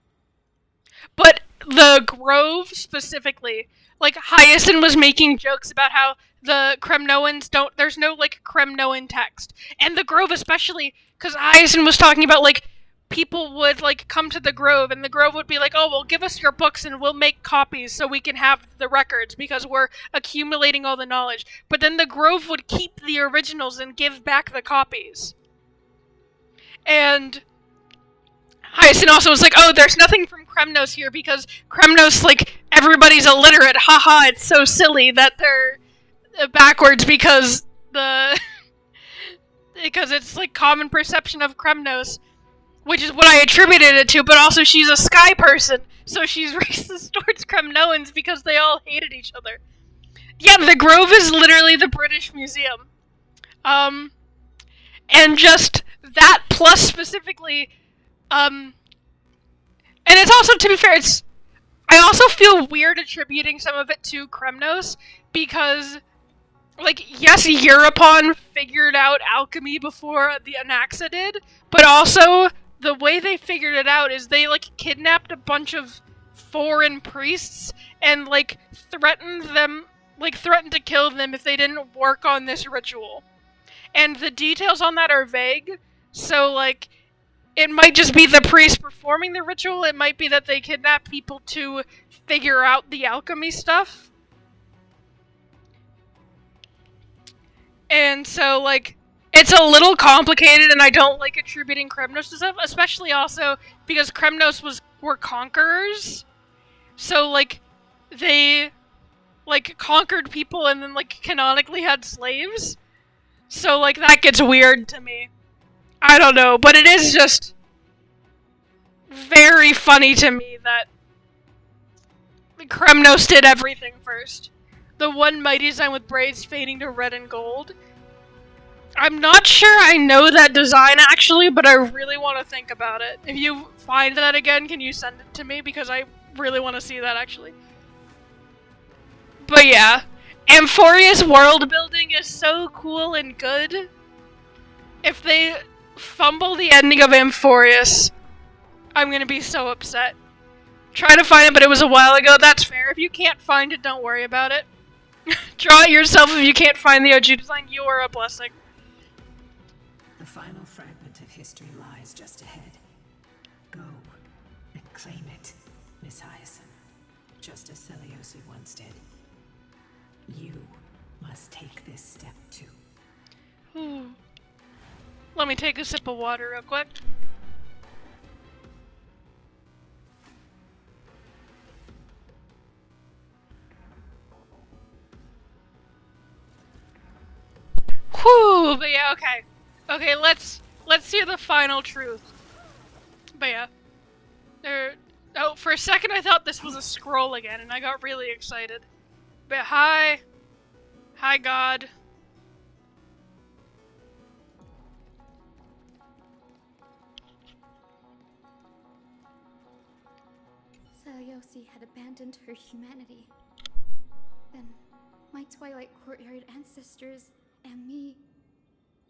But the Grove, specifically, like, Hyacinth was making jokes about how the Kremnoans there's no, like, Kremnoan text. And the Grove especially, because Hyacinth was talking about, like, people would, like, come to the Grove, and the Grove would be like, oh, well, give us your books and we'll make copies so we can have the records, because we're accumulating all the knowledge. But then the Grove would keep the originals and give back the copies. And Hyacinth also was like, oh, there's nothing from Kremnos here, because Kremnos, like, everybody's illiterate, haha, it's so silly that they're backwards, because it's, like, common perception of Kremnos. Which is what I attributed it to, but also she's a Sky person, so she's racist towards Kremnoans because they all hated each other. Yeah, the Grove is literally the British Museum. And just that, plus specifically, and it's also, to be fair, I also feel weird attributing some of it to Kremnos, because, like, yes, Europon figured out alchemy before the Anaxa did, but also the way they figured it out is they, like, kidnapped a bunch of foreign priests and, like, threatened to kill them if they didn't work on this ritual. And the details on that are vague, so, like, it might just be the priest performing the ritual, it might be that they kidnap people to figure out the alchemy stuff. And so, like, it's a little complicated, and I don't like attributing Kremnos to stuff, especially also because Kremnos were conquerors. So, like, they, like, conquered people and then, like, canonically had slaves. So, like, that gets weird to me. I don't know, but it is just very funny to me that Kremnos did everything first. The one mighty design with braids fading to red and gold. I'm not sure I know that design actually, but I really want to think about it. If you find that again, can you send it to me? Because I really want to see that actually. But yeah, Amphoreus world building is so cool and good. If they fumble the ending of Amphoreus, I'm gonna be so upset. Try to find it, but it was a while ago. That's fair. If you can't find it, don't worry about it. Draw it yourself if you can't find the OG design. You are a blessing. The final fragment of history lies just ahead. Go and claim it, Miss Hyacinth. Just as Seliosi once did. You must take this step too. Ooh. Let me take a sip of water real quick. Whew, but yeah, okay. Okay, let's see the final truth. But yeah. Oh, for a second I thought this was a scroll again, and I got really excited. But hi. Hi, God. Seliosi had abandoned her humanity. Then, my Twilight Courtyard ancestors and me,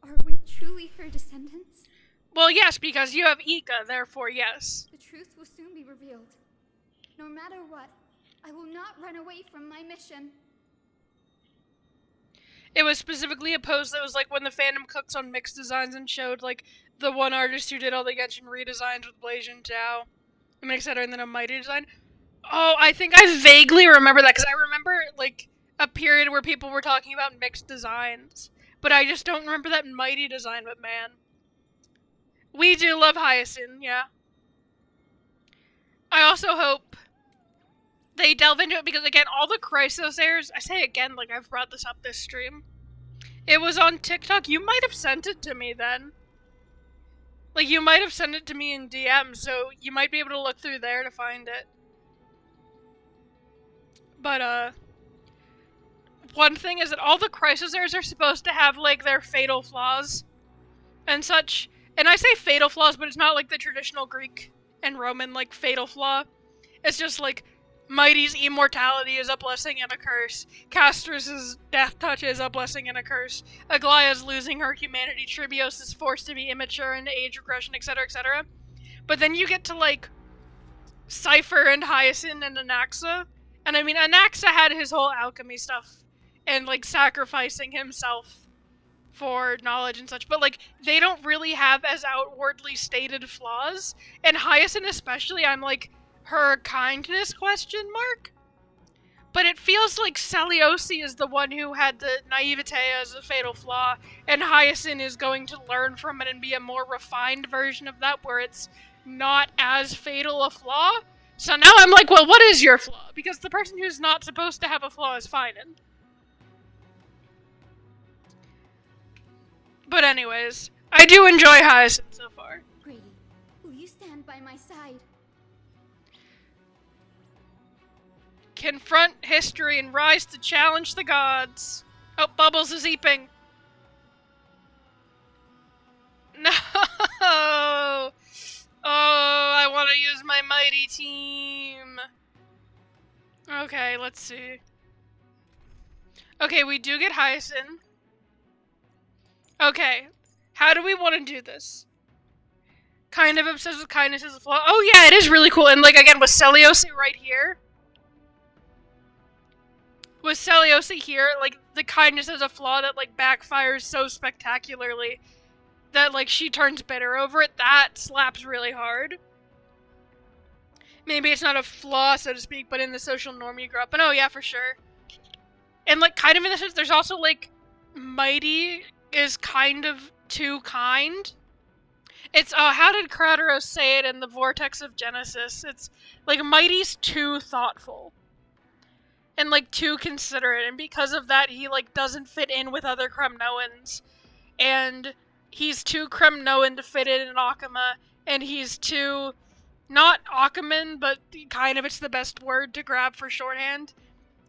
are we truly her descendants? Well, yes, because you have Ika, therefore yes. The truth will soon be revealed. No matter what, I will not run away from my mission. It was specifically a post that was like when the fandom cooks on mixed designs and showed like the one artist who did all the Genshin redesigns with Blasian Tao, etc., and then a Mighty design. Oh, I think I vaguely remember that, because I remember like a period where people were talking about mixed designs, but I just don't remember that Mighty design, but man. We do love Hyacinth, yeah. I also hope they delve into it, because again, all the Crisis airs, I say again like I've brought this up this stream. It was on TikTok. You might have sent it to me then. Like, you might have sent it to me in DM, so you might be able to look through there to find it. But, one thing is that all the Crisis airs are supposed to have, like, their fatal flaws and such. And I say fatal flaws, but it's not like the traditional Greek and Roman, like, fatal flaw. It's just, like, Mighty's immortality is a blessing and a curse. Castrus's death touch is a blessing and a curse. Aglaya's losing her humanity. Tribios is forced to be immature and age regression, etc., etc. But then you get to, like, Cypher and Hyacinth and Anaxa. And I mean, Anaxa had his whole alchemy stuff and, like, sacrificing himself for knowledge and such, but, like, they don't really have as outwardly stated flaws. And Hyacinth especially, I'm like, her kindness question mark? But it feels like Seliosi is the one who had the naivete as a fatal flaw, and Hyacinth is going to learn from it and be a more refined version of that, where it's not as fatal a flaw. So now I'm like, well, what is your flaw? Because the person who's not supposed to have a flaw is fine. But anyways, I do enjoy Hyacinth so far. Grady, will you stand by my side? Confront history and rise to challenge the gods. Oh, Bubbles is eeping. No! Oh, I want to use my mighty team. Okay, let's see. Okay, we do get Hyacinth. Okay, how do we want to do this? Kind of obsessed with kindness is a flaw. Oh yeah, it is really cool. And like again with Celiose right here. With Celiose here, like the kindness is a flaw that like backfires so spectacularly that like she turns bitter over it. That slaps really hard. Maybe it's not a flaw, so to speak, but in the social norm you grew up in. Oh yeah, for sure. And like kind of in the sense, there's also like Mighty is kind of too kind. It's, how did Crateros say it in the Vortex of Genesis? It's, like, Mighty's too thoughtful. And, like, too considerate. And because of that, he, like, doesn't fit in with other Kremnoans. And he's too Kremnoan to fit in Akama. And he's too, not Akaman, but kind of it's the best word to grab for shorthand,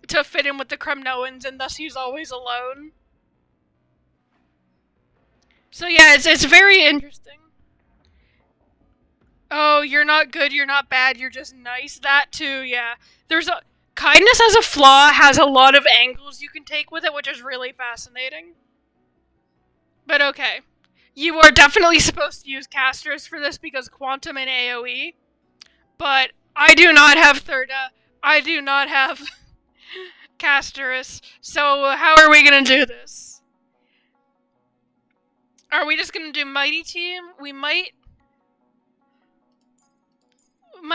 to fit in with the Kremnoans, and thus he's always alone. So yeah, it's very interesting. Oh, you're not good, you're not bad, you're just nice. That too, yeah. There's a... Kindness as a flaw has a lot of angles you can take with it, which is really fascinating. But okay. You are definitely supposed to use Casters for this because Quantum and AoE. But I do not have Thirda. I do not have Casters. So how are we gonna do this? Are we just gonna do Mighty Team? We might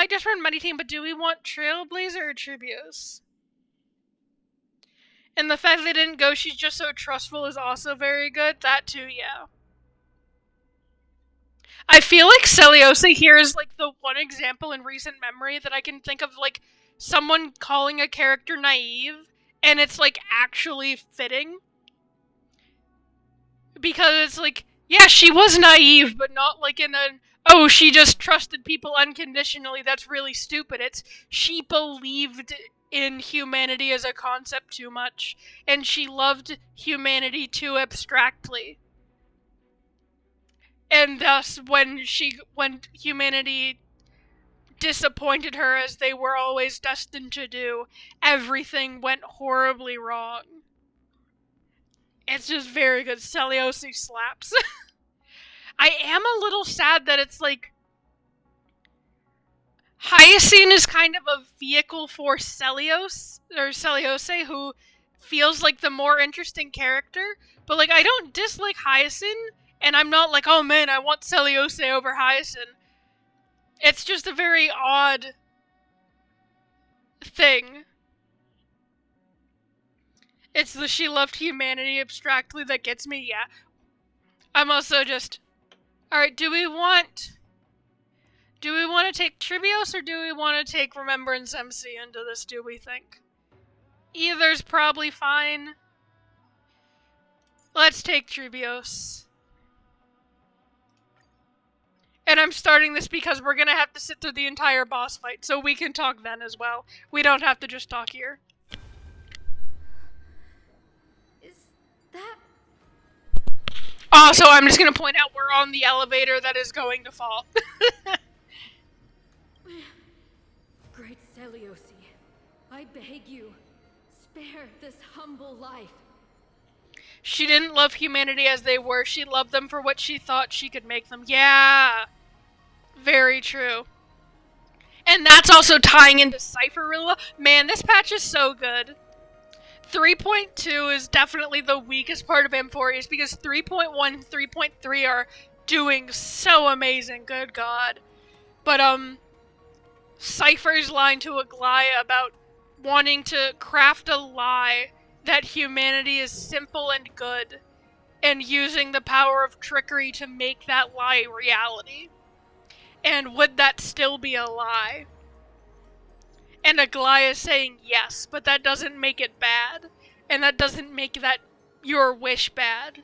just run Mighty Team, but do we want Trailblazer or Tribios? And the fact they didn't go she's just so trustful is also very good. That too, yeah. I feel like Celiose here is like the one example in recent memory that I can think of like someone calling a character naive and it's like actually fitting. Because it's like, yeah, she was naive, but not like in a, oh, she just trusted people unconditionally, that's really stupid. It's, she believed in humanity as a concept too much, and she loved humanity too abstractly. And thus, when humanity disappointed her as they were always destined to do, everything went horribly wrong. It's just very good. Celiose slaps. I am a little sad that it's like Hyacinth is kind of a vehicle for Celiose, who feels like the more interesting character. But like I don't dislike Hyacinth, and I'm not like, oh man, I want Celiose over Hyacinth. It's just a very odd thing. It's the she loved humanity abstractly that gets me, yeah. I'm also just... Alright, do we want to take Tribios or do we want to take Remembrance MC into this, do we think? Either's probably fine. Let's take Tribios. And I'm starting this because we're gonna have to sit through the entire boss fight, so we can talk then as well. We don't have to just talk here. Also, I'm just gonna point out we're on the elevator that is going to fall. Great Celiose, I beg you, spare this humble life. She didn't love humanity as they were, she loved them for what she thought she could make them. Yeah! Very true. And that's also tying into Cypherilla. Man, this patch is so good. 3.2 is definitely the weakest part of Amphoreus because 3.1 and 3.3 are doing so amazing, good god. But, Cypher's line to Aglaya about wanting to craft a lie that humanity is simple and good, and using the power of trickery to make that lie reality. And would that still be a lie? And Aglaya saying yes, but that doesn't make it bad. And that doesn't make that your wish bad.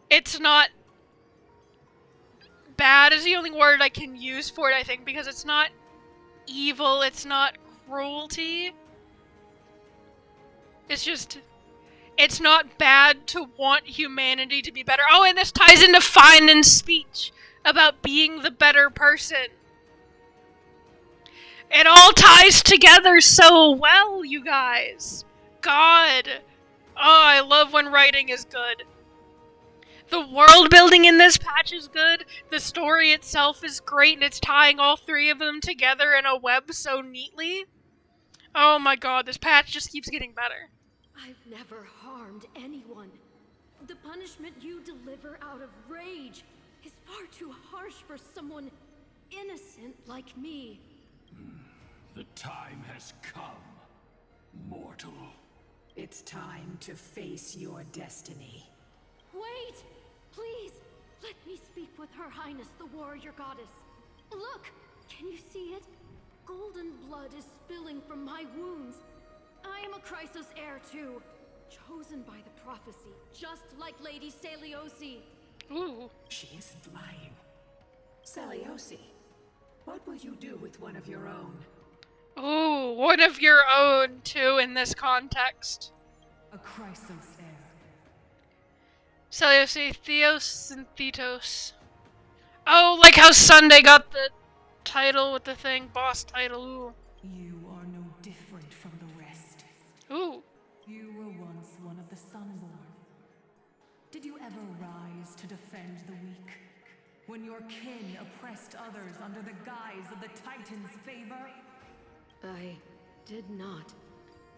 It's not bad is the only word I can use for it, I think, because it's not evil, it's not cruelty. It's just, it's not bad to want humanity to be better. Oh, and this ties into Finan's speech about being the better person. It all ties together so well, you guys. God. Oh, I love when writing is good. The world building in this patch is good. The story itself is great, and it's tying all three of them together in a web so neatly. Oh my god, this patch just keeps getting better. I've never harmed anyone. The punishment you deliver out of rage is far too harsh for someone innocent like me. The time has come, mortal. It's time to face your destiny. Wait! Please, let me speak with Her Highness, the warrior goddess. Look! Can you see it? Golden blood is spilling from my wounds. I am a Chrysos heir too, chosen by the prophecy, just like Lady Seliosi. Ooh. She isn't lying. Seliosi, what will you do with one of your own? Ooh, one of your own too in this context. A Chrysos heir. Seliosi, Theos, and Thetos. Oh, like how Sunday got the title with the thing, boss title, ooh. You are no different from the rest. Ooh. You were once one of the Sunborn. Did you ever rise to defend the weak? When your kin oppressed others under the guise of the Titan's favor? I did not.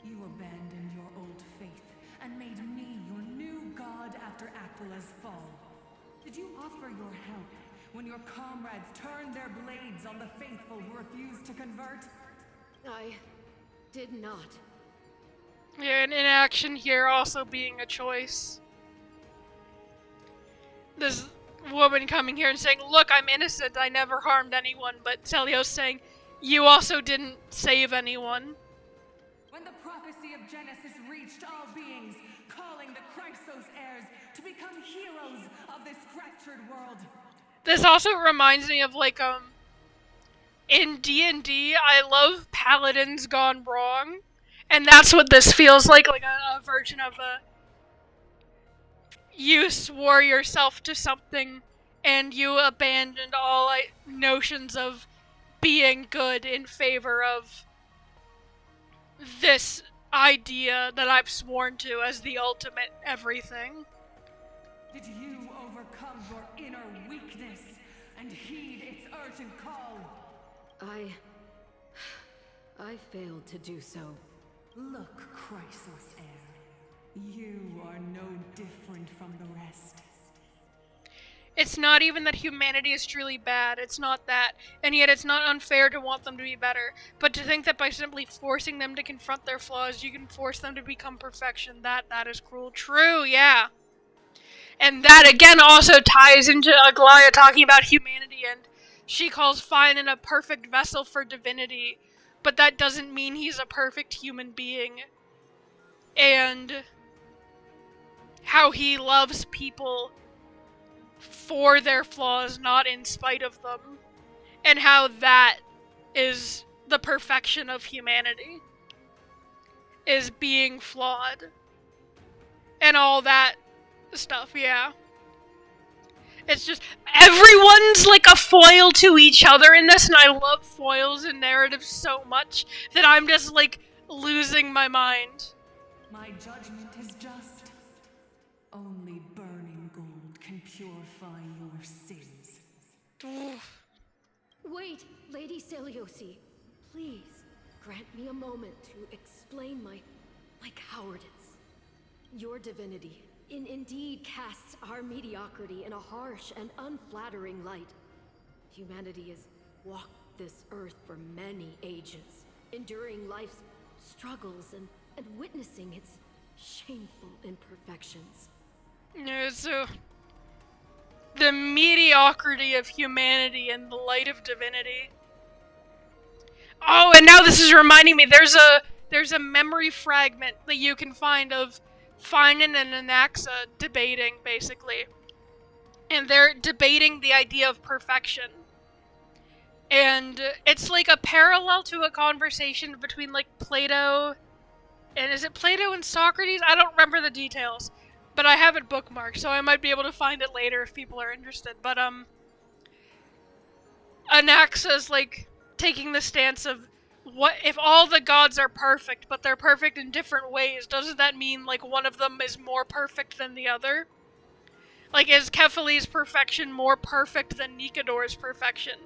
You abandoned your old faith and made me your new god after Aquila's fall. Did you offer your help when your comrades turned their blades on the faithful who refused to convert? I did not. Yeah, and inaction here also being a choice. This woman coming here and saying, look, I'm innocent, I never harmed anyone, but Celios saying, you also didn't save anyone. When the prophecy of Genesis reached all beings, calling the Chrysos heirs to become heroes of this fractured world. This also reminds me of, like, in D&D, I love paladins gone wrong, and that's what this feels like a version of you swore yourself to something, and you abandoned all notions of being good in favor of this idea that I've sworn to as the ultimate everything. Did you overcome your inner weakness and heed its urgent call? I failed to do so. Look, Chrysos heir. You are no different from the rest. It's not even that humanity is truly bad, it's not that, and yet it's not unfair to want them to be better, but to think that by simply forcing them to confront their flaws, you can force them to become perfection, that is cruel. True, yeah. And that again also ties into Aglaia talking about humanity, and she calls Finan a perfect vessel for divinity, but that doesn't mean he's a perfect human being. And how he loves people for their flaws, not in spite of them. And how that is the perfection of humanity. Is being flawed. And all that stuff, yeah. It's just, everyone's like a foil to each other in this, and I love foils in narratives so much that I'm just like losing my mind. My judgment is just. Only burning gold can purify your sins. Wait, Lady Seliosi. Please, grant me a moment to explain my cowardice. Your divinity indeed casts our mediocrity in a harsh and unflattering light. Humanity has walked this earth for many ages, enduring life's struggles and witnessing its shameful imperfections. Yeah, so the mediocrity of humanity in the light of divinity. Oh, and now this is reminding me, there's a memory fragment that you can find of Finan and Anaxa debating, basically. And they're debating the idea of perfection. And it's like a parallel to a conversation between like Plato, and is it Plato and Socrates? I don't remember the details. But I have it bookmarked, so I might be able to find it later if people are interested. But, Anaxa's, like, taking the stance of, what if all the gods are perfect, but they're perfect in different ways, doesn't that mean, like, one of them is more perfect than the other? Like, is Kefali's perfection more perfect than Nikador's perfection?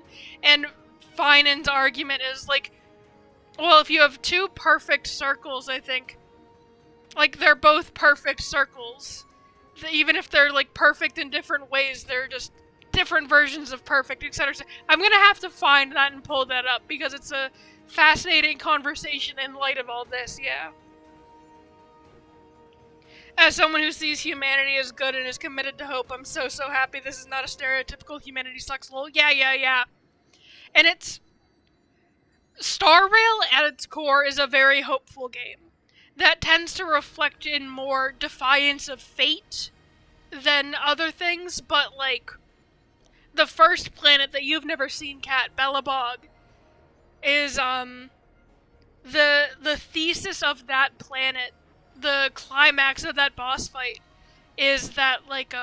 And Finan's argument is, like, well, if you have two perfect circles, I think, like, they're both perfect circles. Even if they're, like, perfect in different ways, they're just different versions of perfect, etc. I'm gonna have to find that and pull that up, because it's a fascinating conversation in light of all this, yeah. As someone who sees humanity as good and is committed to hope, I'm so happy this is not a stereotypical humanity sucks lol. Yeah. And it's... Star Rail, at its core, is a very hopeful game that tends to reflect in more defiance of fate than other things, but, like, the first planet that you've never seen, Kat, Belobog, is, the thesis of that planet, the climax of that boss fight, is that, like,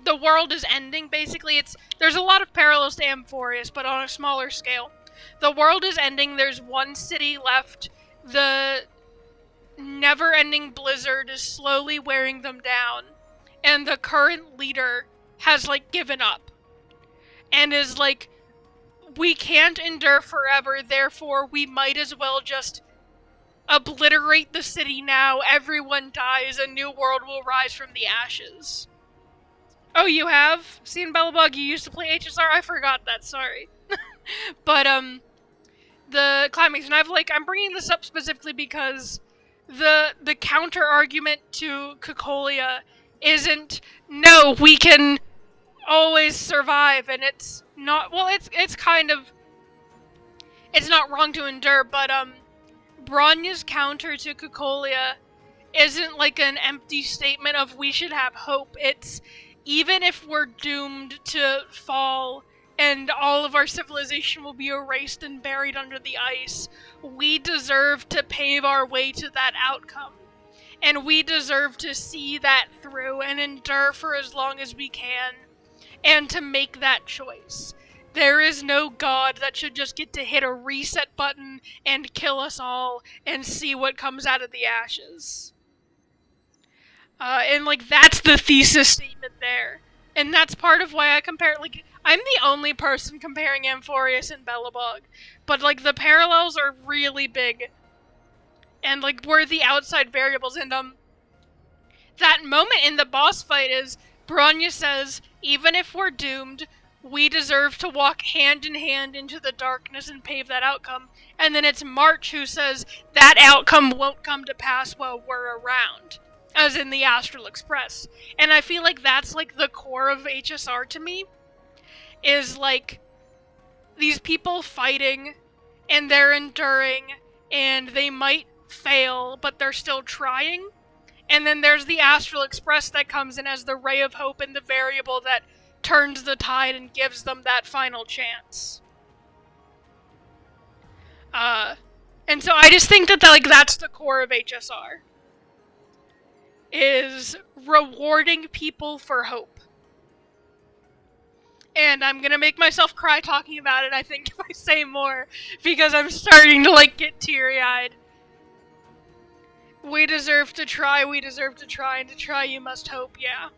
the world is ending, basically. There's a lot of parallels to Amphoreus, but on a smaller scale. The world is ending, there's one city left, the never-ending blizzard is slowly wearing them down, and the current leader has, like, given up. And is like, we can't endure forever, therefore we might as well just obliterate the city now, everyone dies, a new world will rise from the ashes. Oh, you have seen Belobog? You used to play HSR? I forgot that, sorry. But, the climax, and I'm bringing this up specifically because the counter-argument to Cocolia isn't, no, we can always survive, and it's not, well, it's kind of, it's not wrong to endure, but, Bronya's counter to Cocolia isn't like an empty statement of we should have hope. It's, even if we're doomed to fall and all of our civilization will be erased and buried under the ice, we deserve to pave our way to that outcome. And we deserve to see that through and endure for as long as we can, and to make that choice. There is no god that should just get to hit a reset button and kill us all and see what comes out of the ashes. And, like, that's the thesis statement there. And that's part of why I compare, like, I'm the only person comparing Amphoreus and Belobog. But, like, the parallels are really big. And, like, we're the outside variables. And, that moment in the boss fight is, Bronya says, even if we're doomed, we deserve to walk hand in hand into the darkness and pave that outcome. And then it's March who says, that outcome won't come to pass while we're around. As in the Astral Express. And I feel like that's, like, the core of HSR to me. Is, like, these people fighting, and they're enduring, and they might fail, but they're still trying. And then there's the Astral Express that comes in as the ray of hope and the variable that turns the tide and gives them that final chance. And so I just think that, like, that's the core of HSR. Is rewarding people for hope. And I'm gonna make myself cry talking about it, I think, if I say more, because I'm starting to, like, get teary-eyed. We deserve to try, and to try you must hope, yeah.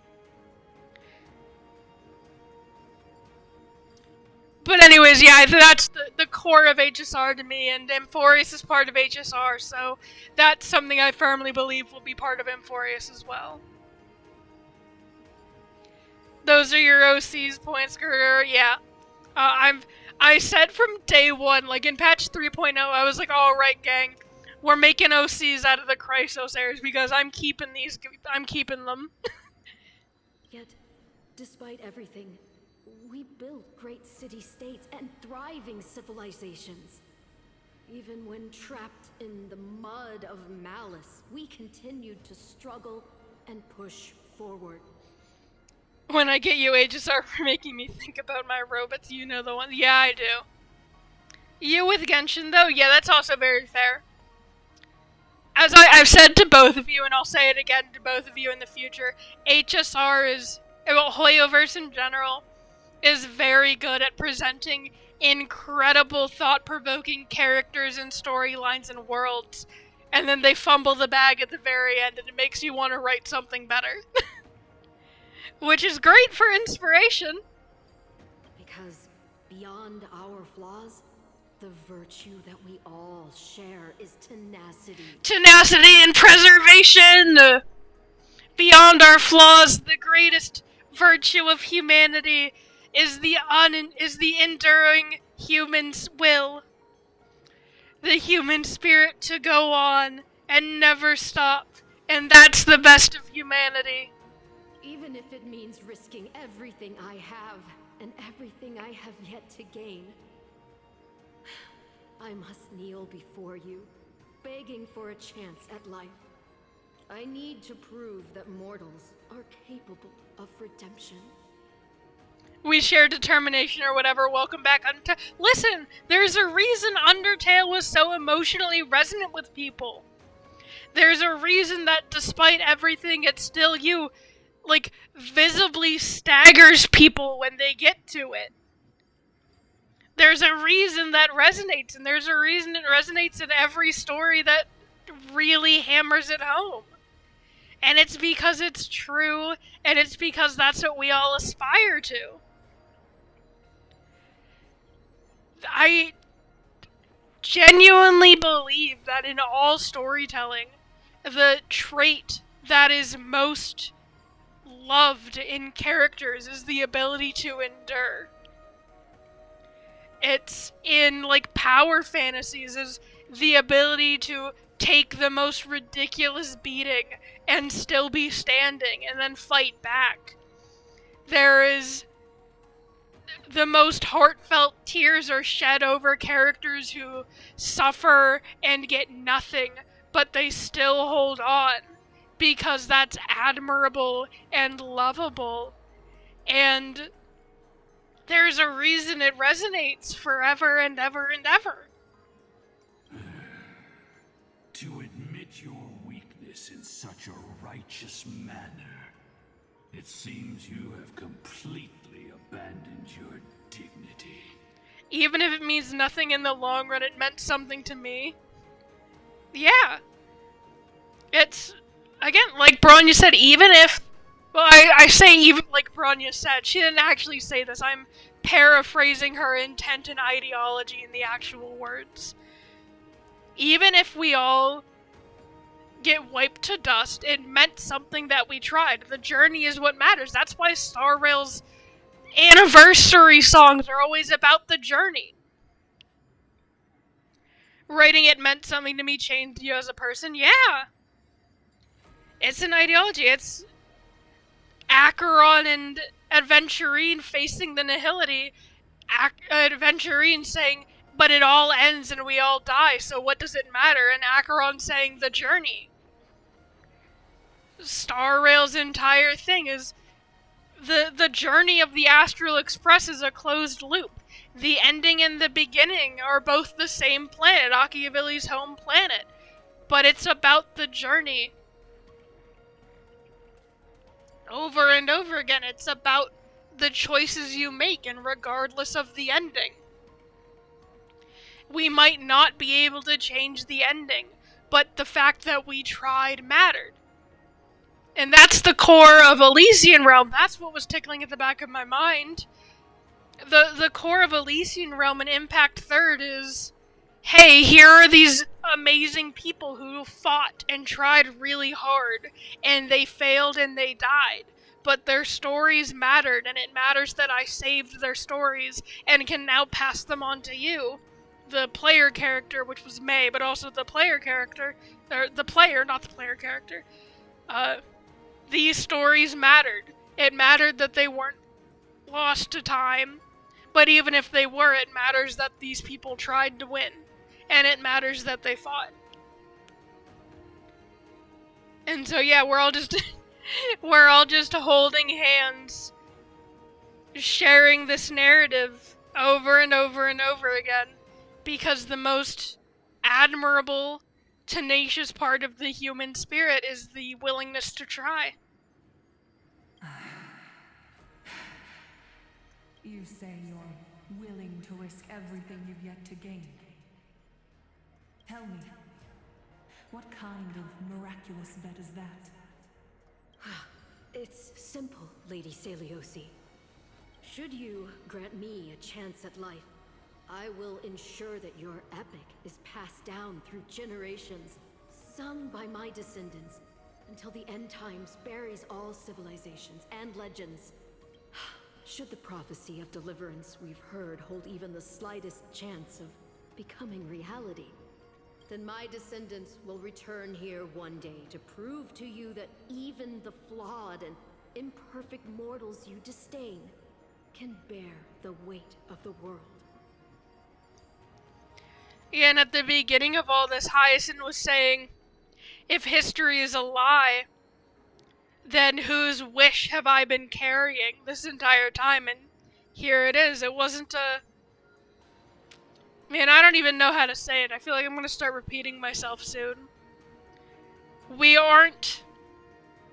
But anyways, yeah, that's the core of HSR to me, and Amphoreus is part of HSR, so that's something I firmly believe will be part of Amphoreus as well. Those are your OC's points, Gerger, yeah. I said from day one, like in patch 3.0, I was like, alright gang, we're making OCs out of the Chrysos heirs because I'm keeping them. Yet, despite everything, we built great city-states and thriving civilizations. Even when trapped in the mud of malice, we continued to struggle and push forward. When I get you HSR for making me think about my robots, you know the one. Yeah, I do. You with Genshin, though? Yeah, that's also very fair. As I've said to both of you, and I'll say it again to both of you in the future, HSR is, well, Hoyoverse in general, is very good at presenting incredible, thought-provoking characters and storylines and worlds, and then they fumble the bag at the very end, and it makes you want to write something better. Which is great for inspiration. Because beyond our flaws, the virtue that we all share is tenacity. Tenacity and preservation! Beyond our flaws, the greatest virtue of humanity is the enduring human's will. The human spirit to go on and never stop. And that's the best of humanity. Even if it means risking everything I have and everything I have yet to gain. I must kneel before you, begging for a chance at life. I need to prove that mortals are capable of redemption. We share determination or whatever. Welcome back, Undertale. Listen, there's a reason Undertale was so emotionally resonant with people. There's a reason that despite everything, it's still visibly staggers people when they get to it. There's a reason that resonates, and there's a reason it resonates in every story that really hammers it home. And it's because it's true, and it's because that's what we all aspire to. I genuinely believe that in all storytelling, the trait that is most loved in characters is the ability to endure. It's in, power fantasies, is the ability to take the most ridiculous beating and still be standing and then fight back. There is the most heartfelt tears are shed over characters who suffer and get nothing, but they still hold on, because that's admirable and lovable. And there's a reason it resonates forever and ever and ever. To admit your weakness in such a righteous manner, it seems you have completely abandoned your dignity. Even if it means nothing in the long run, it meant something to me. Yeah. It's, again, like Bronya said, even if... Well, I say even like Bronya said. She didn't actually say this. I'm paraphrasing her intent and ideology in the actual words. Even if we all get wiped to dust, it meant something that we tried. The journey is what matters. That's why Star Rail's anniversary songs are always about the journey. Writing it meant something to me, changed you as a person. Yeah. It's an ideology. It's Acheron and Adventurine facing the nihility. Adventurine saying, but it all ends and we all die, so what does it matter? And Acheron saying, the journey. Star Rail's entire thing is the journey of the Astral Express is a closed loop. The ending and the beginning are both the same planet, Machiavelli's home planet. But it's about the journey. Over and over again, it's about the choices you make, and regardless of the ending. We might not be able to change the ending, but the fact that we tried mattered. And that's the core of Elysian Realm. That's what was tickling at the back of my mind. The core of Elysian Realm and Impact Third is, hey, here are these amazing people who fought and tried really hard, and they failed and they died. But their stories mattered, and it matters that I saved their stories and can now pass them on to you, the player character, which was May, but also the player character, or the player, not the player character. These stories mattered. It mattered that they weren't lost to time, but even if they were, it matters that these people tried to win, and it matters that they fought. And so yeah, we're all just holding hands, sharing this narrative over and over and over again, because the most admirable, tenacious part of the human spirit is the willingness to try. You say you're willing to risk everything you've yet to gain. Tell me, what kind of miraculous bet is that? It's simple, Lady Celiosi. Should you grant me a chance at life, I will ensure that your epic is passed down through generations, sung by my descendants, until the end times buries all civilizations and legends. Should the prophecy of deliverance we've heard hold even the slightest chance of becoming reality, then my descendants will return here one day to prove to you that even the flawed and imperfect mortals you disdain can bear the weight of the world. Yeah, and at the beginning of all this, Hyacinth was saying, if history is a lie, then whose wish have I been carrying this entire time? And here it is. It wasn't a... Man, I don't even know how to say it. I feel like I'm going to start repeating myself soon. We aren't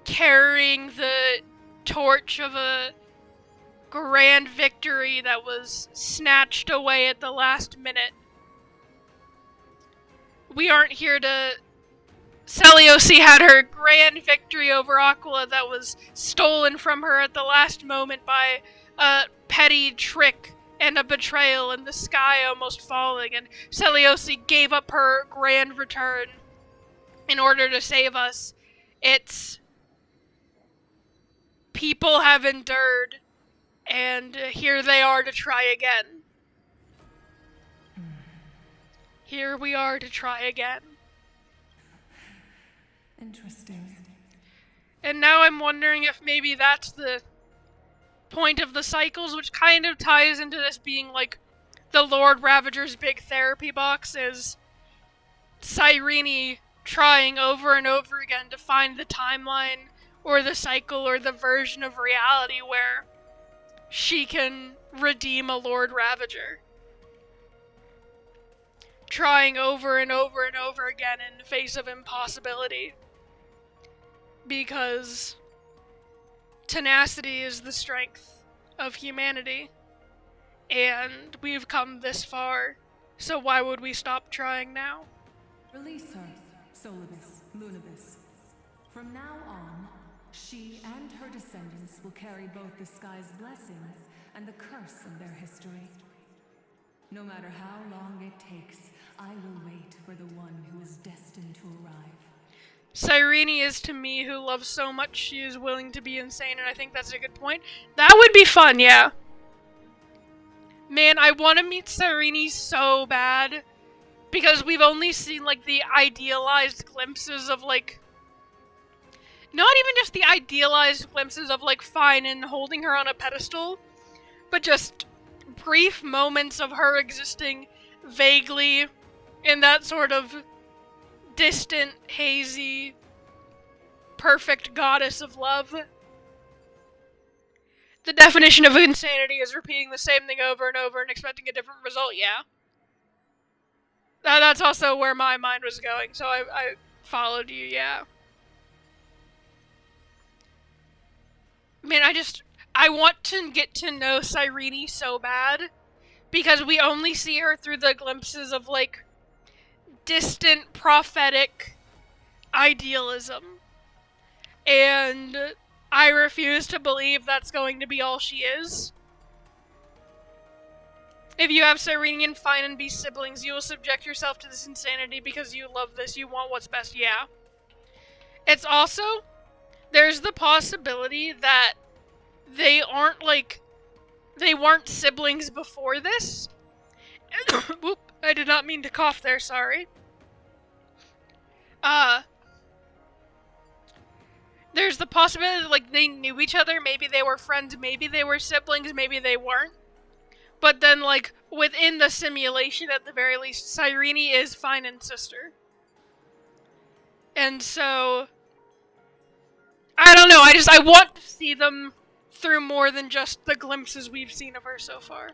carrying the torch of a grand victory that was snatched away at the last minute. We aren't here to... Celiosi had her grand victory over Aquila that was stolen from her at the last moment by a petty trick and a betrayal and the sky almost falling, and Celiosi gave up her grand return in order to save us. It's... people have endured, and here they are to try again. Here we are to try again. Interesting. And now I'm wondering if maybe that's the point of the cycles, which kind of ties into this being like the Lord Ravager's big therapy box, is Cyrene trying over and over again to find the timeline or the cycle or the version of reality where she can redeem a Lord Ravager. Trying over and over and over again in the face of impossibility. Because tenacity is the strength of humanity. And we've come this far, so why would we stop trying now? Release her, Solibus, Lunibus. From now on, she and her descendants will carry both the sky's blessings and the curse of their history. No matter how long it takes, I will wait for the one who is destined to arrive. Cyrene is to me who loves so much she is willing to be insane, and I think that's a good point. That would be fun, yeah. Man, I want to meet Cyrene so bad, because we've only seen, like, the idealized glimpses of, like... Not even just the idealized glimpses of, like, Fine and holding her on a pedestal, but just brief moments of her existing vaguely in that sort of distant, hazy, perfect goddess of love. The definition of insanity is repeating the same thing over and over and expecting a different result, yeah. That's also where my mind was going, so I followed you, yeah. Man, I want to get to know Cyrene so bad, because we only see her through the glimpses of, like, distant, prophetic idealism. And I refuse to believe that's going to be all she is. If you have Cyrene and Fine and be siblings, you will subject yourself to this insanity because you love this, you want what's best, yeah. It's also, there's the possibility that they weren't siblings before this. Whoop, I did not mean to cough there, sorry. There's the possibility that, like, they knew each other, maybe they were friends, maybe they were siblings, maybe they weren't. But then, like, within the simulation, at the very least, Cyrene is Fine's sister. And so, I don't know, I want to see them through more than just the glimpses we've seen of her so far.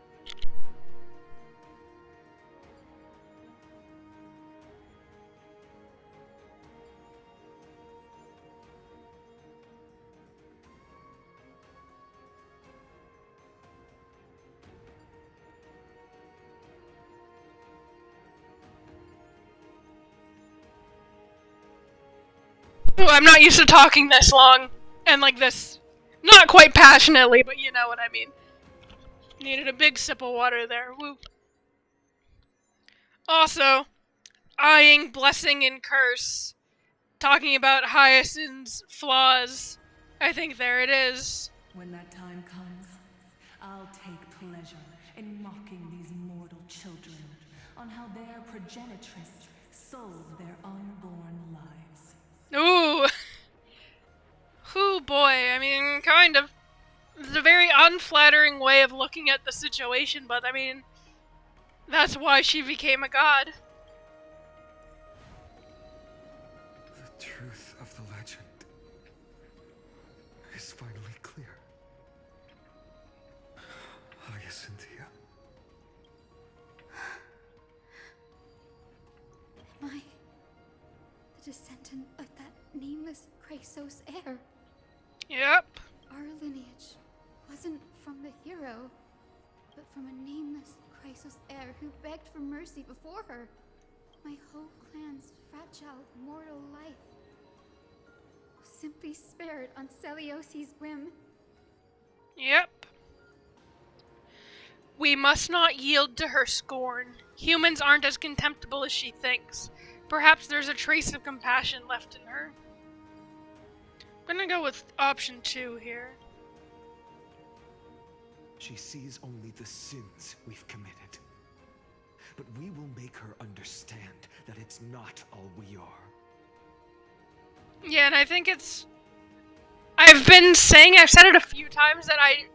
Ooh, I'm not used to talking this long and like this Not quite passionately, but you know what I mean. Needed a big sip of water there. Woo. Also, eyeing blessing and curse. Talking about Hyacinth's flaws. I think there it is. When that time comes, I'll take pleasure in mocking these mortal children on how their progenitress sold their unborn lives. Ooh. Ooh, boy. I mean, kind of. It's a very unflattering way of looking at the situation, but I mean, that's why she became a god. The truth of the legend is finally clear. Hyacinthia. Am I the descendant of that nameless Chrysos heir? Yep. Our lineage wasn't from the hero, but from a nameless Chrysos heir who begged for mercy before her. My whole clan's fragile mortal life was simply spared on Celiosi's whim. Yep. We must not yield to her scorn. Humans aren't as contemptible as she thinks. Perhaps there's a trace of compassion left in her. I'm gonna go with option 2 here. She sees only the sins we've committed. But we will make her understand that it's not all we are. Yeah, and I think it's... I've said it a few times that I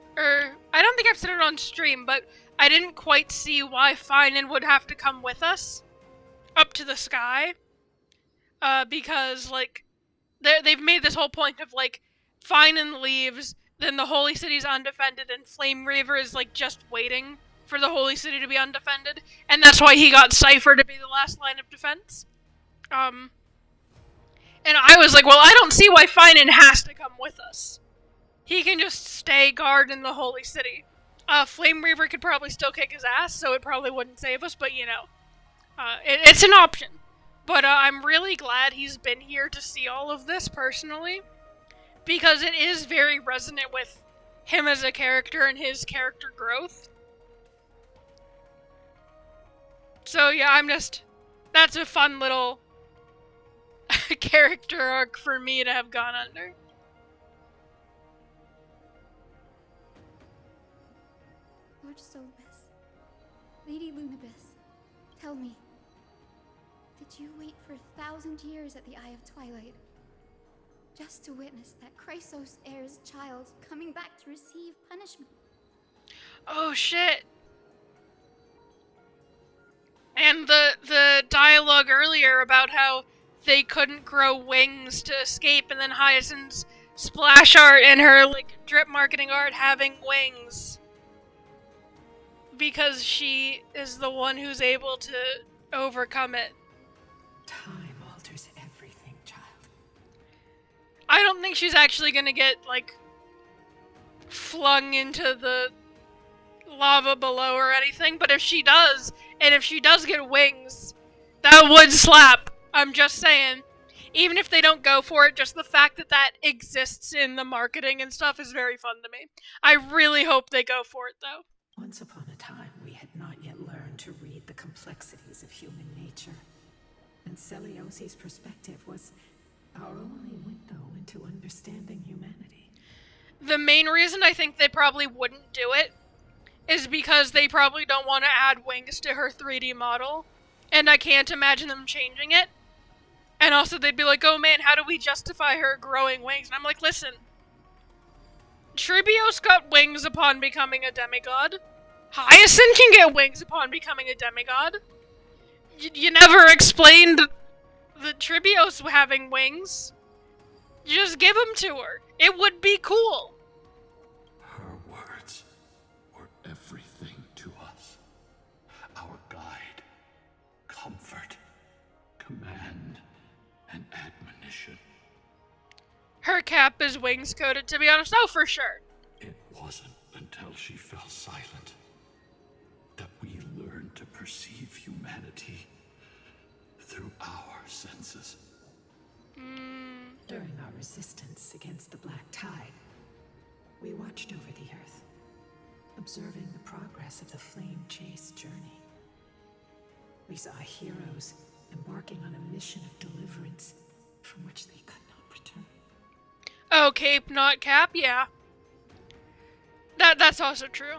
don't think I've said it on stream, but I didn't quite see why Finan would have to come with us up to the sky. Because, like, they've made this whole point of, like, Finan leaves, then the Holy City's undefended, and Flame Reaver is, like, just waiting for the Holy City to be undefended, and that's why he got Cypher to be the last line of defense. And I was like, well, I don't see why Finan has to come with us. He can just stay guard in the Holy City. Flame Reaver could probably still kick his ass, so it probably wouldn't save us, but you know. It's an option. But I'm really glad he's been here to see all of this, personally. Because it is very resonant with him as a character and his character growth. So yeah, that's a fun little character arc for me to have gone under. Lord Solbus, Lady Lunabis, tell me, did you wait for 1,000 years at the Eye of Twilight just to witness that Chrysos heir's child coming back to receive punishment? Oh shit. And the dialogue earlier about how they couldn't grow wings to escape, and then Hyacinth's splash art and her, like, drip marketing art having wings. Because she is the one who's able to overcome it. Time alters everything, child. I don't think she's actually gonna get, like, flung into the lava below or anything, but if she does, and if she does get wings, that would slap. I'm just saying. Even if they don't go for it, just the fact that that exists in the marketing and stuff is very fun to me. I really hope they go for it, though. Once upon a time, we had not yet learned to read the complexities of human nature. And Celiosi's perspective was our only window into understanding humanity. The main reason I think they probably wouldn't do it is because they probably don't want to add wings to her 3D model. And I can't imagine them changing it. And also they'd be like, oh man, how do we justify her growing wings? And I'm like, listen. Tribios got wings upon becoming a demigod. Hyacinth can get wings upon becoming a demigod. You never explained the Tribios having wings. You just give them to her. It would be cool. Her words were everything to us. Our guide, comfort, command, and admonition. Her cap is wings coated, to be honest. Oh, for sure. It wasn't until she fell silent that we learned to perceive humanity through our senses. During our resistance against the Black Tide, We watched over the Earth, observing the progress of the Flame Chase journey. We saw heroes embarking on a mission of deliverance from which they could not return. Oh, Cape, not Cap? Yeah. That's also true.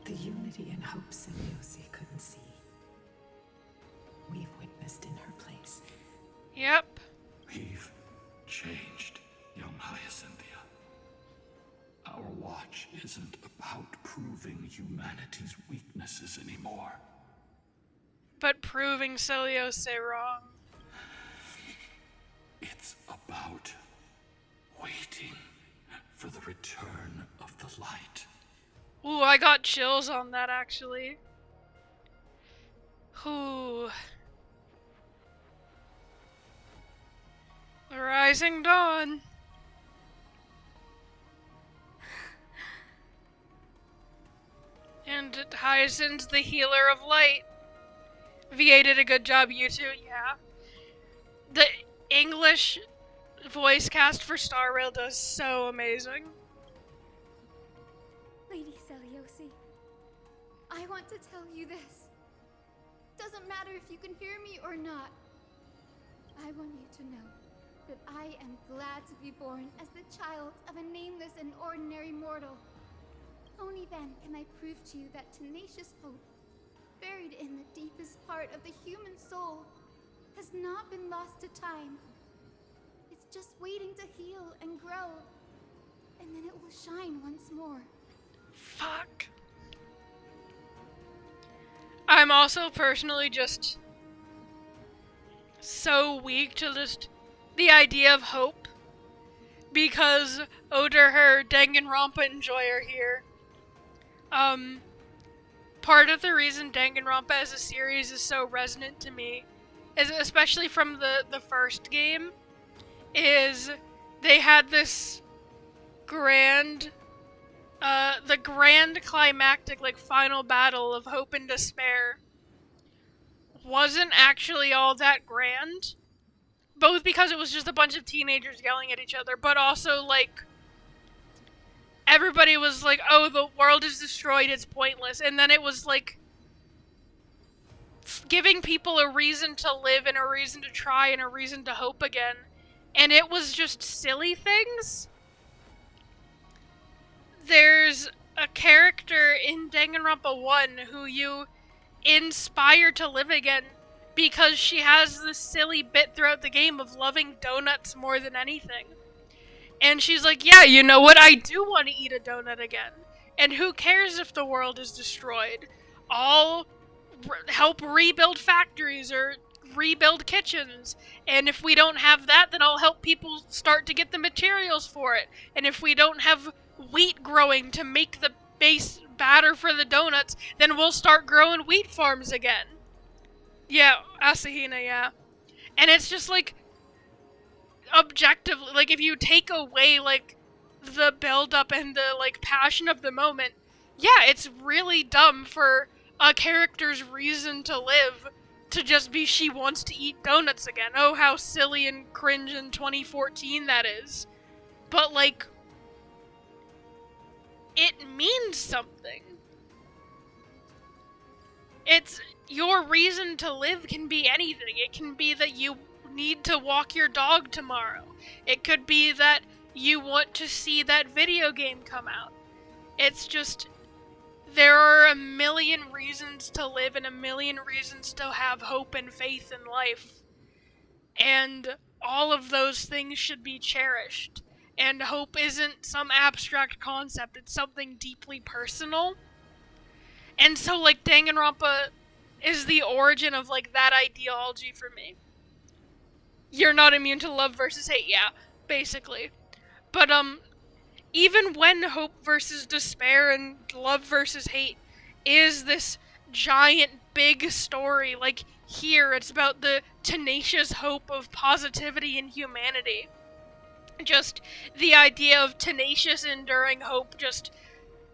The unity and hope Seleucia couldn't see, we've witnessed in her place. Yep. We've changed, young Hyacinthia. Our watch isn't about proving humanity's weaknesses anymore. But proving Seleucia wrong. It's about waiting for the return of the light. Ooh, I got chills on that, actually. Ooh. The rising dawn. And Hyacinth's the healer of light. VA did a good job, you two, yeah. The English voice cast for Star Rail does so amazing. Lady Seleucia, I want to tell you this. Doesn't matter if you can hear me or not. I want you to know that I am glad to be born as the child of a nameless and ordinary mortal. Only then can I prove to you that tenacious hope, buried in the deepest part of the human soul, has not been lost to time. It's just waiting to heal and grow, and then it will shine once more. Fuck. I'm also personally just so weak to just the idea of hope, because Oderher, Danganronpa, and Joy are here. Part of the reason Danganronpa as a series is so resonant to me, is especially from the first game, is they had this grand, the grand climactic, like, final battle of hope and despair wasn't actually all that grand. Both because it was just a bunch of teenagers yelling at each other, but also, like, everybody was like, oh, the world is destroyed, it's pointless. And then it was, like, giving people a reason to live and a reason to try and a reason to hope again. And it was just silly things. There's a character in Danganronpa 1 who you inspire to live again because she has this silly bit throughout the game of loving donuts more than anything. And she's like, yeah, you know what? I do want to eat a donut again. And who cares if the world is destroyed? I'll help rebuild factories or rebuild kitchens. And if we don't have that, then I'll help people start to get the materials for it. And if we don't have wheat growing to make the base batter for the donuts, then we'll start growing wheat farms again. Yeah, Asahina, yeah. And it's just like, objectively, like, if you take away, like, the build-up and the, like, passion of the moment, yeah, it's really dumb for a character's reason to live to just be she wants to eat donuts again. Oh, how silly and cringe in 2014 that is. But, like, it means something. It's, your reason to live can be anything. It can be that you need to walk your dog tomorrow. It could be that you want to see that video game come out. It's just, there are a million reasons to live and a million reasons to have hope and faith in life. And all of those things should be cherished. And hope isn't some abstract concept, it's something deeply personal. And so, like, Danganronpa is the origin of, like, that ideology for me. You're not immune to love versus hate, yeah, basically. But, even when hope versus despair and love versus hate is this giant, big story, like, here, it's about the tenacious hope of positivity and humanity. Just the idea of tenacious, enduring hope just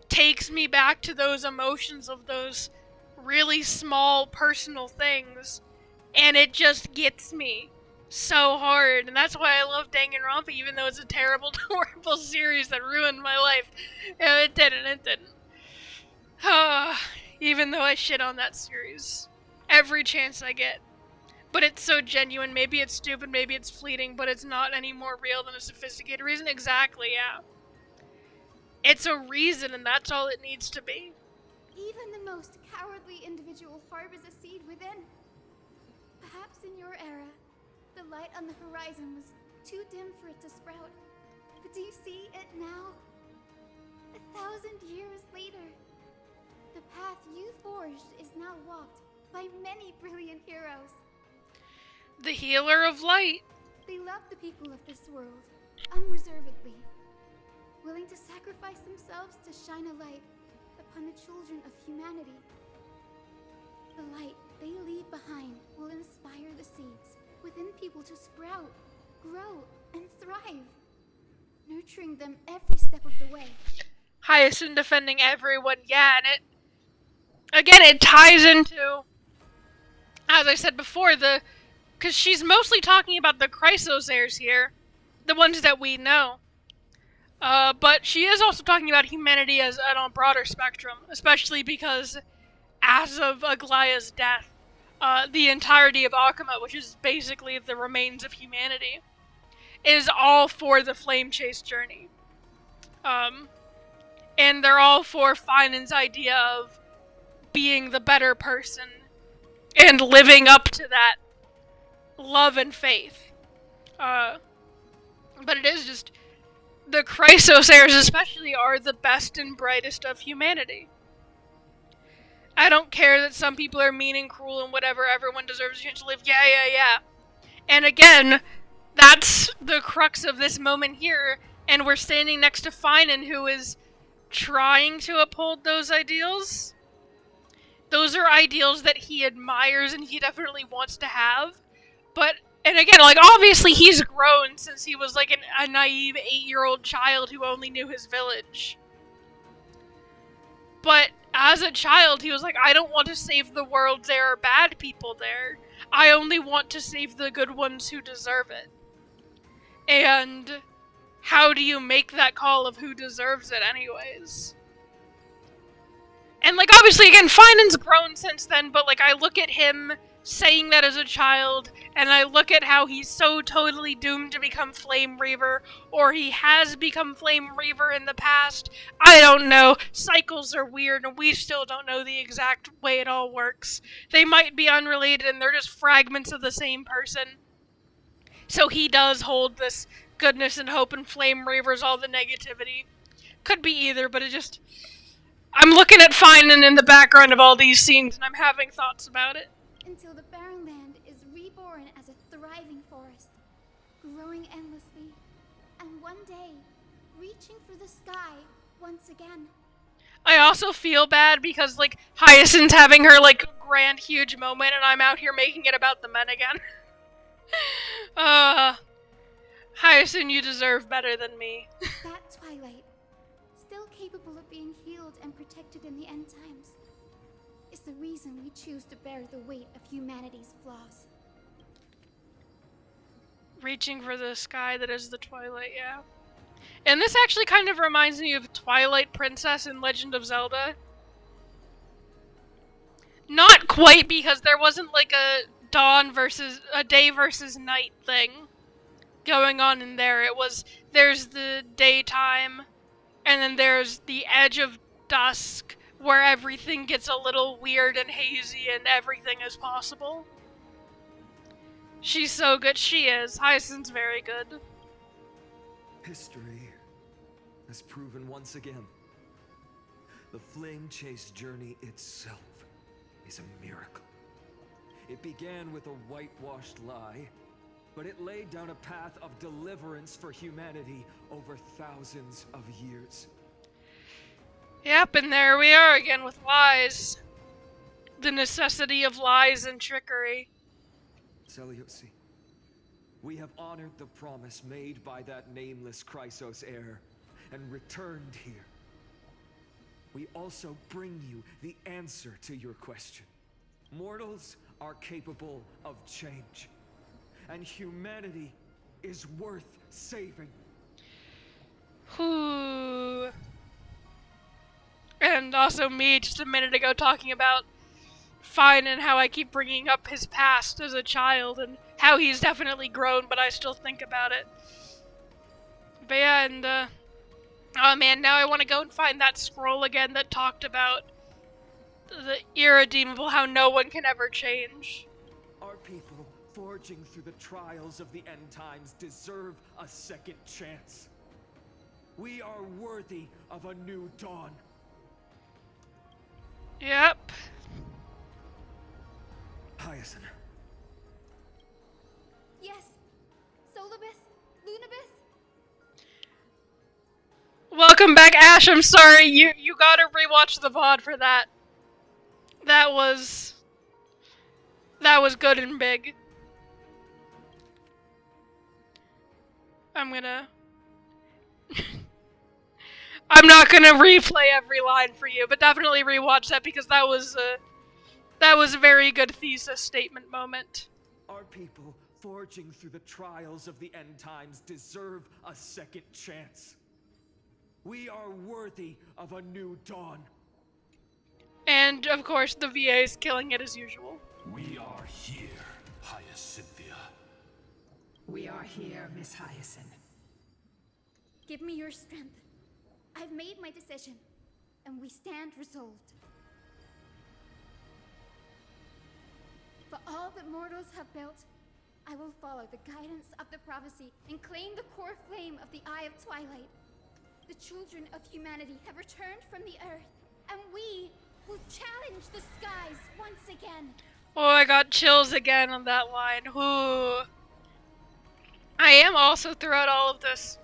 takes me back to those emotions of those really small, personal things, and it just gets me. so hard, and that's why I love Danganronpa, even though it's a terrible, horrible series that ruined my life. It didn't. Even though I shit on that series every chance I get. But it's so genuine. Maybe it's stupid, maybe it's fleeting, but it's not any more real than a sophisticated reason. Exactly, yeah. It's a reason, and that's all it needs to be. Even the most cowardly individual harbors a seed within. Perhaps in your era, the light on the horizon was too dim for it to sprout. But do you see it now? 1,000 years later, the path you forged is now walked by many brilliant heroes. The healer of light. They love the people of this world, unreservedly, willing to sacrifice themselves to shine a light upon the children of humanity. The light they leave behind will inspire the seeds within people to sprout, grow, and thrive, nurturing them every step of the way. Hyacinth defending everyone, yeah, and it ties into, as I said before, because she's mostly talking about the Chrysosairs here, the ones that we know. But she is also talking about humanity as on a broader spectrum, especially because as of Aglaya's death, the entirety of Akuma, which is basically the remains of humanity, is all for the flame chase journey. And they're all for Finan's idea of being the better person and living up to that love and faith. But it is just, the Chrysosairs especially are the best and brightest of humanity. I don't care that some people are mean and cruel and whatever, everyone deserves a chance to live, yeah. And again, that's the crux of this moment here, and we're standing next to Finan, who is trying to uphold those ideals. Those are ideals that he admires and he definitely wants to have. But, and again, like, obviously he's grown since he was like a naive 8-year-old child who only knew his village. But as a child, he was like, I don't want to save the world, there are bad people there. I only want to save the good ones who deserve it. And how do you make that call of who deserves it anyways? And, like, obviously, again, Finan's grown since then, but, like, I look at him saying that as a child, and I look at how he's so totally doomed to become Flame Reaver, or he has become Flame Reaver in the past. I don't know. Cycles are weird, and we still don't know the exact way it all works. They might be unrelated, and they're just fragments of the same person. So he does hold this goodness and hope, and Flame Reaver's all the negativity. Could be either, but it just... I'm looking at Finan in the background of all these scenes, and I'm having thoughts about it. Until the barren land is reborn as a thriving forest, growing endlessly, and one day, reaching for the sky once again. I also feel bad because, like, Hyacinth's having her, like, grand, huge moment, and I'm out here making it about the men again. Hyacinth, you deserve better than me. That twilight, still capable of being healed and protected in the end times, is the reason we choose to bear the weight of humanity's flaws. Reaching for the sky that is the twilight, yeah. And this actually kind of reminds me of Twilight Princess in Legend of Zelda. Not quite, because there wasn't like a day versus night thing going on in there. It was, there's the daytime, and then there's the edge of dusk, where everything gets a little weird and hazy and everything is possible. She's so good. She is. Hyacinth's very good. History has proven once again, the flame chase journey itself is a miracle. It began with a whitewashed lie, but it laid down a path of deliverance for humanity over thousands of years. Yep, and there we are again with lies. The necessity of lies and trickery. Seleuci, we have honored the promise made by that nameless Chrysos heir and returned here. We also bring you the answer to your question. Mortals are capable of change. and humanity is worth saving. Whew. And also me just a minute ago talking about Fine and how I keep bringing up his past as a child and how he's definitely grown, but I still think about it. But yeah, and oh man, now I want to go and find that scroll again that talked about the irredeemable, how no one can ever change. Our people, forging through the trials of the end times, deserve a second chance. We are worthy of a new dawn. Yep. Hyacinth. Yes. Solibus? Lunibus? Welcome back, Ash. I'm sorry, you gotta rewatch the VOD for that. That was good and big. I'm not gonna replay every line for you, but definitely rewatch that because that was a very good thesis statement moment. Our people, forging through the trials of the end times, deserve a second chance. We are worthy of a new dawn. And, of course, the VA is killing it as usual. We are here, Hyacinthia. We are here, Miss Hyacinth. Give me your strength. I've made my decision, and we stand resolved. For all that mortals have built, I will follow the guidance of the prophecy and claim the core flame of the Eye of Twilight. The children of humanity have returned from the earth, and we will challenge the skies once again. Oh, I got chills again on that line. Ooh. I am also, throughout all of this,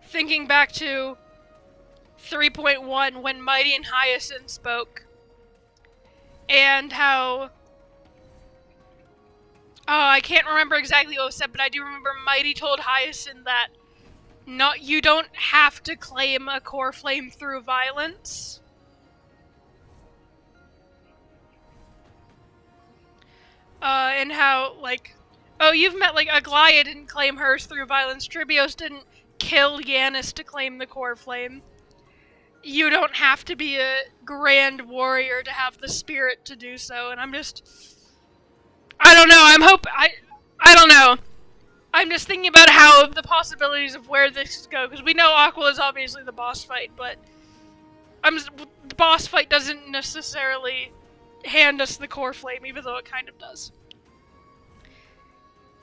thinking back to 3.1 when Mighty and Hyacinth spoke. And how... Oh, I can't remember exactly what was said, but I do remember Mighty told Hyacinth that you don't have to claim a core flame through violence. And how, like, oh, you've met, like, Aglaia didn't claim hers through violence. Tribios didn't kill Yanis to claim the core flame. You don't have to be a grand warrior to have the spirit to do so, and I'm just... I don't know, I don't know. I'm just thinking about how the possibilities of where this go, because we know Aqua is obviously the boss fight, but the boss fight doesn't necessarily hand us the core flame, even though it kind of does.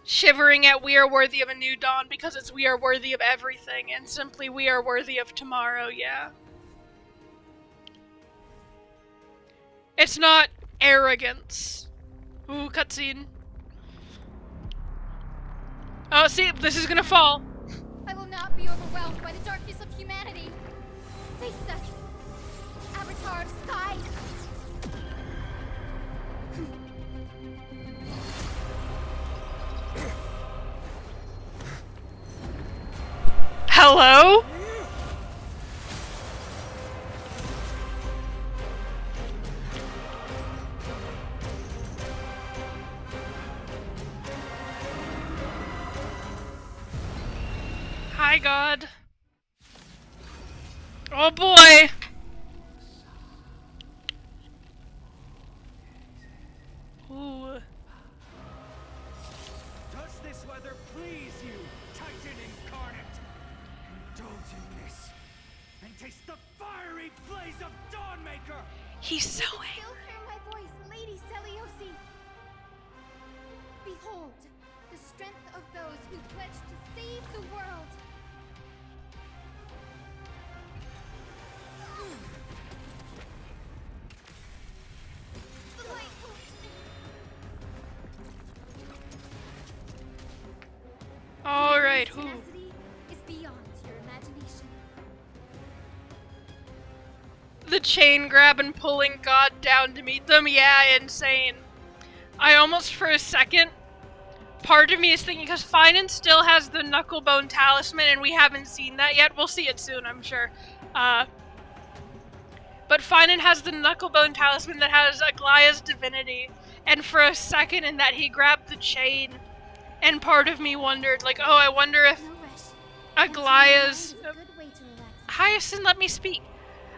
Shivering at we are worthy of a new dawn because it's we are worthy of everything, and simply we are worthy of tomorrow, yeah. It's not arrogance. Ooh, cutscene. Oh, see, this is gonna fall. I will not be overwhelmed by the darkness of humanity. Face us, Avatar of Sky. Hello? Hi, God. Oh boy. Ooh. Does this weather please you, Titan incarnate? Indulge in this, and taste the fiery blaze of Dawnmaker! He's so angry. Still hear my voice, Lady Seliosi. Behold, the strength of those who pledge to save the world. Alright, who? Is beyond your imagination. The chain grab and pulling God down to meet them? Yeah, insane. I almost for a second, part of me is thinking, because Finan still has the Knucklebone Talisman and we haven't seen that yet. We'll see it soon, I'm sure. But Finan has the Knucklebone Talisman that has Aglaia's divinity. and for a second in that he grabbed the chain, and part of me wondered, like, oh, I wonder if Aglaya's... Hyacinth, let me speak.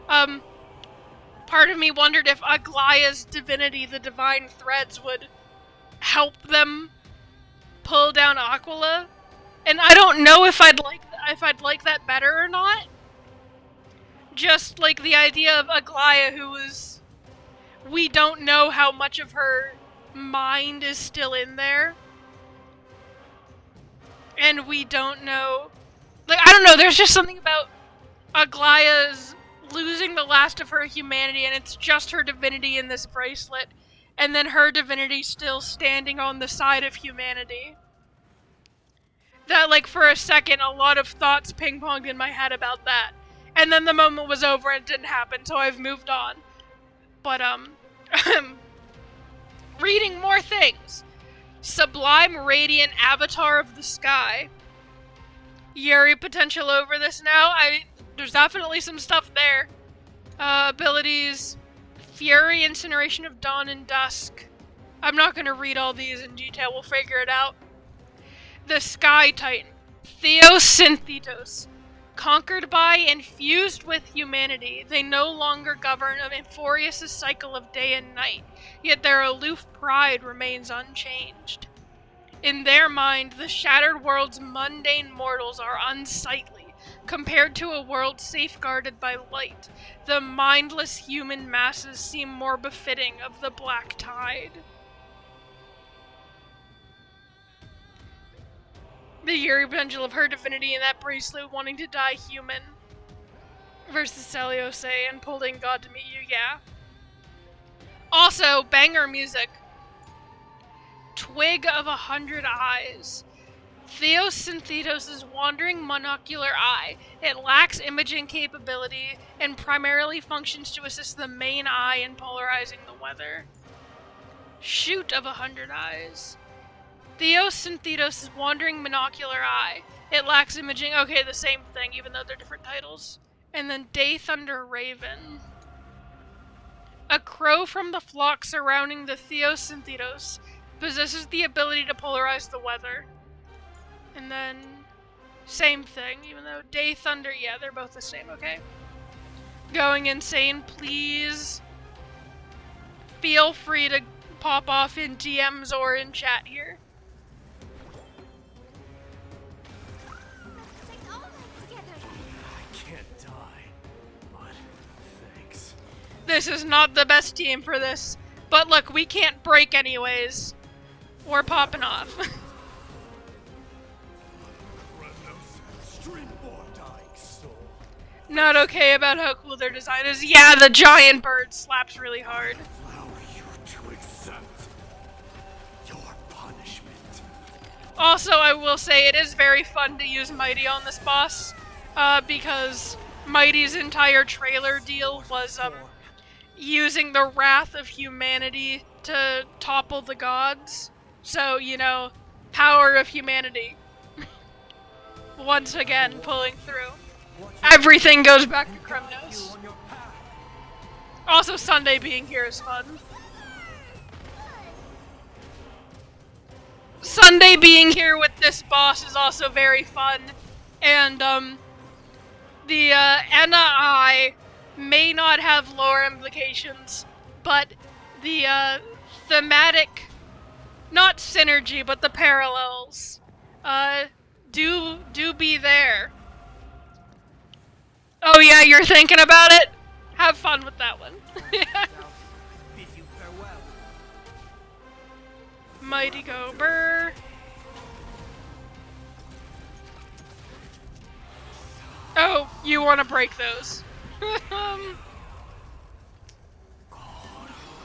Part of me wondered if Aglaya's divinity, the divine threads, would help them pull down Aquila. And I don't know if I'd like that better or not. Just like the idea of Aglaya, who was... We don't know how much of her mind is still in there. And we don't know... Like, I don't know, there's just something about Aglaya's losing the last of her humanity, and it's just her divinity in this bracelet, and then her divinity still standing on the side of humanity. That, like, for a second, a lot of thoughts ping-ponged in my head about that. And then the moment was over and it didn't happen, so I've moved on. But, reading more things. Sublime Radiant Avatar of the Sky. Yuri potential over this now. There's definitely some stuff there. Abilities. Fury, Incineration of Dawn and Dusk. I'm not going to read all these in detail, we'll figure it out. The Sky Titan. Theosynthetos. Conquered by and fused with humanity, they no longer govern Amphoreus' cycle of day and night, yet their aloof pride remains unchanged. In their mind, the shattered world's mundane mortals are unsightly, compared to a world safeguarded by light. The mindless human masses seem more befitting of the Black Tide. The Yuri potential of her divinity in that bracelet wanting to die human. Versus Celiose and pulling God to meet you, yeah. Also, banger music. Twig of 100 Eyes. Theosynthetos' wandering monocular eye. It lacks imaging capability and primarily functions to assist the main eye in polarizing the weather. Shoot of 100 Eyes. Theosynthetos' wandering monocular eye. It lacks imaging. Okay, the same thing, even though they're different titles. And then Day Thunder Raven. A crow from the flock surrounding the Theosynthetos possesses the ability to polarize the weather. And then, same thing, even though Day Thunder, yeah, they're both the same, okay? Going insane, please feel free to pop off in DMs or in chat here. This is not the best team for this. But look, we can't break anyways. We're popping off. Not okay about how cool their design is. Yeah, the giant bird slaps really hard. Also, I will say it is very fun to use Mighty on this boss. Because Mighty's entire trailer deal was, using the wrath of humanity to topple the gods. So, you know, power of humanity. Once again, pulling through. Everything goes back to Kremnos. Also, Sunday being here is fun. Sunday being here with this boss is also very fun. And, the, Enna Eye may not have lore implications, but the thematic, not synergy, but the parallels, do be there. Oh yeah, you're thinking about it? Have fun with that one. Mighty Go Burr. Oh, you want to break those.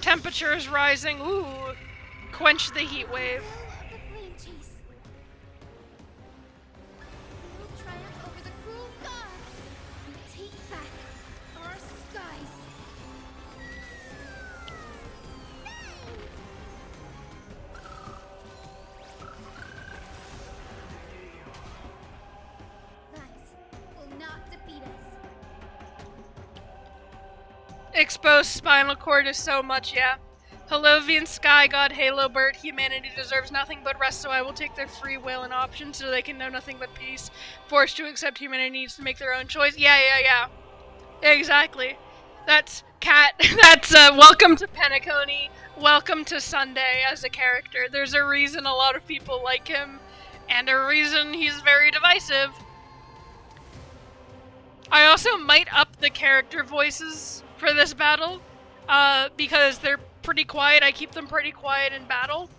Temperature is rising. Ooh. Quench the heat wave. Exposed spinal cord is so much, yeah. Halovian sky god Halo bird, humanity deserves nothing but rest, so I will take their free will and options so they can know nothing but peace. Forced to accept humanity needs to make their own choice. Yeah. Exactly. That's Cat. That's welcome to Penacony. Welcome to Sunday as a character. There's a reason a lot of people like him, and a reason he's very divisive. I also might up the character voices for this battle, because they're pretty quiet. I keep them pretty quiet in battle.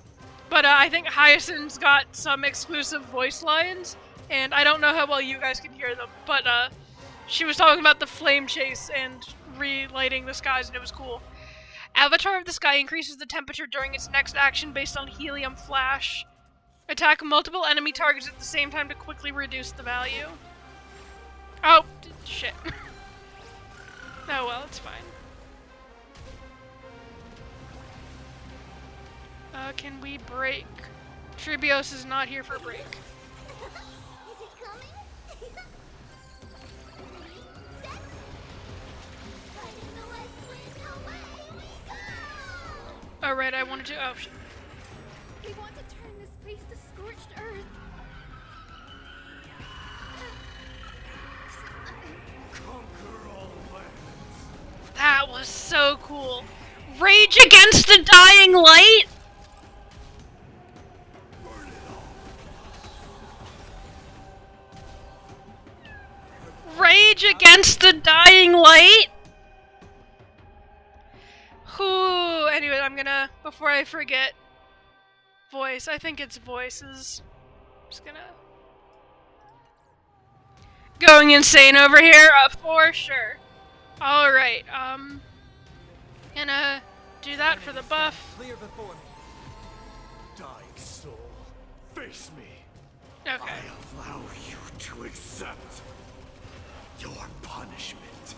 But I think Hyacinth's got some exclusive voice lines, and I don't know how well you guys can hear them, but she was talking about the flame chase and relighting the skies, and it was cool. Avatar of the Sky increases the temperature during its next action based on helium flash. Attack multiple enemy targets at the same time to quickly reduce the value. Oh, shit. Oh well, it's fine. Can we break? Tribios is not here for break. Is it coming? Alright, I wanted to. Oh, shit. We want to turn this place to scorched earth. That was so cool. Rage against the dying light? Rage against the dying light? Whew. Anyway, I'm gonna, before I forget, voice. I think it's voices. Just gonna... Going insane over here? For sure. Alright, gonna do that for the buff. Clear before me. Dying soul, face me. Okay. I allow you to accept your punishment.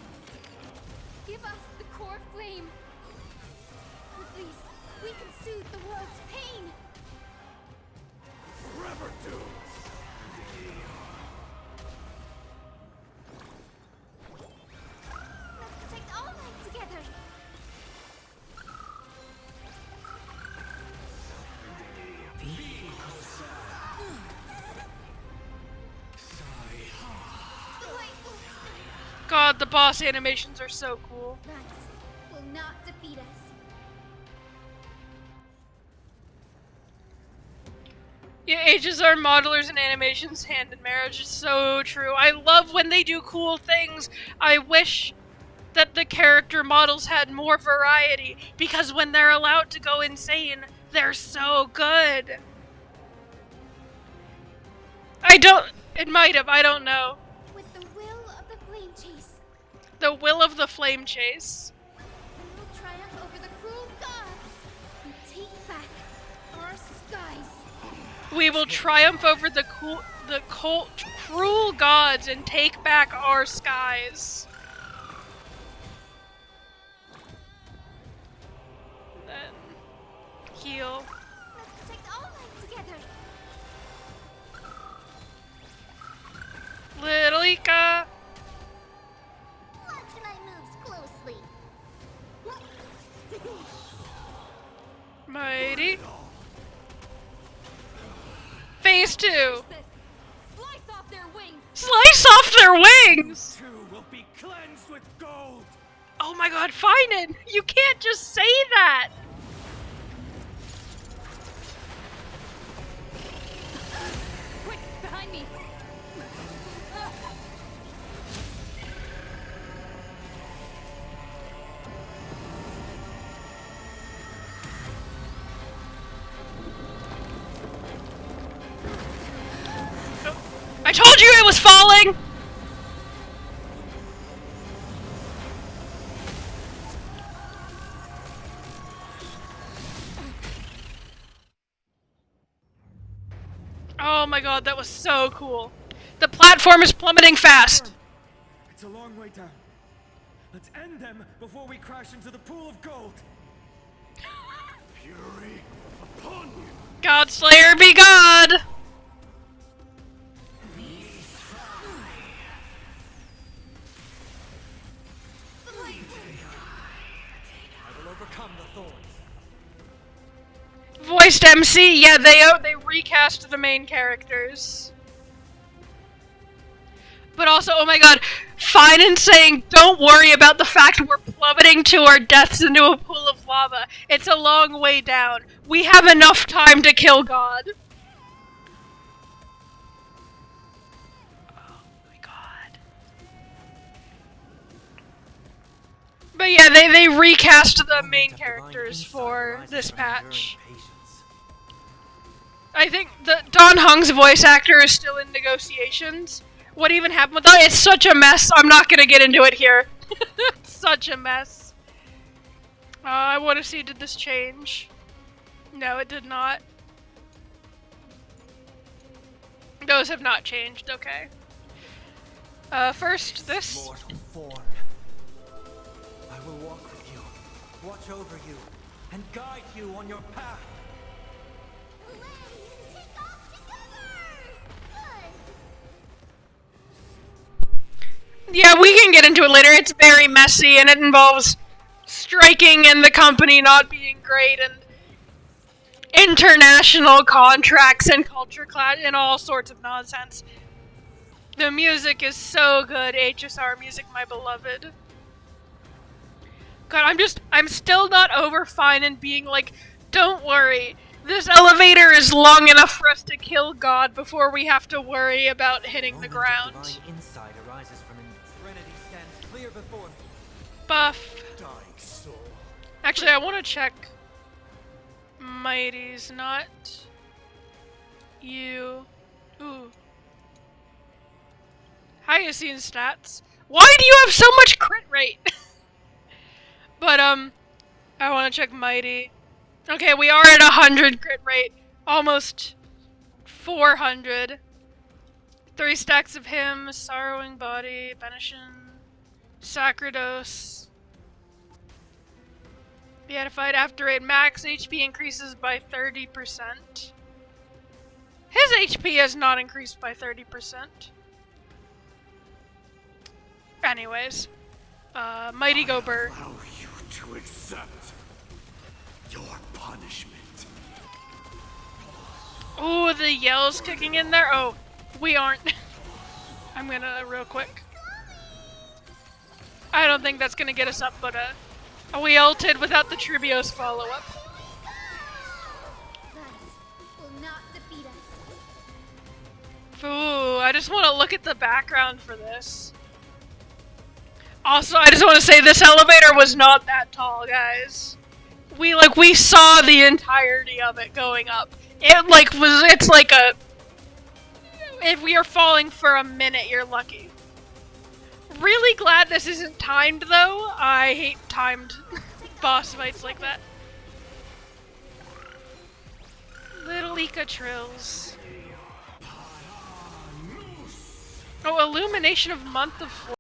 Give us the core flame. At least we can soothe the world's pain. Forever doomed. Let's protect all life together. God, the boss animations are so cool. That will not defeat us. Yeah, HSR modelers and animations hand in marriage is so true. I love when they do cool things. I wish that the character models had more variety, because when they're allowed to go insane, they're so good. It might have, I don't know. With the will of the flame chase, The will of the flame chase. we will triumph over the cruel gods and take back our skies. We will triumph over the cruel gods and take back our skies. Then heal. Let's protect all life together. Little Ika. Watch my moves closely. Mighty. Phase 2. Slice off their wings. Slice off their wings. Two will be cleansed with gold. Oh my god, Finan! You can't just say that! Quick, behind me. I told you it was falling! Oh my god, that was so cool. The platform is plummeting fast. It's a long way down. Let's end them before we crash into the pool of gold. Fury upon you. Godslayer be God! I will overcome the thorns. Voiced MC, yeah, they recast the main characters. But also, oh my god, Finan saying, don't worry about the fact we're plummeting to our deaths into a pool of lava. It's a long way down. We have enough time to kill God. Oh my god. But yeah, they recast the main characters for this patch. I think the Don Hung's voice actor is still in negotiations. What even happened with that? It's such a mess. I'm not gonna get into it here. It's such a mess. I want to see, did this change? No, it did not. Those have not changed, okay. First, this. Mortal form. I will walk with you, watch over you, and guide you on your path. Yeah, we can get into it later. It's very messy, and it involves striking and the company not being great, and international contracts and culture clash and all sorts of nonsense. The music is so good. HSR music, my beloved. God, I'm still not over Finan being like, don't worry, this elevator is long enough for us to kill God before we have to worry about hitting the ground. Divine insight arises from Trinity stands clear before me. Buff. Dying soul. Actually, I want to check Mighty's, not you. Ooh. Hyacine stats. Why do you have so much crit rate? But, I want to check Mighty. Okay, we are at 100 crit rate. Almost 400. 3 stacks of him, Sorrowing Body, Benishin, Sacrados. Beatified after it. Max HP increases by 30%. His HP has not increased by 30%. Anyways. Mighty Go Bird. Allow you to accept your punishment. Ooh, the yells kicking in there. Oh, we aren't. I'm gonna real quick. I don't think that's gonna get us up, but we ulted without the Trivios follow-up. Will not defeat us. Ooh, I just want to look at the background for this. Also, I just want to say this elevator was not that tall, guys. We saw the entirety of it going up. It's like a... If we are falling for a minute, you're lucky. Really glad this isn't timed, though. I hate timed boss fights like that. Little Ika trills. Oh, Illumination of Month of